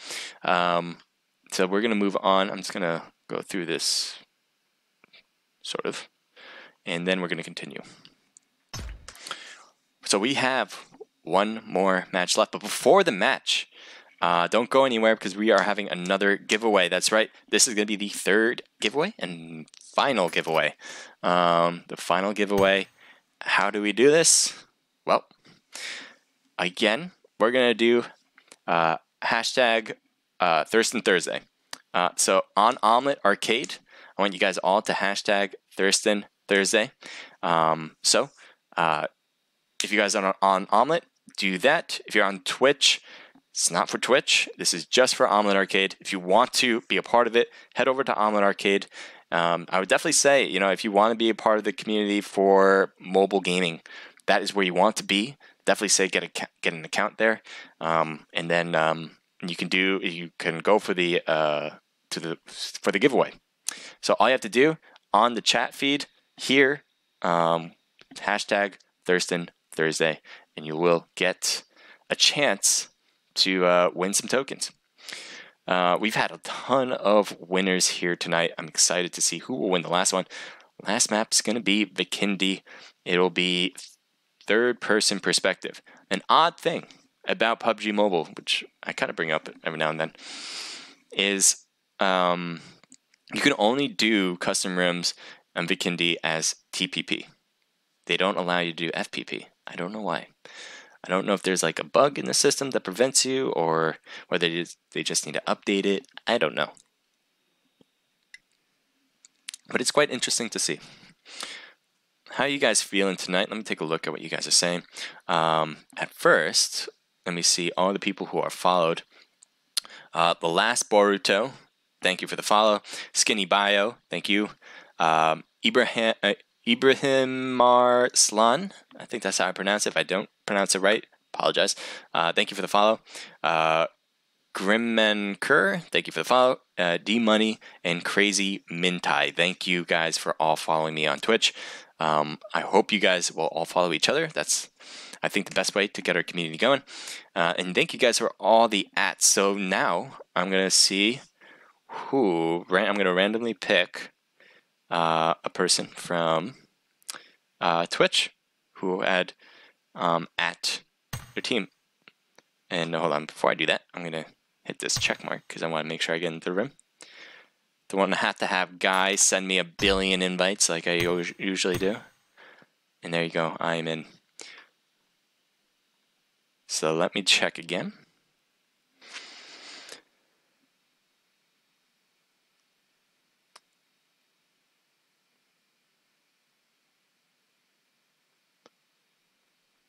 So we're going to move on. I'm just going to go through this sort of, and then we're going to continue. So we have one more match left, but before the match, don't go anywhere because we are having another giveaway. That's right. This is going to be the 3rd giveaway and final giveaway. The final giveaway. How do we do this? Well, again, we're going to do hashtag Thurstin Thursday. So on Omelet Arcade, I want you guys all to hashtag Thurstin Thursday. So if you guys are on Omelet, do that. If you're on Twitch, it's not for Twitch. This is just for Omelet Arcade. If you want to be a part of it, head over to Omelet Arcade. I would definitely say, if you want to be a part of the community for mobile gaming, that is where you want to be. Definitely say get an account there, and then you can go for the giveaway. So all you have to do on the chat feed here, hashtag Thurstin Thursday, and you will get a chance to win some tokens. We've had a ton of winners here tonight. I'm excited to see who will win the last one. Last map's going to be Vikindi. It'll be third-person perspective. An odd thing about PUBG Mobile, which I kind of bring up every now and then, is you can only do custom rims on Vikindi as TPP. They don't allow you to do FPP. I don't know why. I don't know if there's like a bug in the system that prevents you, or whether they just need to update it. I don't know. But it's quite interesting to see. How are you guys feeling tonight? Let me take a look at what you guys are saying. At first, let me see all the people who are followed. The last Boruto, thank you for the follow. Skinny Bio, thank you. Ibrahim Marslan, I think that's how I pronounce it. If I don't pronounce it right, apologize. Thank you for the follow. Grimmenker, thank you for the follow. D-Money and Crazy Mintai, thank you guys for all following me on Twitch. I hope you guys will all follow each other. That's, I think, the best way to get our community going. And thank you guys for all the @. So now I'm going to see who, I'm going to randomly pick a person from Twitch who had at their team. And hold on, before I do that, I'm going to hit this check mark because I want to make sure I get into the room. Don't want to have guys send me a billion invites like I usually do. And there you go, I am in. So let me check again.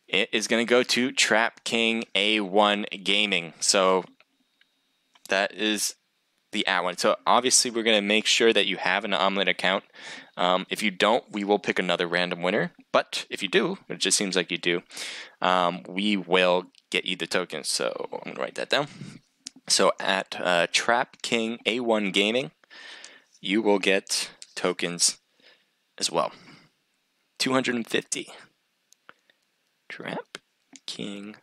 It is going to go to Trap King A1 Gaming. So that is the @one. So obviously we're going to make sure that you have an Omelet account. If you don't, we will pick another random winner. But if you do, it just seems like you do, we will get you the tokens. So I'm going to write that down. So at Trap King A1 Gaming, you will get tokens as well. 250. Trap King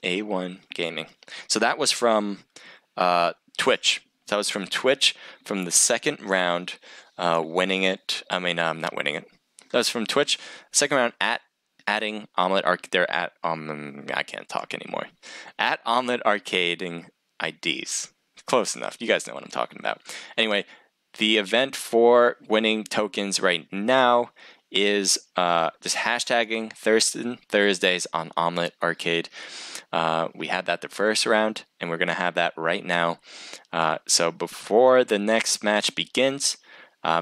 A1 Gaming. So that was from Twitch. That was from Twitch from the second round, winning it. I mean, not winning it. That was from Twitch. Second round adding Omelet Arcade. They're at I can't talk anymore. At Omelet Arcading IDs. Close enough. You guys know what I'm talking about. Anyway, the event for winning tokens right now is just hashtagging Thurstin Thursdays on Omelette Arcade. We had that the first round, and we're going to have that right now. So before the next match begins,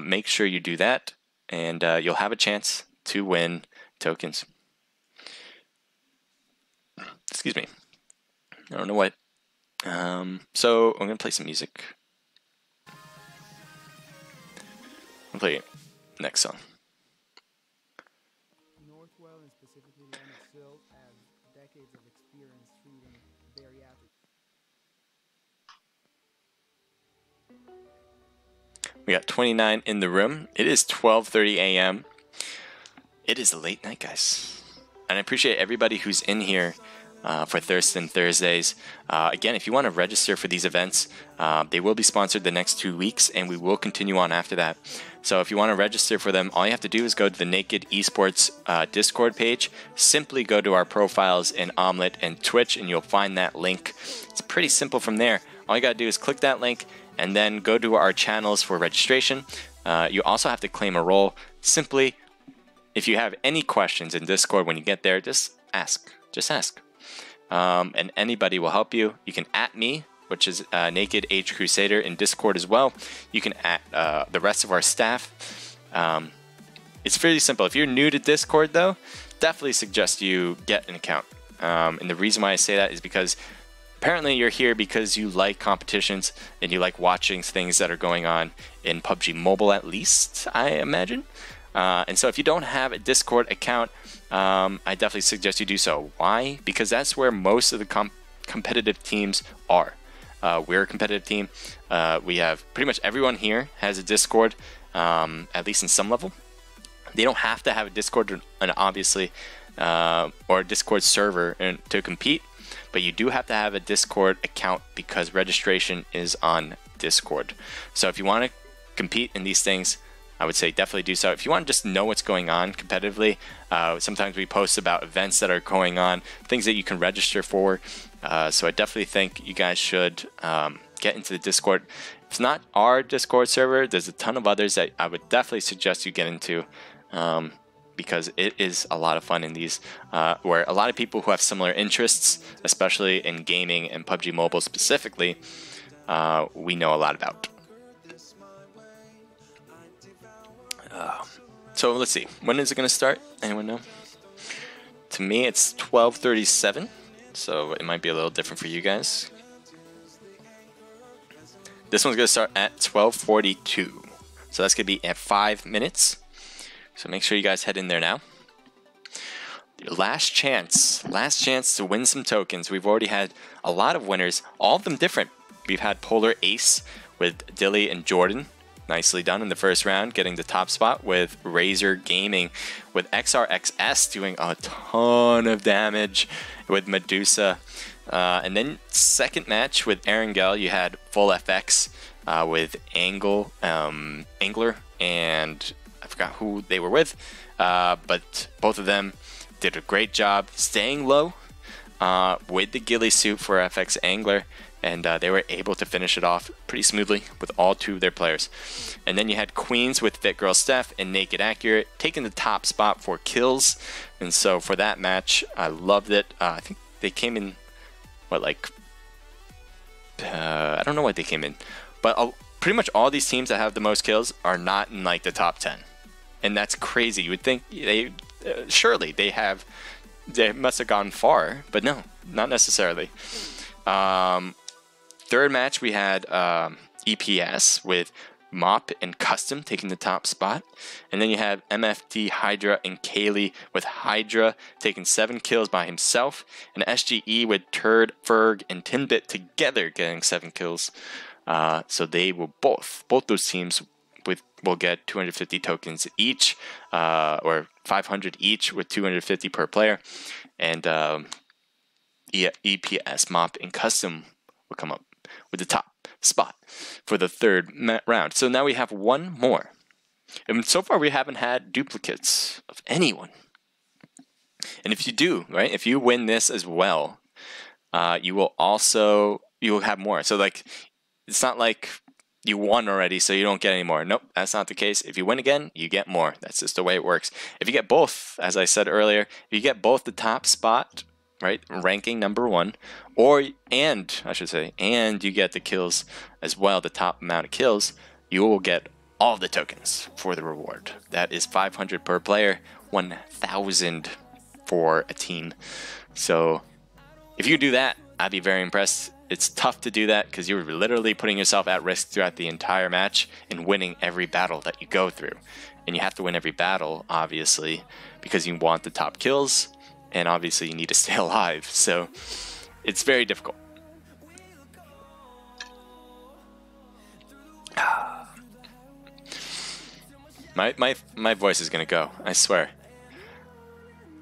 make sure you do that, and you'll have a chance to win tokens. Excuse me. I don't know what. So I'm going to play some music. I'll play next song. Northwell and specifically Leonard Sill have decades of experience treating bariatric. We got 29 in the room. It is 12:30 a.m. It is a late night, guys. And I appreciate everybody who's in here for Thurstin Thursdays. Again, if you want to register for these events, they will be sponsored the next 2 weeks, and we will continue on after that. So if you want to register for them, all you have to do is go to the Naked Esports Discord page. Simply go to our profiles in Omelette and Twitch, and you'll find that link. It's pretty simple from there. All you got to do is click that link, and then go to our channels for registration. You also have to claim a role. Simply, if you have any questions in Discord when you get there, just ask. Just ask. And anybody will help you. You can @ me, which is Naked H Crusader, in Discord as well. You can @ the rest of our staff. It's fairly simple. If you're new to Discord, though, definitely suggest you get an account. And the reason why I say that is because apparently you're here because you like competitions and you like watching things that are going on in PUBG Mobile, at least, I imagine. And so if you don't have a Discord account, I definitely suggest you do so. Why? Because that's where most of the competitive teams are. We're a competitive team. We have pretty much everyone here has a Discord, at least in some level. They don't have to have a Discord, and obviously, or a Discord server to compete, but you do have to have a Discord account because registration is on Discord. So if you want to compete in these things, I would say definitely do so. If you want to just know what's going on competitively, sometimes we post about events that are going on, things that you can register for. So I definitely think you guys should get into the Discord. If it's not our Discord server, there's a ton of others that I would definitely suggest you get into, because it is a lot of fun in these, where a lot of people who have similar interests, especially in gaming and PUBG Mobile specifically, we know a lot about. So let's see, when is it going to start? Anyone know? To me, it's 12:37, so it might be a little different for you guys. This one's going to start at 12:42, so that's going to be at 5 minutes. So make sure you guys head in there now. Your last chance to win some tokens. We've already had a lot of winners, all of them different. We've had Polar Ace with Dilly and Jordan. Nicely done in the first round, getting the top spot, with Razor Gaming with XRXS doing a ton of damage with Medusa. And then second match with Erangel, you had Full FX with Angler, and I forgot who they were with, but both of them did a great job staying low with the ghillie suit for FX Angler. And they were able to finish it off pretty smoothly with all two of their players. And then you had Queens with Fit Girl Steph and Naked Accurate taking the top spot for kills. And so for that match, I loved it. I think they came in, what, like, I don't know what they came in. But pretty much all these teams that have the most kills are not in, like, the top 10. And that's crazy. You would think they, surely they must have gone far. But no, not necessarily. Third match, we had EPS with Mop and Custom taking the top spot. And then you have MFT, Hydra, and Kaylee with Hydra taking 7 kills by himself. And SGE with Turd, Ferg, and Tinbit together getting 7 kills. So they will both those teams will get 250 tokens each, or 500 each with 250 per player. And EPS, Mop, and Custom will come up with the top spot for the third round. So now we have one more. And so far we haven't had duplicates of anyone. And if you do, right, if you win this as well, you will have more. So like it's not like you won already, so you don't get any more. Nope, that's not the case. If you win again, you get more. That's just the way it works. If you get both, as I said earlier, if you get both the top spot, right, ranking number 1, and you get the kills as well, the top amount of kills, you will get all the tokens for the reward. That is 500 per player, 1,000 for a team. So if you do that, I'd be very impressed. It's tough to do that because you're literally putting yourself at risk throughout the entire match and winning every battle that you go through. And you have to win every battle, obviously, because you want the top kills, and obviously you need to stay alive. So it's very difficult. My voice is gonna go, I swear.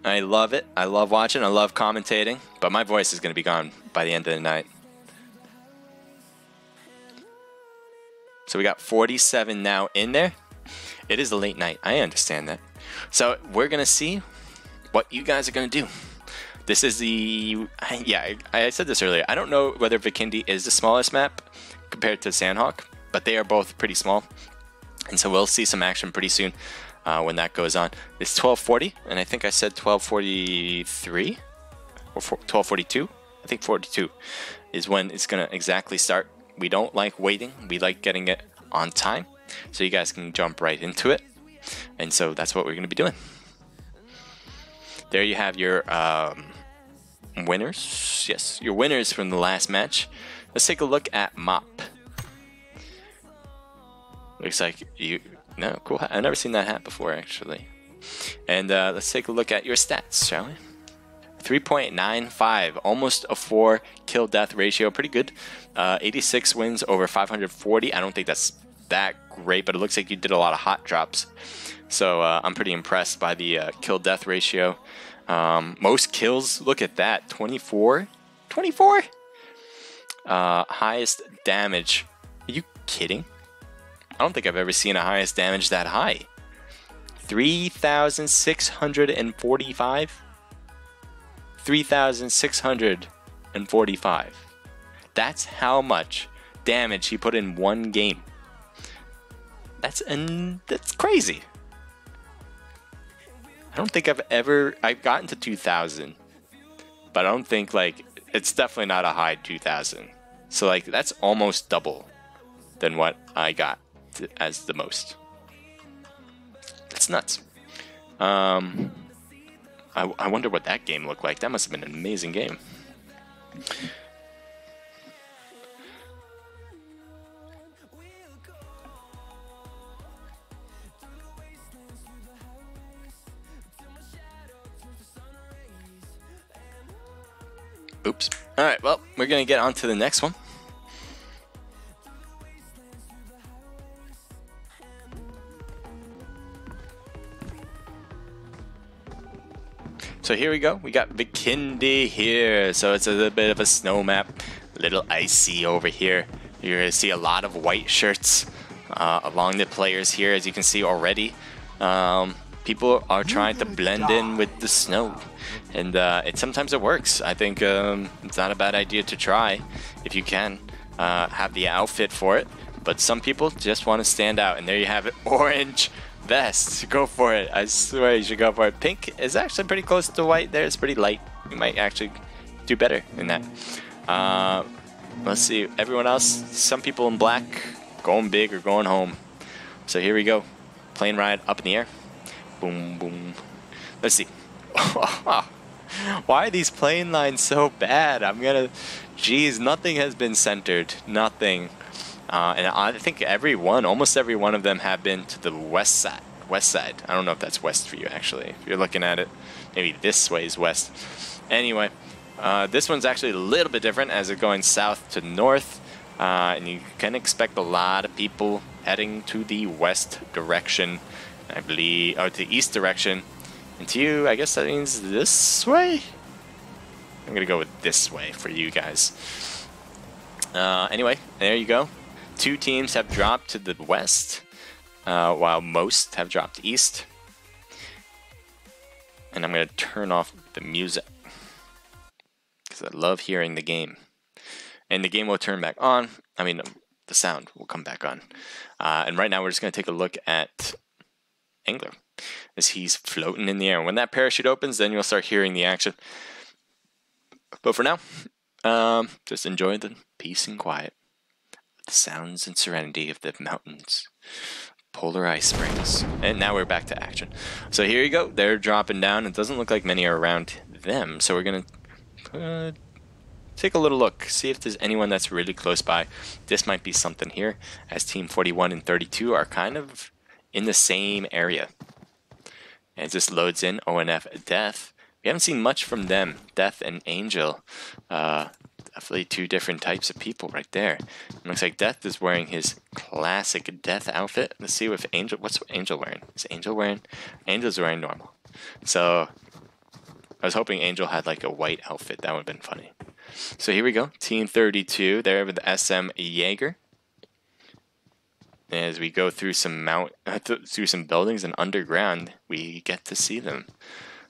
I love it. I love watching. I love commentating, but my voice is gonna be gone by the end of the night. So we got 47 now in there. It is a late night. I understand that. So we're gonna see what you guys are gonna do. This is the I said this earlier. I don't know whether Vikindi is the smallest map compared to Sandhawk, but they are both pretty small. And so we'll see some action pretty soon when that goes on. It's 12:40, and I think I said 12:43 or 12:42. I think 42 is when it's gonna exactly start. We don't like waiting. We like getting it on time, so you guys can jump right into it. And so that's what we're gonna be doing. There you have your winners. Yes, your winners from the last match. Let's take a look at Mop. Looks like cool hat. I've never seen that hat before, actually. And let's take a look at your stats, shall we? 3.95, almost a 4 kill death ratio, pretty good. 86 wins over 540. I don't think that's that great, but it looks like you did a lot of hot drops. So I'm pretty impressed by the kill death ratio. Most kills, look at that, 24. 24? Highest damage. Are you kidding? I don't think I've ever seen a highest damage that high. 3,645. 3,645. That's how much damage he put in one game. That's crazy. I don't think I've gotten to 2,000, but I don't think, like, it's definitely not a high 2,000. So like that's almost double than what I got as the most. That's nuts. I wonder what that game looked like. That must have been an amazing game. Oops. Alright, well, we're going to get on to the next one. So here we go. We got Vikindi here. So it's a little bit of a snow map. A little icy over here. You're going to see a lot of white shirts along the players here, as you can see already. People are trying to blend in with the snow. And sometimes it works. I think it's not a bad idea to try if you can have the outfit for it. But some people just want to stand out. And there you have it. Orange vest. Go for it. I swear you should go for it. Pink is actually pretty close to white there. It's pretty light. You might actually do better than that. Let's see. Everyone else, some people in black going big or going home. So here we go. Plane ride up in the air. Boom, boom. Let's see. Why are these plane lines so bad? Geez, nothing has been centered. Nothing. And I think almost every one of them have been to the west side. I don't know if that's west for you, actually. If you're looking at it, maybe this way is west. Anyway, this one's actually a little bit different as it's going south to north. And you can expect a lot of people heading to the west direction, I believe, or to the east direction. And to you, I guess that means this way? I'm going to go with this way for you guys. Anyway, there you go. 2 teams have dropped to the west, while most have dropped east. And I'm going to turn off the music, because I love hearing the game. And the game will turn back on. I mean, the sound will come back on. And right now we're just going to take a look at Angler as he's floating in the air. When that parachute opens, then you'll start hearing the action. But for now, just enjoy the peace and quiet, the sounds and serenity of the mountains, polar ice springs. And now we're back to action. So here you go. They're dropping down. It doesn't look like many are around them. So we're going to take a little look, see if there's anyone that's really close by. This might be something here, as Team 41 and 32 are kind of in the same area. And it just loads in ONF Death. We haven't seen much from them. Death and Angel. Definitely two different types of people right there. It looks like Death is wearing his classic Death outfit. Let's see if Angel, what's Angel wearing? Is Angel wearing? Angel's wearing normal. So I was hoping Angel had like a white outfit. That would have been funny. So here we go. Team 32 there with the SM Jaeger. As we go through some through some buildings and underground, we get to see them.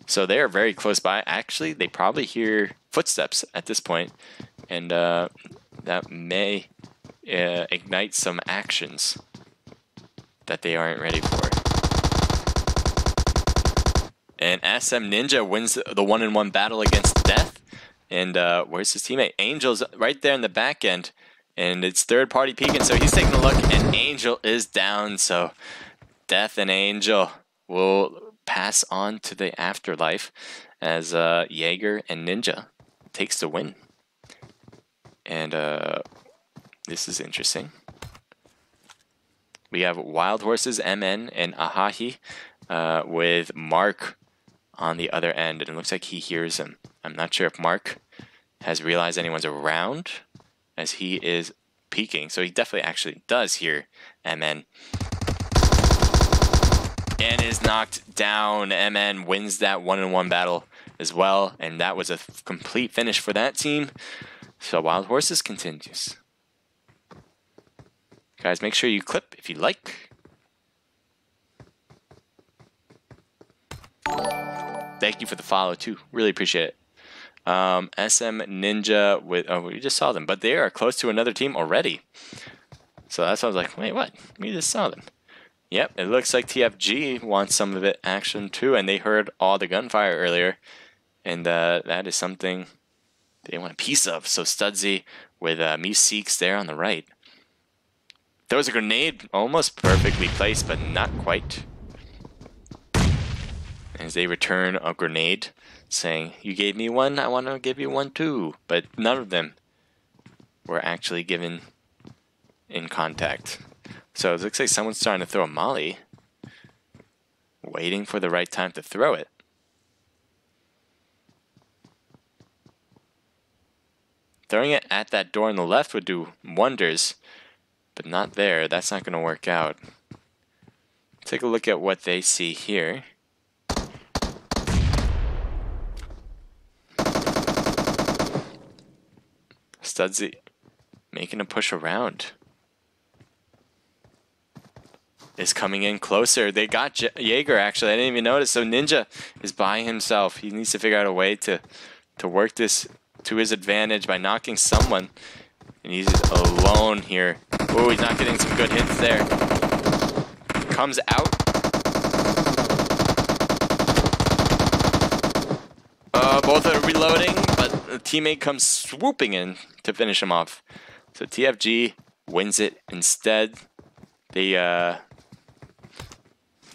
So they are very close by. Actually, they probably hear footsteps at this point, and that may ignite some actions that they aren't ready for. And SM Ninja wins the 1-on-1 battle against Death. And where's his teammate? Angel's right there in the back end. And it's third party peeking, so he's taking a look, and Angel is down. So Death and Angel will pass on to the afterlife as Jaeger and Ninja takes the win. And this is interesting. We have Wild Horses, MN, and Ahahi with Mark on the other end. And it looks like he hears him. I'm not sure if Mark has realized anyone's around, as he is peeking. So he definitely actually does hear MN. And is knocked down. MN wins that 1-on-1 battle as well. And that was a complete finish for that team. So Wild Horses continues. Guys, make sure you clip if you like. Thank you for the follow too. Really appreciate it. SM Ninja with, oh, we just saw them, but they are close to another team already. So that's why I was like, wait, what? We just saw them. Yep, it looks like TFG wants some of it action too, and they heard all the gunfire earlier, and that is something they want a piece of. So Studsy with Meeseeks there on the right. There was a grenade almost perfectly placed, but not quite. As they return a grenade, saying, you gave me one, I want to give you one too. But none of them were actually given in contact. So it looks like someone's trying to throw a molly, waiting for the right time to throw it. Throwing it at that door on the left would do wonders, but not there. That's not going to work out. Take a look at what they see here. Studsy making a push around. Is coming in closer. They got Jaeger, actually. I didn't even notice. So Ninja is by himself. He needs to figure out a way to work this to his advantage by knocking someone. And he's alone here. Oh, he's not getting some good hits there. Comes out. Both are reloading, but the teammate comes swooping in to finish him off. So TFG wins it instead. They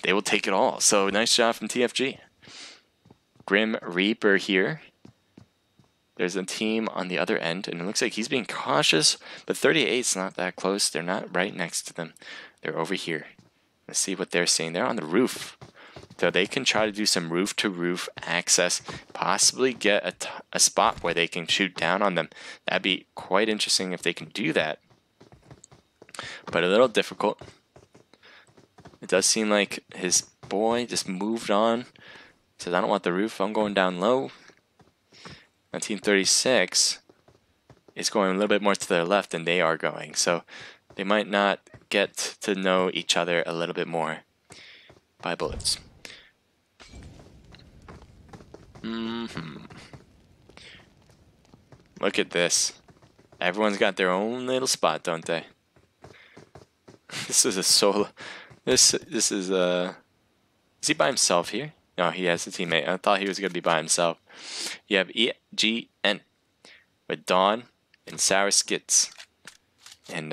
will take it all. So nice job from TFG. Grim Reaper here. There's a team on the other end, and it looks like he's being cautious, but 38's not that close. They're not right next to them. They're over here. Let's see what they're seeing. They're on the roof. So they can try to do some roof-to-roof access, possibly get a spot where they can shoot down on them. That'd be quite interesting if they can do that. But a little difficult. It does seem like his boy just moved on. Says, I don't want the roof, I'm going down low. 1936 is going a little bit more to their left than they are going. So they might not get to know each other a little bit more by bullets. Look at this. Everyone's got their own little spot, don't they? This is a solo. This is a. Is he by himself here? No, he has a teammate. I thought he was gonna be by himself. You have EGN with Dawn and Sour Skits, and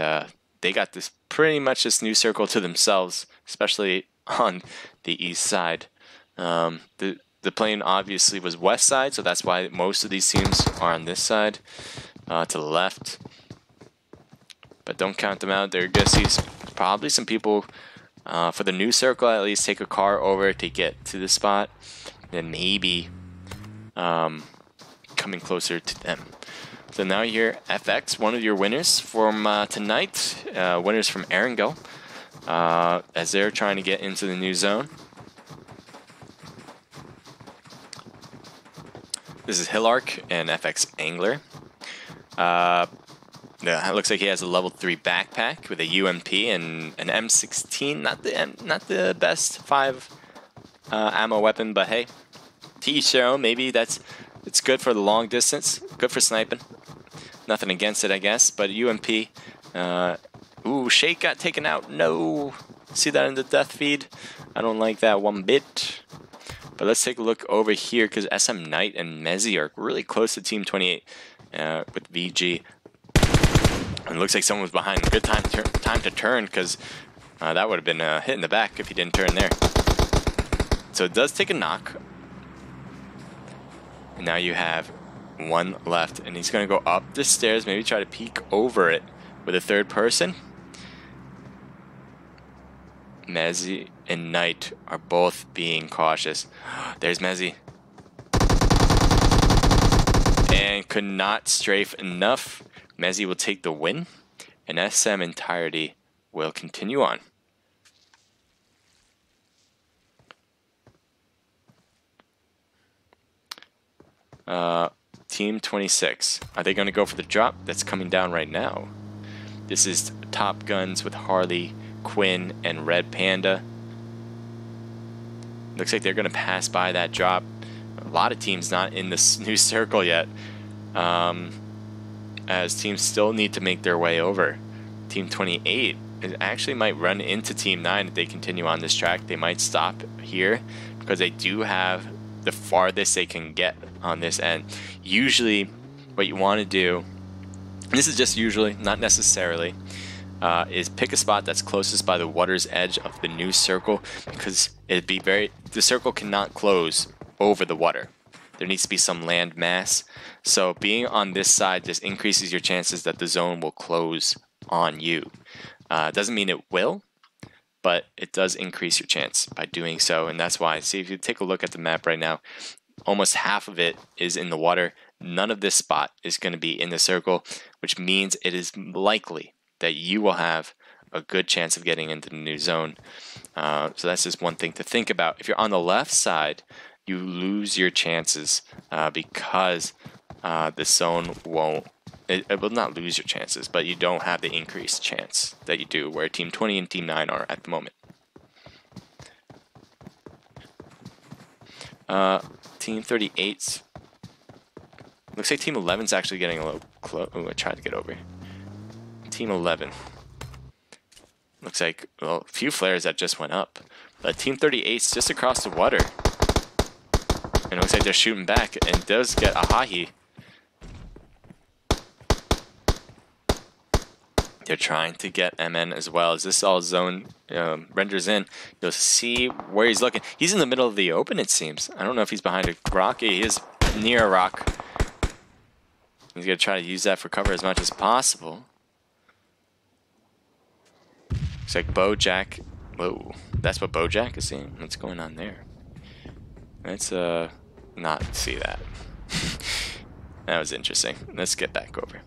they got this pretty much this new circle to themselves, especially on the east side. The plane obviously was west side, so that's why most of these teams are on this side, to the left. But don't count them out. They're gonna see probably some people for the new circle at least take a car over to get to the spot, and maybe coming closer to them. So now you're FX, one of your winners from tonight, winners from Erangel, as they're trying to get into the new zone. This is Hillark and FX Angler. Yeah, it looks like he has a level 3 backpack with a UMP and an M16. Not the best 5 ammo weapon, but hey, to each their own. Maybe it's good for the long distance, good for sniping. Nothing against it, I guess. But UMP. Ooh, Shake got taken out. No, see that in the death feed? I don't like that one bit. But let's take a look over here because SM Knight and Mezzy are really close to Team 28 with VG. And it looks like someone was behind. Good time to turn because that would have been a hit in the back if he didn't turn there. So it does take a knock. And now you have one left, and he's going to go up the stairs, maybe try to peek over it with a third person. Mezzy and Knight are both being cautious. There's Mezzy. And could not strafe enough. Mezzy will take the win, and SM Entirety will continue on. Team 26. Are they going to go for the drop that's coming down right now? This is Top Guns with Harley, Quinn, and Red Panda. Looks like they're going to pass by that drop. A lot of teams not in this new circle yet, as teams still need to make their way over. Team 28 actually might run into Team 9 if they continue on this track. They might stop here because they do have the farthest they can get on this end. Usually what you want to do, and this is just usually, not necessarily, is pick a spot that's closest by the water's edge of the new circle, because the circle cannot close over the water. There needs to be some land mass. So being on this side just increases your chances that the zone will close on you. Doesn't mean it will, but it does increase your chance by doing so. And that's why, see, if you take a look at the map right now, almost half of it is in the water. None of this spot is going to be in the circle, which means it is likely that you will have a good chance of getting into the new zone. So that's just one thing to think about. If you're on the left side, you lose your chances because the zone won't. It will not lose your chances, but you don't have the increased chance that you do where Team 20 and Team 9 are at the moment. Team 38's. Looks like Team 11's actually getting a little close. Oh, I tried to get over. Team 11. Looks like, well, a few flares that just went up. But Team 38's just across the water. And it looks like they're shooting back, and does get a Hahi. They're trying to get MN as well. As this all zone renders in, you'll see where he's looking. He's in the middle of the open, it seems. I don't know if he's behind a rock. He is near a rock. He's going to try to use that for cover as much as possible. Looks like Bojack. Whoa, that's what Bojack is seeing? What's going on there? Let's not see that. That was interesting. Let's get back over.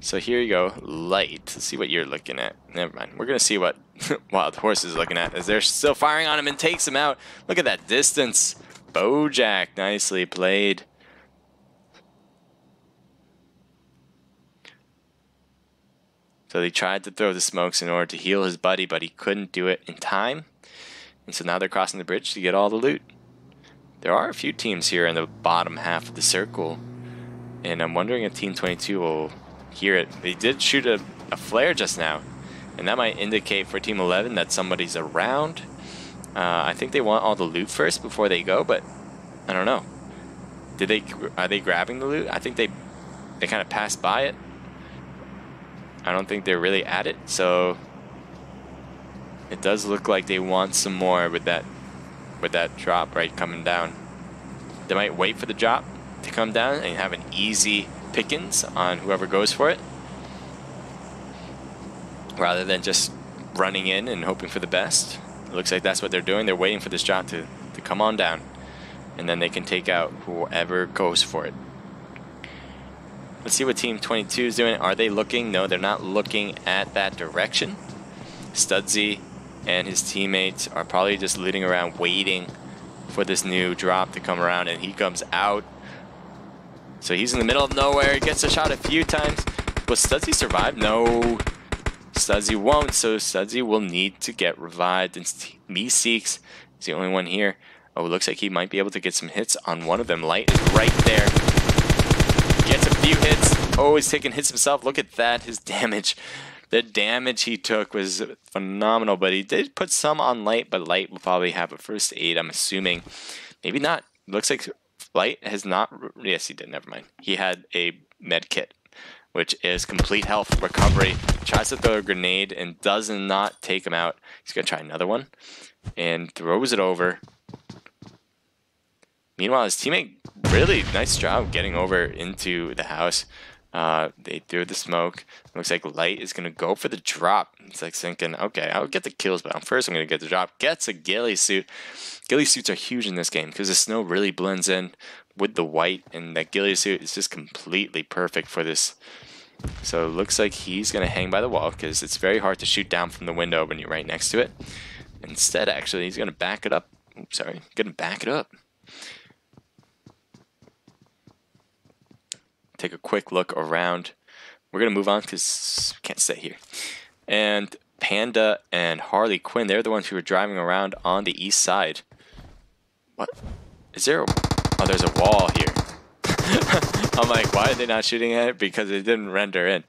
So here you go, Light. Let's see what you're looking at. Never mind. We're going to see what Wild Horse is looking at as they're still firing on him and takes him out. Look at that distance. Bojack, nicely played. So they tried to throw the smokes in order to heal his buddy, but he couldn't do it in time. And so now they're crossing the bridge to get all the loot. There are a few teams here in the bottom half of the circle. And I'm wondering if Team 22 will hear it. They did shoot a flare just now. And that might indicate for Team 11 that somebody's around. I think they want all the loot first before they go, but I don't know. Are they grabbing the loot? I think they kind of passed by it. I don't think they're really at it, so it does look like they want some more with that drop right coming down. They might wait for the drop to come down and have an easy pickings on whoever goes for it, rather than just running in and hoping for the best. It looks like that's what they're doing. They're waiting for this drop to come on down, and then they can take out whoever goes for it. Let's see what Team 22 is doing. Are they looking? No, they're not looking at that direction. Studsy and his teammates are probably just looting around waiting for this new drop to come around, and he comes out. So he's in the middle of nowhere. He gets a shot a few times. Will Studsy survive? No, Studsy won't. So Studsy will need to get revived, and Meeseeks is the only one here. Oh, it looks like he might be able to get some hits on one of them. Light is right there. Gets a few hits. Oh, he's taking hits himself. Look at that. His damage. The damage he took was phenomenal, but he did put some on Light, but Light will probably have a first aid, I'm assuming. Maybe not. Looks like Light has not. Yes, he did. Never mind. He had a med kit, which is complete health recovery. Tries to throw a grenade and does not take him out. He's going to try another one and throws it over. Meanwhile, his teammate, really nice job getting over into the house. They threw the smoke. Looks like Light is going to go for the drop. It's like thinking, okay, I'll get the kills, but first I'm going to get the drop. Gets a ghillie suit. Ghillie suits are huge in this game because the snow really blends in with the white, and that ghillie suit is just completely perfect for this. So it looks like he's going to hang by the wall because it's very hard to shoot down from the window when you're right next to it. Instead, actually, he's going to back it up. Oops, sorry. Going to back it up. Take a quick look around. We're going to move on because we can't stay here. And Panda and Harley Quinn, they're the ones who are driving around on the east side. What? Is there a... Oh, there's a wall here. I'm like, why are they not shooting at it? Because it didn't render in.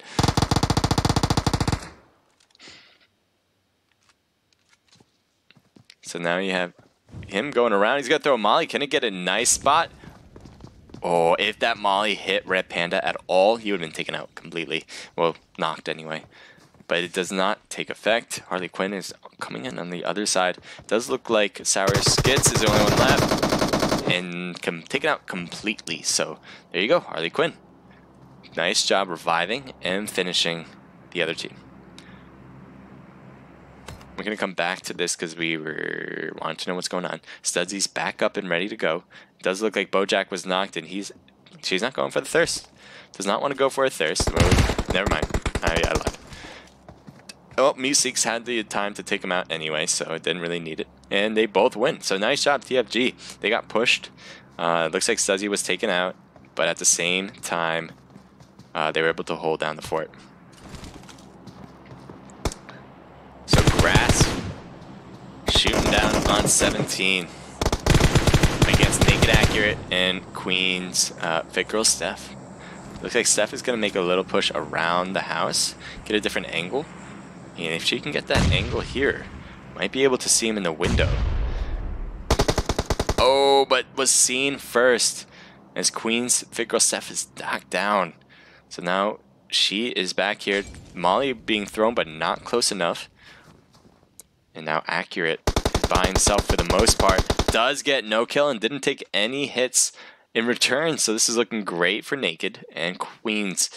So now you have him going around. He's going to throw a molly. Can he get a nice spot? Oh, if that molly hit Red Panda at all, he would have been taken out completely. Well, knocked anyway. But it does not take effect. Harley Quinn is coming in on the other side. It does look like Sour Skits is the only one left. And taken out completely. So there you go, Harley Quinn. Nice job reviving and finishing the other team. We're going to come back to this because we wanted to know what's going on. Studsy's back up and ready to go. It does look like Bojack was knocked, and she's not going for the thirst. Does not want to go for a thirst. Well, never mind. I lied. Oh, Meeseeks had the time to take him out anyway, so it didn't really need it. And they both win. So nice job, TFG. They got pushed. Looks like Studsy was taken out, but at the same time, they were able to hold down the fort. So Grass shooting down on 17 against Naked Accurate and Queen's Fit Girl Steph. Looks like Steph is going to make a little push around the house, get a different angle. And if she can get that angle here, might be able to see him in the window. Oh, but was seen first as Queen's Fit Girl Steph is knocked down. So now she is back here. Molly being thrown, but not close enough. And now Accurate is by himself for the most part. Does get no kill and didn't take any hits in return. So this is looking great for Naked and Queens.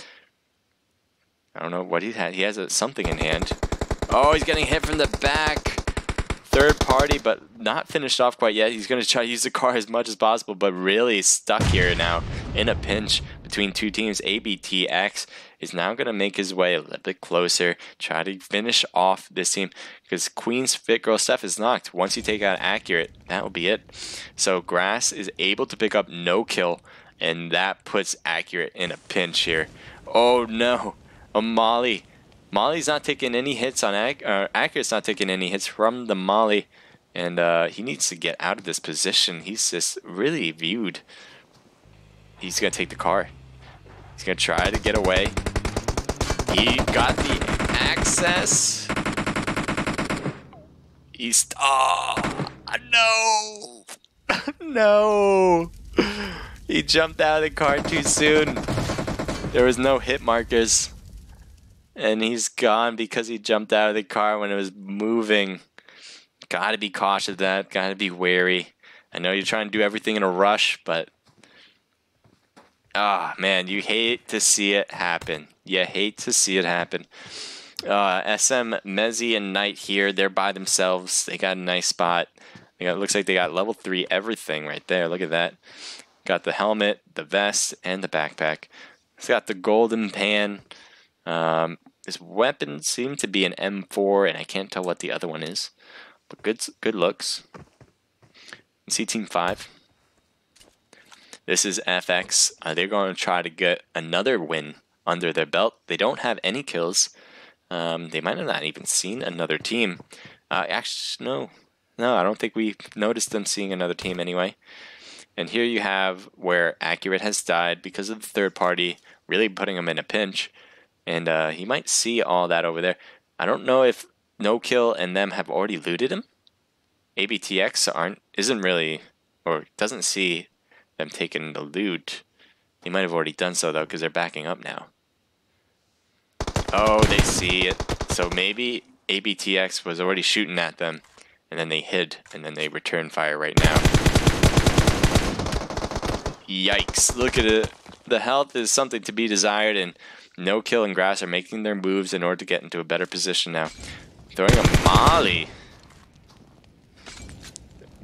I don't know what he had. He has something in hand. Oh, he's getting hit from the back. Third party, but not finished off quite yet. He's going to try to use the car as much as possible, but really stuck here now in a pinch between two teams. ABTX is now going to make his way a little bit closer, try to finish off this team, because Queen's Fit Girl Steph is knocked. Once you take out Accurate, that will be it. So Grass is able to pick up no kill, and that puts Accurate in a pinch here. Oh no, a Molly. Molly's not taking any hits on Accurate's not taking any hits from the Molly, and he needs to get out of this position. He's just really viewed. He's gonna take the car. He's gonna try to get away. He got the access. He's... Oh, no! No! He jumped out of the car too soon. There was no hit markers. And he's gone because he jumped out of the car when it was moving. Gotta be cautious of that. Gotta be wary. I know you're trying to do everything in a rush, but... Ah, man, you hate to see it happen. You hate to see it happen. SM, Mezzi, and Knight here. They're by themselves. They got a nice spot. It looks like they got level 3 everything right there. Look at that. Got the helmet, the vest, and the backpack. It's got the golden pan. This weapon seemed to be an M4, and I can't tell what the other one is. But good looks. See Team 5. This is FX. They're going to try to get another win under their belt. They don't have any kills. They might have not even seen another team. Actually, no, I don't think we noticed them seeing another team anyway. And here you have where Accurate has died because of the third party, really putting him in a pinch. And he might see all that over there. I don't know if No Kill and them have already looted him. ABTX isn't really, or doesn't see them taking the loot. He might have already done so though, because they're backing up now. Oh, they see it. So maybe ABTX was already shooting at them, and then they hid, and then they return fire right now. Yikes, look at it. The health is something to be desired, and No Kill and Grass are making their moves in order to get into a better position now. Throwing a molly.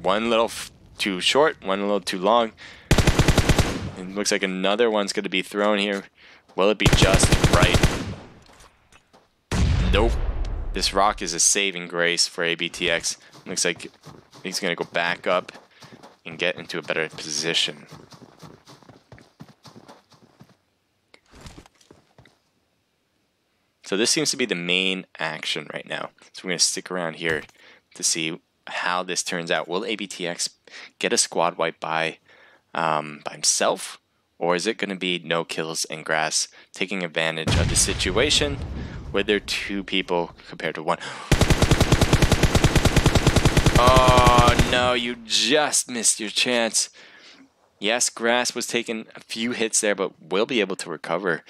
One little too short, one a little too long. It looks like another one's going to be thrown here. Will it be just right? Nope. This rock is a saving grace for ABTX. Looks like he's going to go back up and get into a better position. So this seems to be the main action right now. So we're going to stick around here to see how this turns out. Will ABTX get a squad wipe by himself? Or is it going to be No Kills and Grass taking advantage of the situation where there are 2 people compared to 1? Oh no, you just missed your chance. Yes, Grass was taking a few hits there, but will be able to recover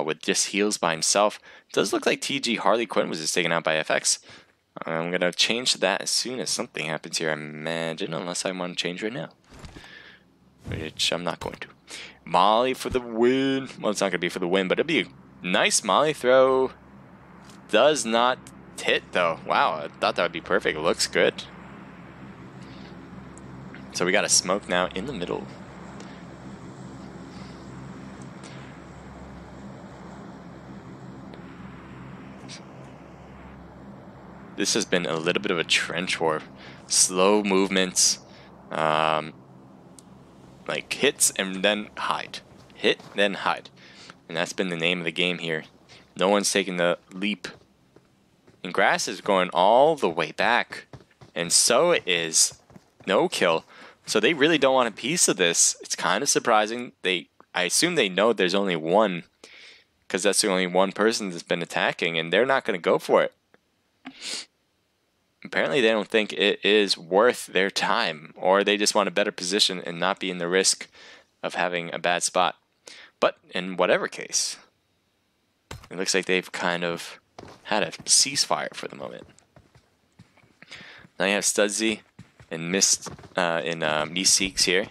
with just heals by himself. It does look like TG Harley Quinn was just taken out by FX. I'm going to change that as soon as something happens here, I imagine, unless I want to change right now. Which I'm not going to. Molly for the win. Well, it's not going to be for the win, but it'll be a nice Molly throw. Does not hit, though. Wow, I thought that would be perfect. It looks good. So we got a smoke now in the middle. This has been a little bit of a trench war. Slow movements. Like hits and then hide. Hit, then hide. And that's been the name of the game here. No one's taking the leap. And Grass is going all the way back. And so is No Kill. So they really don't want a piece of this. It's kind of surprising. I assume they know there's only one, because that's the only one person that's been attacking, and they're not going to go for it. Apparently they don't think it is worth their time, or they just want a better position and not be in the risk of having a bad spot. But in whatever case, it looks like they've kind of had a ceasefire for the moment. Now you have Studsy and Mist Meeseeks here.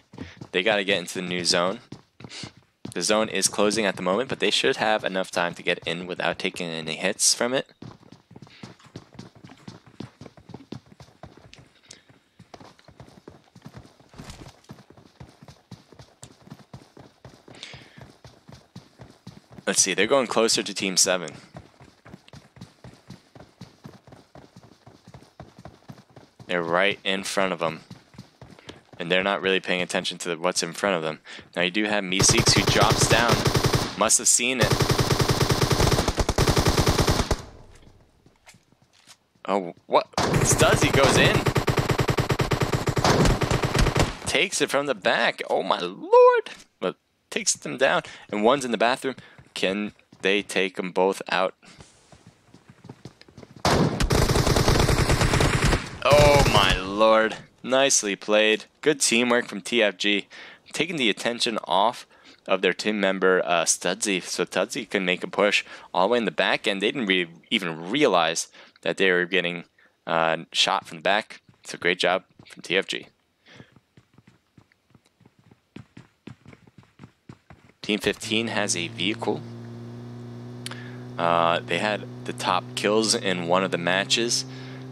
They got to get into the new zone. The zone is closing at the moment, but they should have enough time to get in without taking any hits from it. Let's see, they're going closer to Team 7. They're right in front of them. And they're not really paying attention to what's in front of them. Now you do have Meeseeks who drops down. Must have seen it. Oh, what? Stuzzy goes in. Takes it from the back. Oh my lord. But takes them down. And one's in the bathroom. Can they take them both out? Oh, Nicely played. Good teamwork from TFG. Taking the attention off of their team member Studzy, so Studzy can make a push all the way in the back, and they didn't even realize that they were getting shot from the back. So great job from TFG. Team 15 has a vehicle. They had the top kills in one of the matches,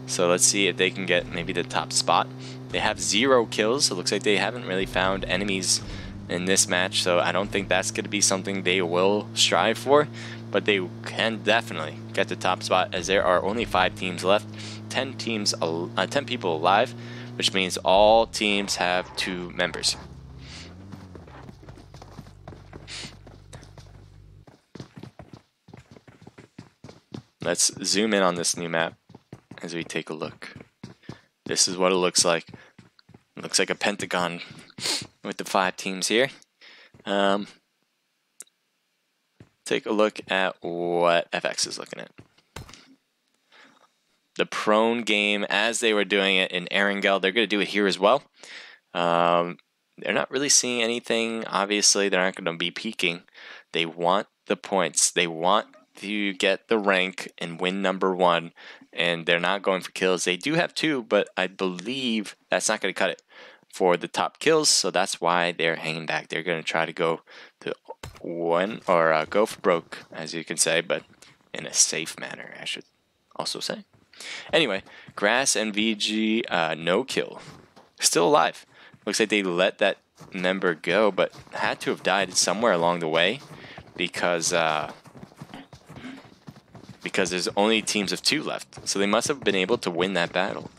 so let's see if they can get maybe the top spot. They have 0 kills, so it looks like they haven't really found enemies in this match, so I don't think that's going to be something they will strive for, but they can definitely get the top spot, as there are only 5 teams left, 10 people alive, which means all teams have 2 members. Let's zoom in on this new map as we take a look. This is what it looks like. It looks like a pentagon with the 5 teams here. Take a look at what FX is looking at. The prone game, as they were doing it in Erangel, they're going to do it here as well. They're not really seeing anything. Obviously, they're not going to be peeking. They want the points. They want to get the rank and win #1, and they're not going for kills. They do have 2, but I believe that's not going to cut it for the top kills, so that's why they're hanging back. They're going to try to go to win, or go for broke, as you can say, but in a safe manner, I should also say. Anyway, Grass and VG, no kill. Still alive. Looks like they let that member go, but had to have died somewhere along the way, because there's only teams of 2 left. So they must have been able to win that battle.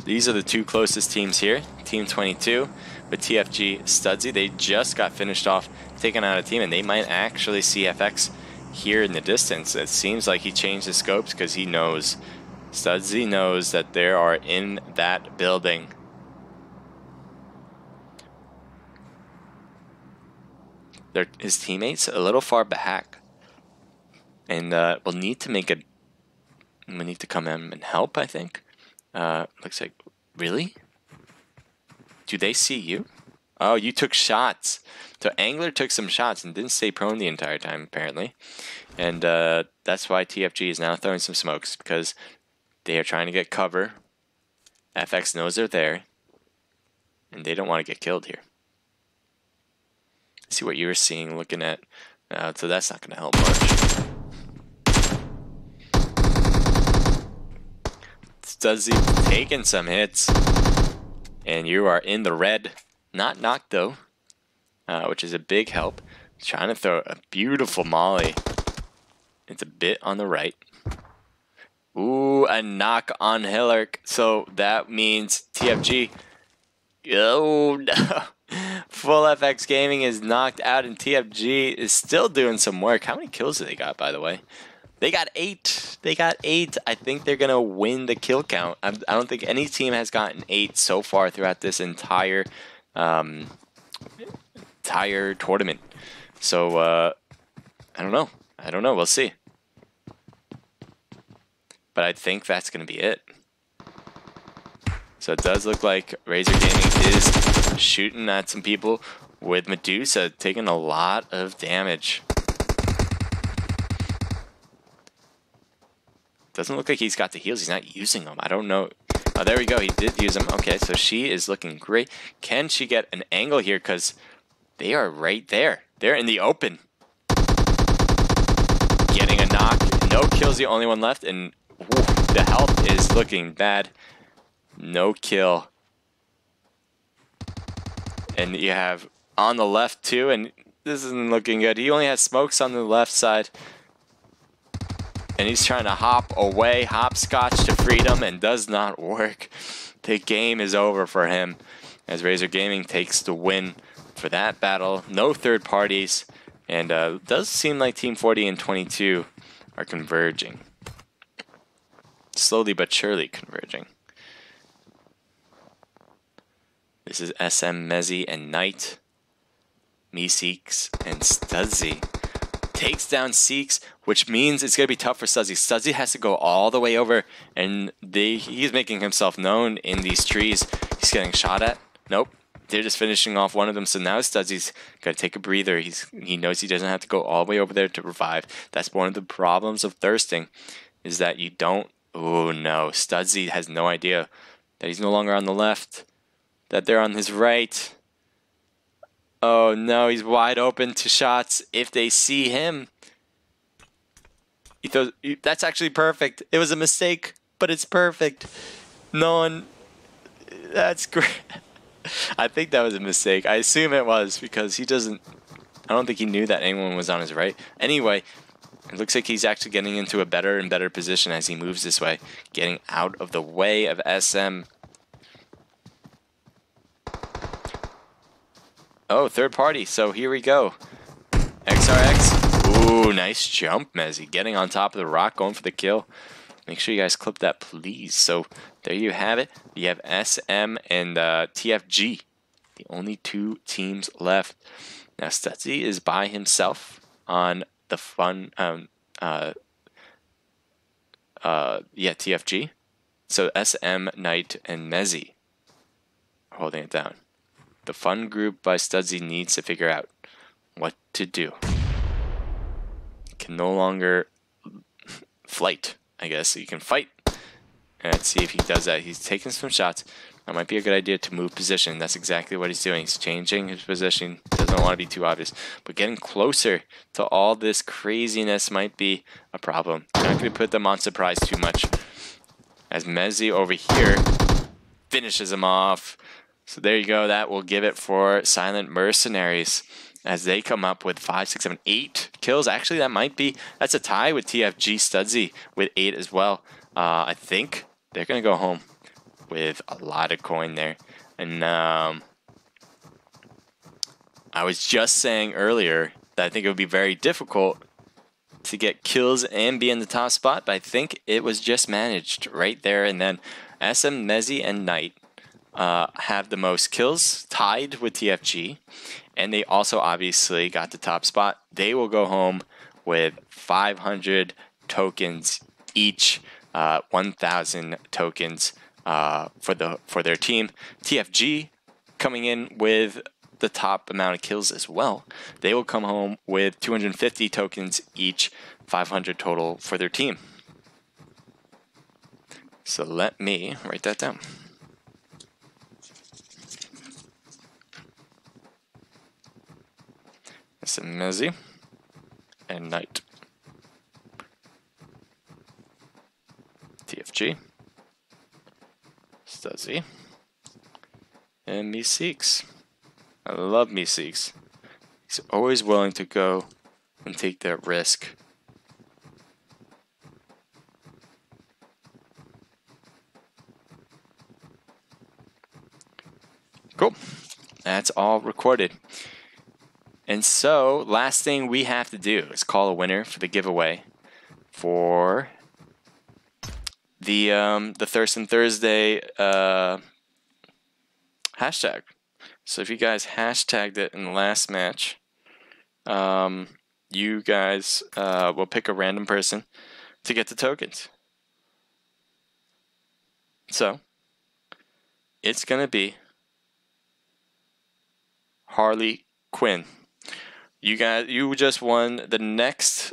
These are the 2 closest teams here. Team 22 with TFG Studzy. They just got finished off taking out a team, and they might actually see FX here in the distance. It seems like he changed his scopes because he knows, Studzy knows that they are in that building. His teammates a little far back, and we'll need to make we need to come in and help, I think. Looks like, really? Do they see you? Oh, you took shots. So Angler took some shots and didn't stay prone the entire time, apparently. And that's why TFG is now throwing some smokes, because they are trying to get cover. FX knows they're there, and they don't want to get killed here. See what you were seeing, looking at. So that's not going to help much. Studzy taking some hits, and you are in the red. Not knocked though, which is a big help. Trying to throw a beautiful molly. It's a bit on the right. Ooh, a knock on Hillerk. So that means TFG. Oh no. Full FX Gaming is knocked out, and TFG is still doing some work. How many kills did they got, by the way? They got 8. They got 8. I think they're going to win the kill count. I don't think any team has gotten 8 so far throughout this entire tournament. So, I don't know. We'll see. But I think that's going to be it. So it does look like Razor Gaming is shooting at some people, with Medusa taking a lot of damage. Doesn't look like he's got the heals. He's not using them. I don't know. Oh, there we go. He did use them. Okay, so she is looking great. Can she get an angle here? Because they are right there. They're in the open. Getting a knock. No kills, the only one left. And ooh, the health is looking bad. No kill. And you have on the left too, and this isn't looking good. He only has smokes on the left side. And he's trying to hop away, hopscotch to freedom, and does not work. The game is over for him, as Razor Gaming takes the win for that battle. No third parties, and it does seem like Team 40 and 22 are converging. Slowly but surely converging. This is SM, Mezzy, and Knight. Meeseeks and Studzy takes down Seeks, which means it's going to be tough for Stuzzy. Stuzzy has to go all the way over, and he's making himself known in these trees. He's getting shot at. Nope. They're just finishing off one of them, so now Stuzzy's got to take a breather. He knows he doesn't have to go all the way over there to revive. That's one of the problems of Thurstin, is that you don't... Oh, no. Stuzzy has no idea that he's no longer on the left, that they're on his right. Oh no, he's wide open to shots if they see him. That's actually perfect. It was a mistake, but it's perfect. No one... That's great. I think that was a mistake. I assume it was because he doesn't... I don't think he knew that anyone was on his right. Anyway, it looks like he's actually getting into a better and better position as he moves this way, getting out of the way of SM. Oh, third party. So here we go. XRX. Ooh, nice jump, Mezzy. Getting on top of the rock, going for the kill. Make sure you guys clip that, please. So there you have it. You have SM and TFG. The only two teams left. Now, Stutzy is by himself on the fun... TFG. So SM, Knight, and Mezzy are holding it down. The fun group by Stuzzy needs to figure out what to do. Can no longer flight, I guess. So you can fight. And let's see if he does that. He's taking some shots. That might be a good idea to move position. That's exactly what he's doing. He's changing his position. Doesn't want to be too obvious. But getting closer to all this craziness might be a problem. Not going to put them on surprise too much. As Mezzy over here finishes him off. So there you go. That will give it for Silent Mercenaries as they come up with 5, 6, 7, 8 kills. Actually, that's a tie with TFG Stuzzy with 8 as well. I think they're going to go home with a lot of coin there. And I was just saying earlier that I think it would be very difficult to get kills and be in the top spot, but I think it was just managed right there. And then SM, Mezzy, and Knight have the most kills, tied with TFG, and they also obviously got the top spot. They will go home with 500 tokens each, 1,000 tokens for their team. TFG coming in with the top amount of kills as well. They will come home with 250 tokens each, 500 total for their team. So let me write that down. Mezzy and Knight. TFG, Stuzzy, and Meeseeks. I love Meeseeks. He's always willing to go and take that risk. Cool. That's all recorded. And so, last thing we have to do is call a winner for the giveaway for the Thurstin Thursday hashtag. So if you guys hashtagged it in the last match, you guys will pick a random person to get the tokens. So it's gonna be Harley Quinn. You just won the next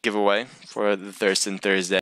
giveaway for the Thurstin Thursday.